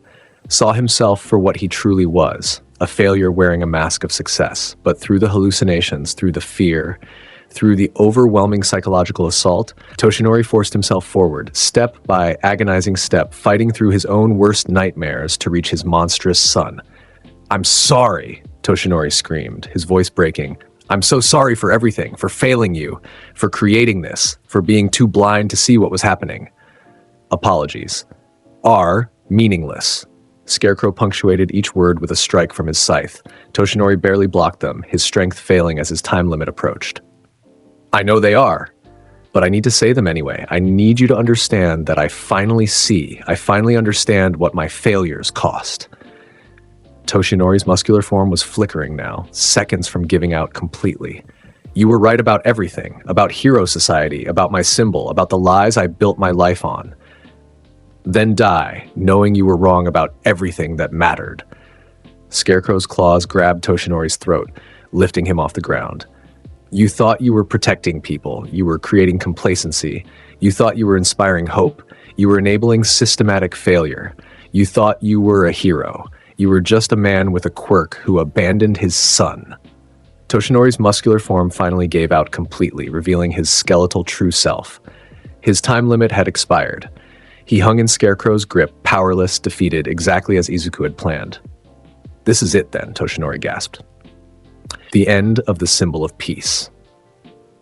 saw himself for what he truly was, a failure wearing a mask of success. But through the hallucinations, through the fear, through the overwhelming psychological assault, Toshinori forced himself forward, step by agonizing step, fighting through his own worst nightmares to reach his monstrous son. "I'm sorry," Toshinori screamed, his voice breaking. "I'm so sorry for everything, for failing you, for creating this, for being too blind to see what was happening." Apologies. Are meaningless. Scarecrow punctuated each word with a strike from his scythe. Toshinori barely blocked them, his strength failing as his time limit approached. "I know they are, but I need to say them anyway. I need you to understand that I finally understand what my failures cost." Toshinori's muscular form was flickering now, seconds from giving out completely. "You were right about everything, about hero society, about my symbol, about the lies I built my life on. Then die, knowing you were wrong about everything that mattered." Scarecrow's claws grabbed Toshinori's throat, lifting him off the ground. "You thought you were protecting people, you were creating complacency, you thought you were inspiring hope, you were enabling systematic failure, you thought you were a hero. You were just a man with a quirk who abandoned his son." Toshinori's muscular form finally gave out completely, revealing his skeletal true self. His time limit had expired. He hung in Scarecrow's grip, powerless, defeated, exactly as Izuku had planned. "This is it then," Toshinori gasped. The end of the symbol of peace.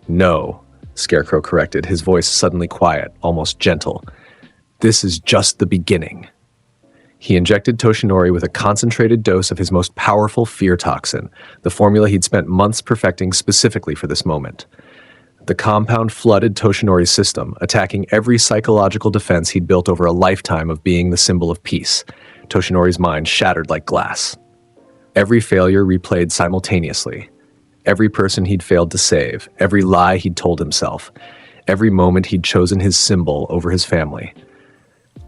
No, Scarecrow corrected, his voice suddenly quiet, almost gentle. This is just the beginning. He injected Toshinori with a concentrated dose of his most powerful fear toxin, the formula he'd spent months perfecting specifically for this moment. The compound flooded Toshinori's system, attacking every psychological defense he'd built over a lifetime of being the symbol of peace. Toshinori's mind shattered like glass. Every failure replayed simultaneously. Every person he'd failed to save, every lie he'd told himself, every moment he'd chosen his symbol over his family.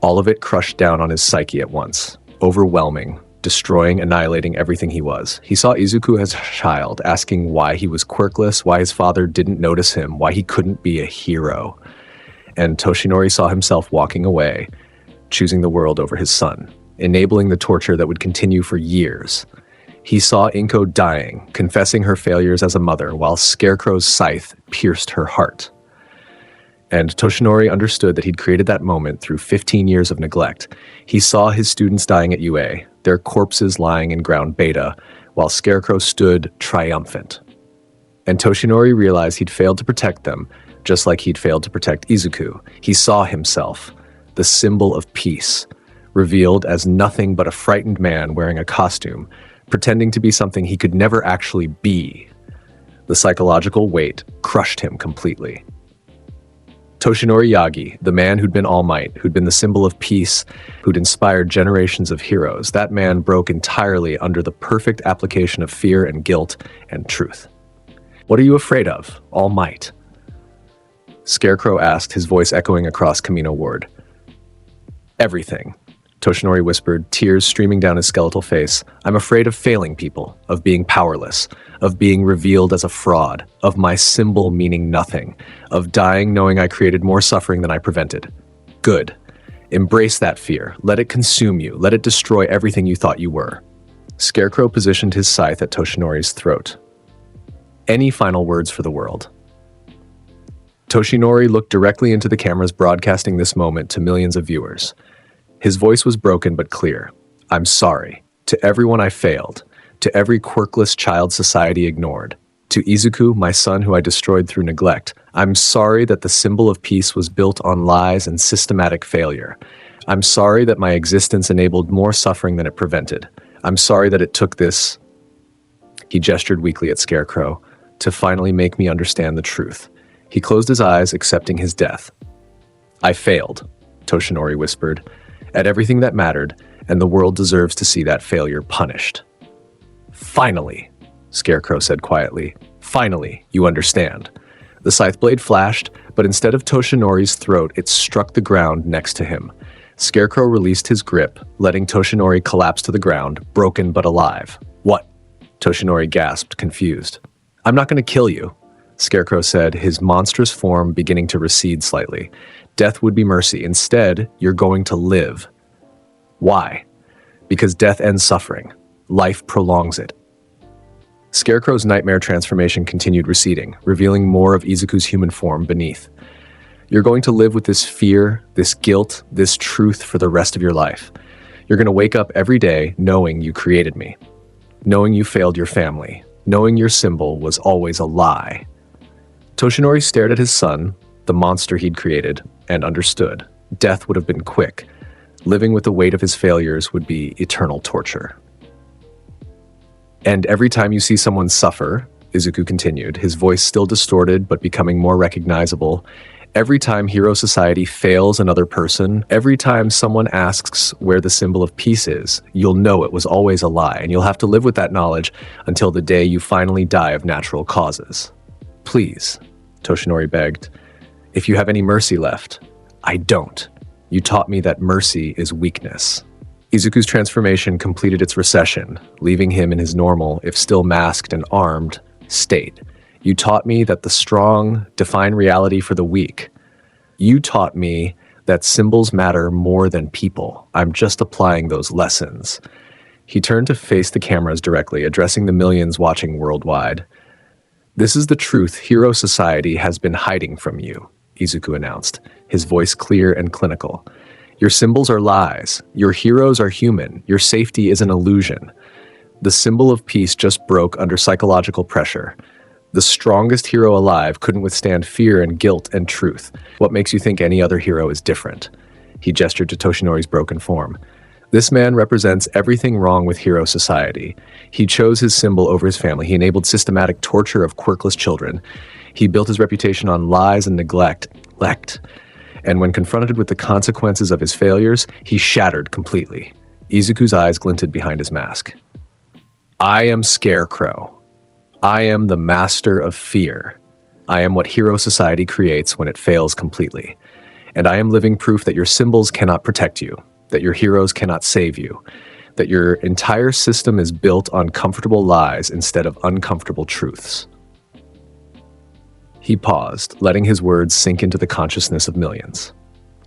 All of it crushed down on his psyche at once, overwhelming, destroying, annihilating everything he was. He saw Izuku as a child, asking why he was quirkless, why his father didn't notice him, why he couldn't be a hero. And Toshinori saw himself walking away, choosing the world over his son, enabling the torture that would continue for years. He saw Inko dying, confessing her failures as a mother, while Scarecrow's scythe pierced her heart. And Toshinori understood that he'd created that moment through 15 years of neglect. He saw his students dying at UA, their corpses lying in ground beta, while Scarecrow stood triumphant. And Toshinori realized he'd failed to protect them, just like he'd failed to protect Izuku. He saw himself, the symbol of peace, revealed as nothing but a frightened man wearing a costume, pretending to be something he could never actually be. The psychological weight crushed him completely. Toshinori Yagi, the man who'd been All Might, who'd been the symbol of peace, who'd inspired generations of heroes, that man broke entirely under the perfect application of fear and guilt and truth. What are you afraid of, All Might? Scarecrow asked, his voice echoing across Kamino Ward. Everything, Toshinori whispered, tears streaming down his skeletal face. I'm afraid of failing people, of being powerless, of being revealed as a fraud, of my symbol meaning nothing, of dying knowing I created more suffering than I prevented. Good. Embrace that fear. Let it consume you. Let it destroy everything you thought you were. Scarecrow positioned his scythe at Toshinori's throat. Any final words for the world? Toshinori looked directly into the cameras broadcasting this moment to millions of viewers. His voice was broken but clear. I'm sorry. To everyone I failed. To every quirkless child society ignored. To Izuku, my son who I destroyed through neglect. I'm sorry that the symbol of peace was built on lies and systematic failure. I'm sorry that my existence enabled more suffering than it prevented. I'm sorry that it took this, he gestured weakly at Scarecrow, to finally make me understand the truth. He closed his eyes, accepting his death. I failed, Toshinori whispered, at everything that mattered, and the world deserves to see that failure punished. Finally, Scarecrow said quietly. Finally, you understand. The scythe blade flashed, but instead of Toshinori's throat, it struck the ground next to him. Scarecrow released his grip, letting Toshinori collapse to the ground, broken but alive. What? Toshinori gasped, confused. I'm not going to kill you, Scarecrow said, his monstrous form beginning to recede slightly. Death would be mercy. Instead, you're going to live. Why? Because death ends suffering. Life prolongs it. Scarecrow's nightmare transformation continued receding, revealing more of Izuku's human form beneath. You're going to live with this fear, this guilt, this truth for the rest of your life. You're going to wake up every day knowing you created me, knowing you failed your family, knowing your symbol was always a lie. Toshinori stared at his son, the monster he'd created, and understood. Death would have been quick. Living with the weight of his failures would be eternal torture. And every time you see someone suffer, Izuku continued, his voice still distorted but becoming more recognizable, every time Hero Society fails another person, every time someone asks where the symbol of peace is, you'll know it was always a lie, and you'll have to live with that knowledge until the day you finally die of natural causes. Please, Toshinori begged, if you have any mercy left. I don't. You taught me that mercy is weakness. Izuku's transformation completed its recession, leaving him in his normal, if still masked and armed, state. You taught me that the strong define reality for the weak. You taught me that symbols matter more than people. I'm just applying those lessons. He turned to face the cameras directly, addressing the millions watching worldwide. This is the truth Hero Society has been hiding from you, Izuku announced, his voice clear and clinical. Your symbols are lies. Your heroes are human. Your safety is an illusion. The symbol of peace just broke under psychological pressure. The strongest hero alive couldn't withstand fear and guilt and truth. What makes you think any other hero is different? He gestured to Toshinori's broken form. This man represents everything wrong with hero society. He chose his symbol over his family. He enabled systematic torture of quirkless children. He built his reputation on lies and neglect. And when confronted with the consequences of his failures, he shattered completely. Izuku's eyes glinted behind his mask. I am Scarecrow. I am the master of fear. I am what hero society creates when it fails completely. And I am living proof that your symbols cannot protect you, that your heroes cannot save you, that your entire system is built on comfortable lies instead of uncomfortable truths. He paused, letting his words sink into the consciousness of millions.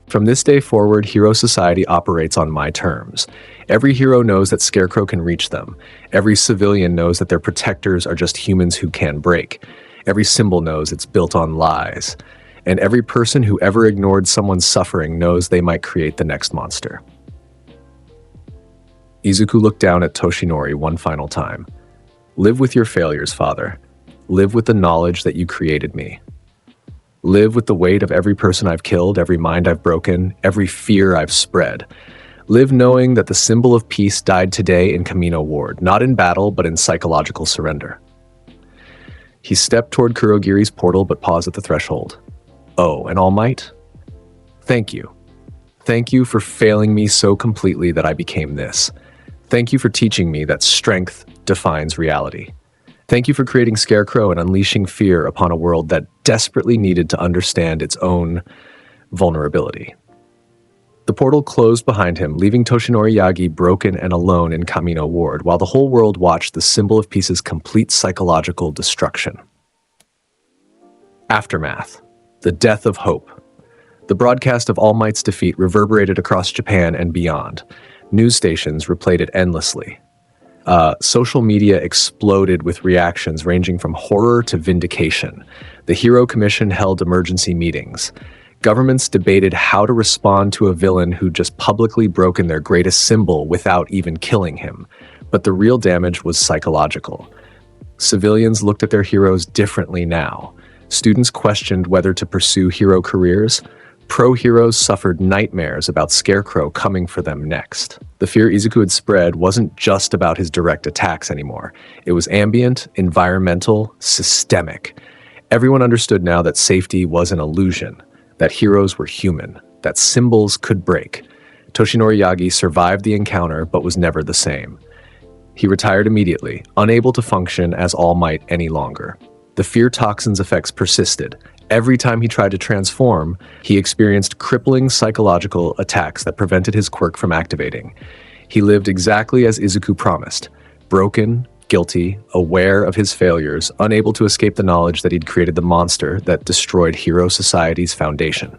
From this day forward, hero society operates on my terms. Every hero knows that Scarecrow can reach them. Every civilian knows that their protectors are just humans who can break. Every symbol knows it's built on lies. And every person who ever ignored someone's suffering knows they might create the next monster. Izuku looked down at Toshinori one final time. Live with your failures, father. Live with the knowledge that you created me. Live with the weight of every person I've killed, every mind I've broken, every fear I've spread. Live knowing that the symbol of peace died today in Kamino Ward, not in battle, but in psychological surrender. He stepped toward Kurogiri's portal, but paused at the threshold. Oh, and All Might? Thank you. Thank you for failing me so completely that I became this. Thank you for teaching me that strength defines reality. Thank you for creating Scarecrow and unleashing fear upon a world that desperately needed to understand its own vulnerability. The portal closed behind him, leaving Toshinori Yagi broken and alone in Kamino Ward, while the whole world watched the symbol of peace's complete psychological destruction. Aftermath. The death of hope. The broadcast of All Might's defeat reverberated across Japan and beyond. News stations replayed it endlessly. Social media exploded with reactions ranging from horror to vindication. The Hero Commission held emergency meetings. Governments debated how to respond to a villain who just publicly broken their greatest symbol without even killing him. But the real damage was psychological. Civilians looked at their heroes differently now. Students questioned whether to pursue hero careers. Pro-heroes suffered nightmares about Scarecrow coming for them next. The fear Izuku had spread wasn't just about his direct attacks anymore. It was ambient, environmental, systemic. Everyone understood now that safety was an illusion, that heroes were human, that symbols could break. Toshinori Yagi survived the encounter but was never the same. He retired immediately, unable to function as All Might any longer. The fear toxin's effects persisted. Every time he tried to transform, he experienced crippling psychological attacks that prevented his quirk from activating. He lived exactly as Izuku promised, broken, guilty, aware of his failures, unable to escape the knowledge that he'd created the monster that destroyed Hero Society's foundation.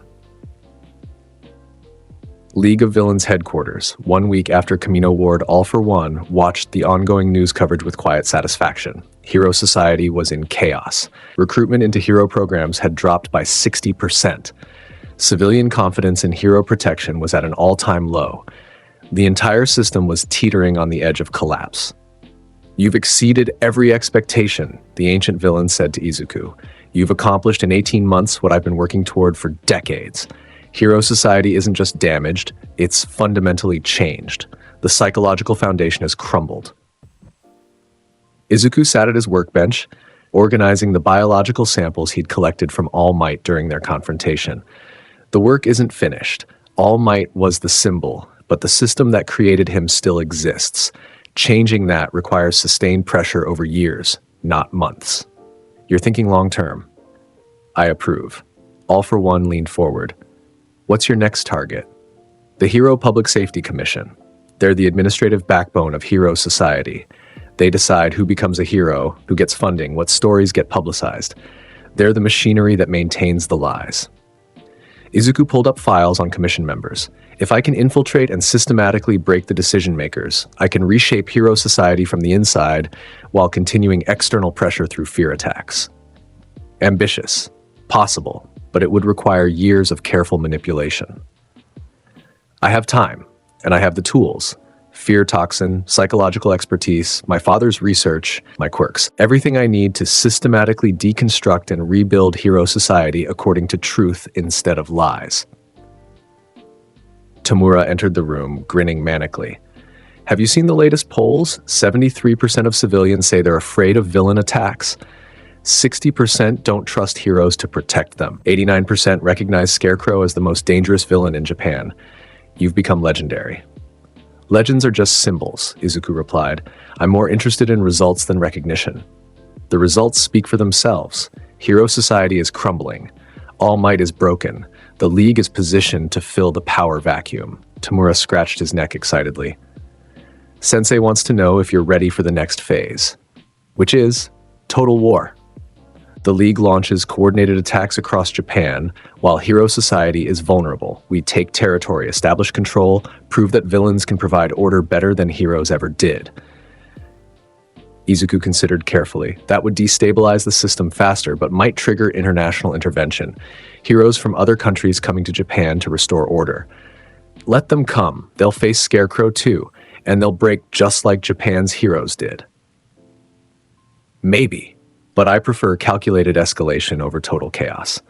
League of Villains headquarters, 1 week after Kamino Ward All for One watched the ongoing news coverage with quiet satisfaction. Hero Society was in chaos. Recruitment into hero programs had dropped by 60%. Civilian confidence in hero protection was at an all-time low. The entire system was teetering on the edge of collapse. You've exceeded every expectation, the ancient villain said to Izuku. You've accomplished in 18 months what I've been working toward for decades. Hero Society isn't just damaged, it's fundamentally changed. The psychological foundation has crumbled. Izuku sat at his workbench, organizing the biological samples he'd collected from All Might during their confrontation. The work isn't finished. All Might was the symbol, but the system that created him still exists. Changing that requires sustained pressure over years, not months. You're thinking long-term. I approve. All for One leaned forward. What's your next target? The Hero Public Safety Commission. They're the administrative backbone of Hero Society. They decide who becomes a hero, who gets funding, what stories get publicized. They're the machinery that maintains the lies. Izuku pulled up files on commission members. If I can infiltrate and systematically break the decision makers, I can reshape Hero Society from the inside while continuing external pressure through fear attacks. Ambitious. Possible. But it would require years of careful manipulation. I have time, and I have the tools. fear toxin, psychological expertise, my father's research, my quirks. Everything I need to systematically deconstruct and rebuild hero society according to truth instead of lies. Tamura entered the room, grinning manically. Have you seen the latest polls? 73% of civilians say they're afraid of villain attacks. 60% don't trust heroes to protect them. 89% recognize Scarecrow as the most dangerous villain in Japan. You've become legendary. Legends are just symbols, Izuku replied. I'm more interested in results than recognition. The results speak for themselves. Hero society is crumbling. All Might is broken. The League is positioned to fill the power vacuum. Tamura scratched his neck excitedly. Sensei wants to know if you're ready for the next phase, which is total war. The League launches coordinated attacks across Japan, while Hero Society is vulnerable. We take territory, establish control, prove that villains can provide order better than heroes ever did. Izuku considered carefully. That would destabilize the system faster, but might trigger international intervention. Heroes from other countries coming to Japan to restore order. Let them come. They'll face Scarecrow too, and they'll break just like Japan's heroes did. Maybe. But I prefer calculated escalation over total chaos.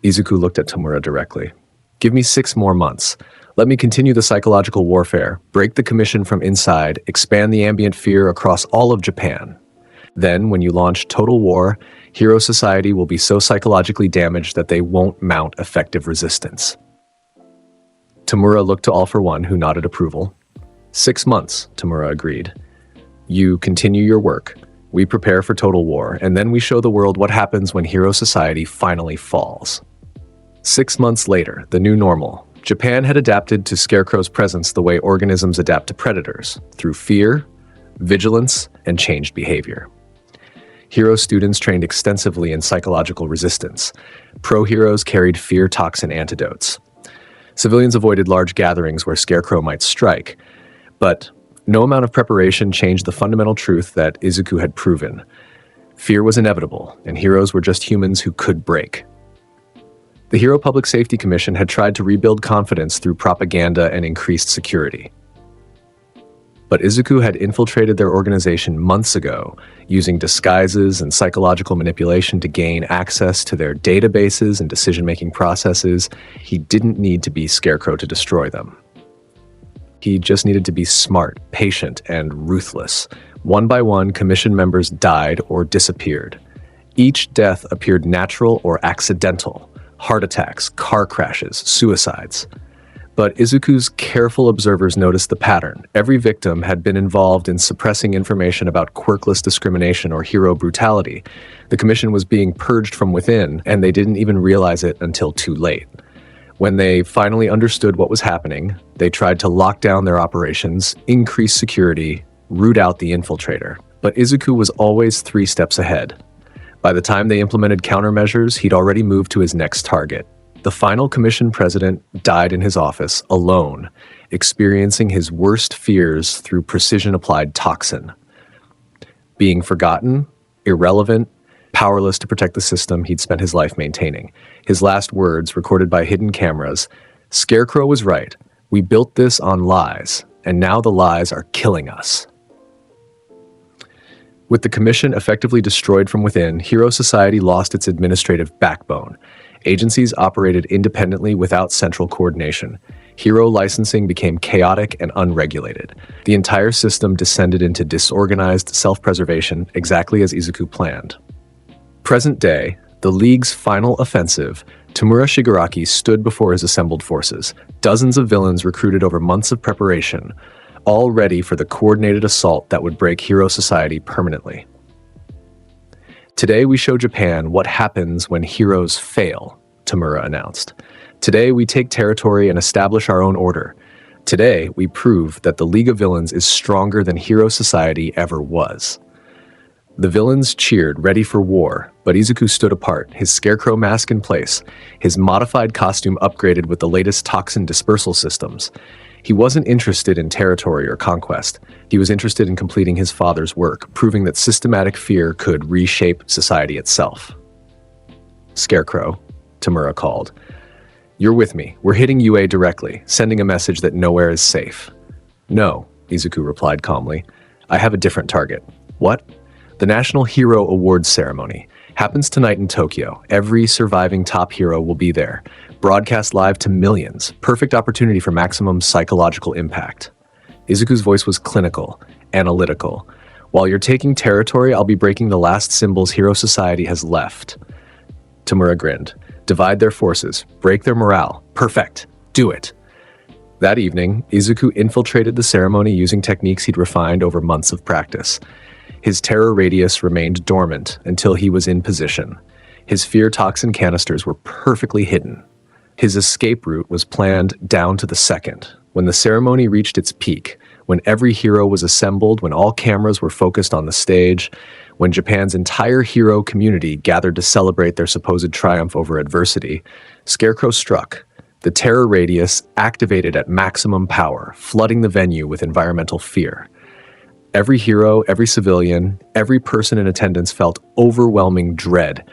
Izuku looked at Tamura directly. Give me 6 more months. Let me continue the psychological warfare, break the commission from inside, expand the ambient fear across all of Japan. Then, when you launch total war, Hero Society will be so psychologically damaged that they won't mount effective resistance. Tamura looked to All for One, who nodded approval. 6 months, Tamura agreed. You continue your work. We prepare for total war, and then we show the world what happens when Hero Society finally falls. 6 months later, the new normal. Japan had adapted to Scarecrow's presence the way organisms adapt to predators, through fear, vigilance, and changed behavior. Hero students trained extensively in psychological resistance. Pro-heroes carried fear toxin antidotes. Civilians avoided large gatherings where Scarecrow might strike, but no amount of preparation changed the fundamental truth that Izuku had proven. Fear was inevitable, and heroes were just humans who could break. The Hero Public Safety Commission had tried to rebuild confidence through propaganda and increased security. But Izuku had infiltrated their organization months ago, using disguises and psychological manipulation to gain access to their databases and decision-making processes. He didn't need to be Scarecrow to destroy them. He just needed to be smart, patient, and ruthless. One by one, commission members died or disappeared. Each death appeared natural or accidental. Heart attacks, car crashes, suicides. But Izuku's careful observers noticed the pattern. Every victim had been involved in suppressing information about quirkless discrimination or hero brutality. The commission was being purged from within, and they didn't even realize it until too late. When they finally understood what was happening, they tried to lock down their operations, increase security, root out the infiltrator. But Izuku was always 3 steps ahead. By the time they implemented countermeasures, he'd already moved to his next target. The final commission president died in his office, alone, experiencing his worst fears through precision-applied toxin. Being forgotten, irrelevant, powerless to protect the system he'd spent his life maintaining. His last words, recorded by hidden cameras, "Scarecrow was right. We built this on lies, and now the lies are killing us." With the commission effectively destroyed from within, Hero Society lost its administrative backbone. Agencies operated independently without central coordination. Hero licensing became chaotic and unregulated. The entire system descended into disorganized self-preservation, exactly as Izuku planned. Present day, the League's final offensive, Tamura Shigaraki stood before his assembled forces. Dozens of villains recruited over months of preparation, all ready for the coordinated assault that would break Hero Society permanently. Today we show Japan what happens when heroes fail, Tamura announced. Today we take territory and establish our own order. Today we prove that the League of Villains is stronger than Hero Society ever was. The villains cheered, ready for war, but Izuku stood apart, his Scarecrow mask in place, his modified costume upgraded with the latest toxin dispersal systems. He wasn't interested in territory or conquest. He was interested in completing his father's work, proving that systematic fear could reshape society itself. Scarecrow, Tamura called. You're with me. We're hitting UA directly, sending a message that nowhere is safe. No, Izuku replied calmly. I have a different target. What? The National Hero Awards ceremony. Happens tonight in Tokyo. Every surviving top hero will be there. Broadcast live to millions. Perfect opportunity for maximum psychological impact. Izuku's voice was clinical, analytical. While you're taking territory, I'll be breaking the last symbols Hero Society has left. Tamura grinned. Divide their forces. Break their morale. Perfect. Do it. That evening, Izuku infiltrated the ceremony using techniques he'd refined over months of practice. His terror radius remained dormant until he was in position. His fear toxin canisters were perfectly hidden. His escape route was planned down to the second. When the ceremony reached its peak, when every hero was assembled, when all cameras were focused on the stage, when Japan's entire hero community gathered to celebrate their supposed triumph over adversity, Scarecrow struck. The terror radius activated at maximum power, flooding the venue with environmental fear. Every hero, every civilian, every person in attendance felt overwhelming dread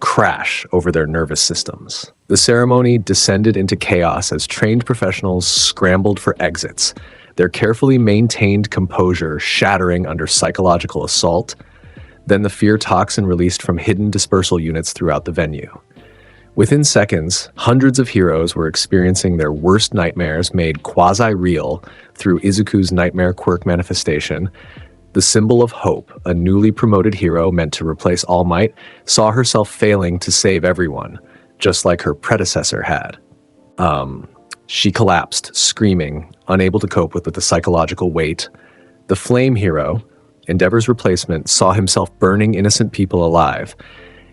crash over their nervous systems. The ceremony descended into chaos as trained professionals scrambled for exits, their carefully maintained composure shattering under psychological assault. Then the fear toxin released from hidden dispersal units throughout the venue. Within seconds, hundreds of heroes were experiencing their worst nightmares made quasi-real through Izuku's nightmare quirk manifestation. The symbol of hope, a newly promoted hero meant to replace All Might, saw herself failing to save everyone, just like her predecessor had. She collapsed, screaming, unable to cope with the psychological weight. The Flame Hero, Endeavor's replacement, saw himself burning innocent people alive,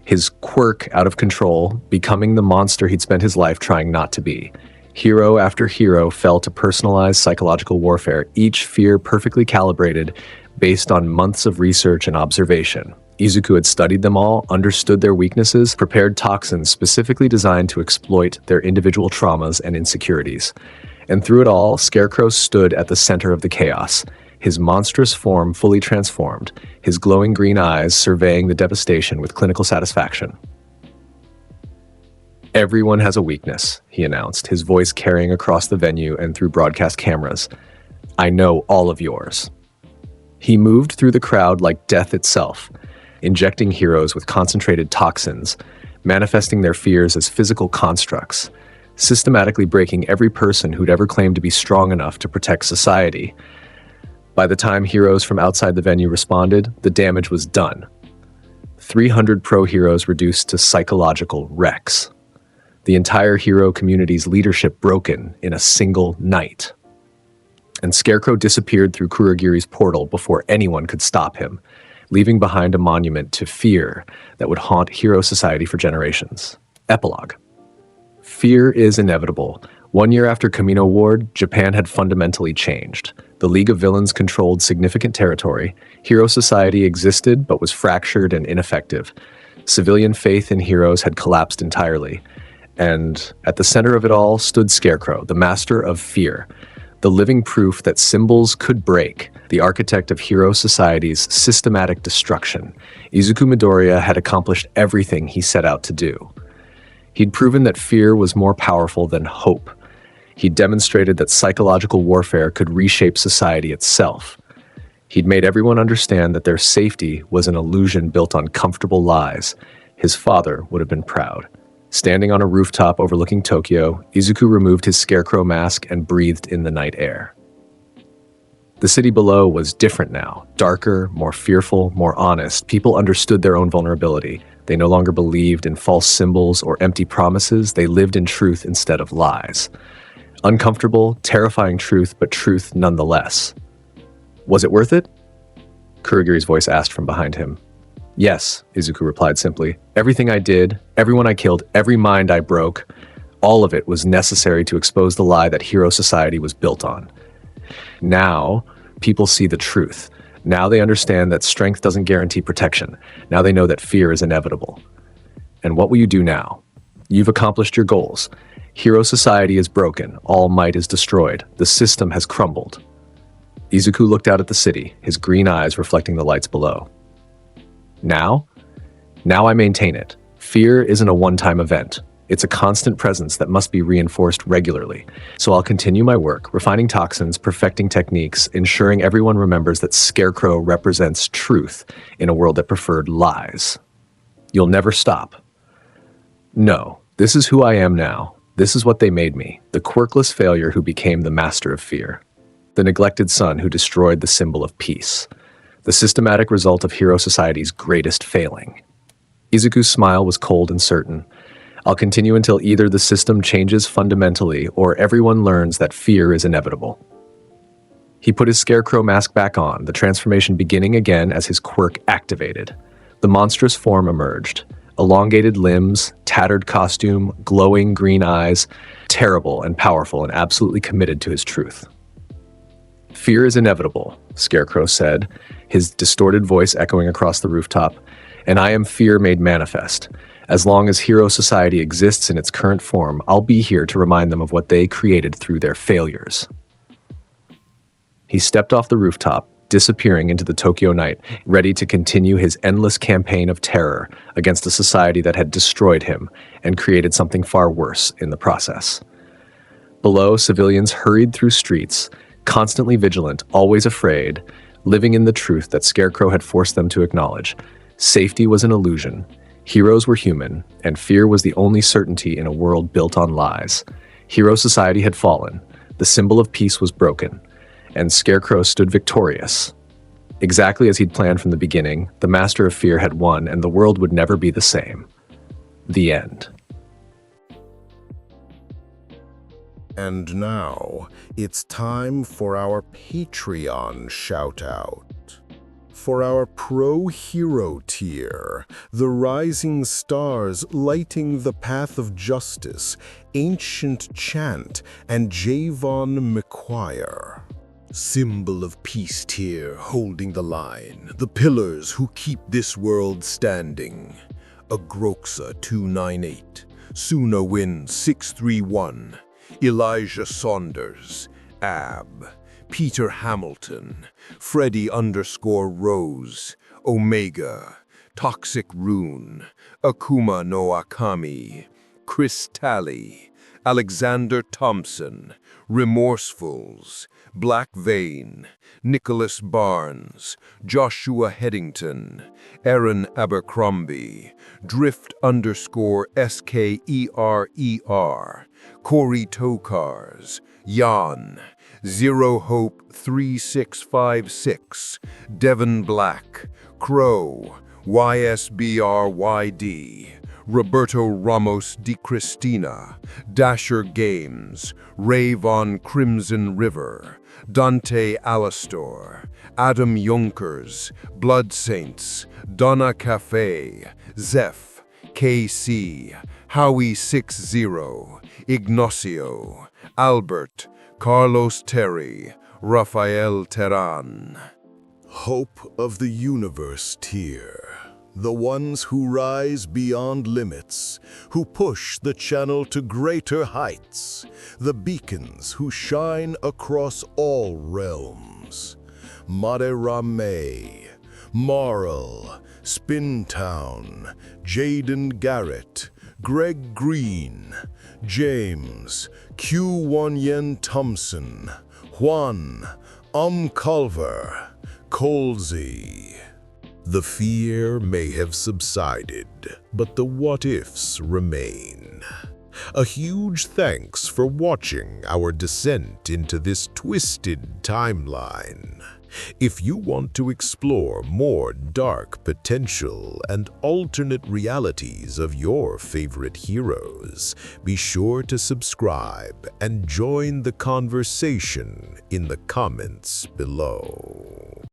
his quirk out of control, becoming the monster he'd spent his life trying not to be. Hero after hero fell to personalized psychological warfare, each fear perfectly calibrated based on months of research and observation. Izuku had studied them all, understood their weaknesses, prepared toxins specifically designed to exploit their individual traumas and insecurities. And through it all, Scarecrow stood at the center of the chaos, his monstrous form fully transformed, his glowing green eyes surveying the devastation with clinical satisfaction. Everyone has a weakness, he announced, his voice carrying across the venue and through broadcast cameras. I know all of yours. He moved through the crowd like death itself, injecting heroes with concentrated toxins, manifesting their fears as physical constructs, systematically breaking every person who'd ever claimed to be strong enough to protect society. By the time heroes from outside the venue responded, the damage was done. 300 pro heroes reduced to psychological wrecks. The entire hero community's leadership broken in a single night. And Scarecrow disappeared through Kurogiri's portal before anyone could stop him, leaving behind a monument to fear that would haunt Hero Society for generations. Epilogue. Fear is inevitable. 1 year after Kamino Ward, Japan had fundamentally changed. The League of Villains controlled significant territory. Hero Society existed but was fractured and ineffective. Civilian faith in heroes had collapsed entirely. And at the center of it all stood Scarecrow, the master of fear, the living proof that symbols could break, the architect of Hero Society's systematic destruction. Izuku Midoriya had accomplished everything he set out to do. He'd proven that fear was more powerful than hope. He'd demonstrated that psychological warfare could reshape society itself. He'd made everyone understand that their safety was an illusion built on comfortable lies. His father would have been proud. Standing on a rooftop overlooking Tokyo, Izuku removed his Scarecrow mask and breathed in the night air. The city below was different now, darker, more fearful, more honest. People understood their own vulnerability. They no longer believed in false symbols or empty promises. They lived in truth instead of lies. Uncomfortable, terrifying truth, but truth nonetheless. Was it worth it? Kurogiri's voice asked from behind him. Yes, Izuku replied simply. Everything I did, everyone I killed, every mind I broke, all of it was necessary to expose the lie that Hero Society was built on. Now, people see the truth. Now they understand that strength doesn't guarantee protection. Now they know that fear is inevitable. And what will you do now? You've accomplished your goals. Hero Society is broken. All Might is destroyed. The system has crumbled. Izuku looked out at the city, his green eyes reflecting the lights below. Now I maintain it. Fear isn't a one-time event. It's a constant presence that must be reinforced regularly. So I'll continue my work, refining toxins, perfecting techniques, ensuring everyone remembers that Scarecrow represents truth in a world that preferred lies. You'll never stop. No, this is who I am now. This is what they made me, the quirkless failure who became the master of fear, the neglected son who destroyed the symbol of peace, the systematic result of hero society's greatest failing. Izuku's smile was cold and certain. I'll continue until either the system changes fundamentally or everyone learns that fear is inevitable. He put his Scarecrow mask back on, the transformation beginning again as his quirk activated. The monstrous form emerged. Elongated limbs, tattered costume, glowing green eyes, terrible and powerful and absolutely committed to his truth. Fear is inevitable, Scarecrow said, his distorted voice echoing across the rooftop, and I am fear made manifest. As long as hero society exists in its current form, I'll be here to remind them of what they created through their failures. He stepped off the rooftop, disappearing into the Tokyo night, ready to continue his endless campaign of terror against a society that had destroyed him and created something far worse in the process. Below, civilians hurried through streets, constantly vigilant, always afraid, living in the truth that Scarecrow had forced them to acknowledge. Safety was an illusion, heroes were human, and fear was the only certainty in a world built on lies. Hero society had fallen, the symbol of peace was broken, and Scarecrow stood victorious. Exactly as he'd planned from the beginning, the Master of Fear had won and the world would never be the same. The end. And now, it's time for our Patreon shout-out. For our pro-hero tier, the rising stars lighting the path of justice, Ancient Chant, and Javon McQuire. Symbol of peace tier holding the line, the pillars who keep this world standing. Agroxa 298, Suna Win 631, Elijah Saunders, Ab, Peter Hamilton, Freddy_Rose, Omega, Toxic Rune, Akuma no Akami, Chris Talley, Alexander Thompson, Remorsefuls, Black Vein, Nicholas Barnes, Joshua Headington, Aaron Abercrombie, Drift_SKERER, Corey Tokars, Jan, Zero Hope 3656, Devon Black, Crow, YSBRYD, Roberto Ramos Di Cristina, Dasher Games, Ray Von Crimson River, Dante Alastor, Adam Yonkers, Blood Saints, Donna Cafe, Zeph, KC, Howie 60, Ignacio, Albert, Carlos Terry, Rafael Terran. Hope of the Universe tier. The ones who rise beyond limits, who push the channel to greater heights, the beacons who shine across all realms. Maderame, Marl, Spintown, Jaden Garrett, Greg Green, James, Q Wonyen Thompson, Juan, Culver, Colsey. The fear may have subsided, but the what-ifs remain. A huge thanks for watching our descent into this twisted timeline. If you want to explore more dark potential and alternate realities of your favorite heroes, be sure to subscribe and join the conversation in the comments below.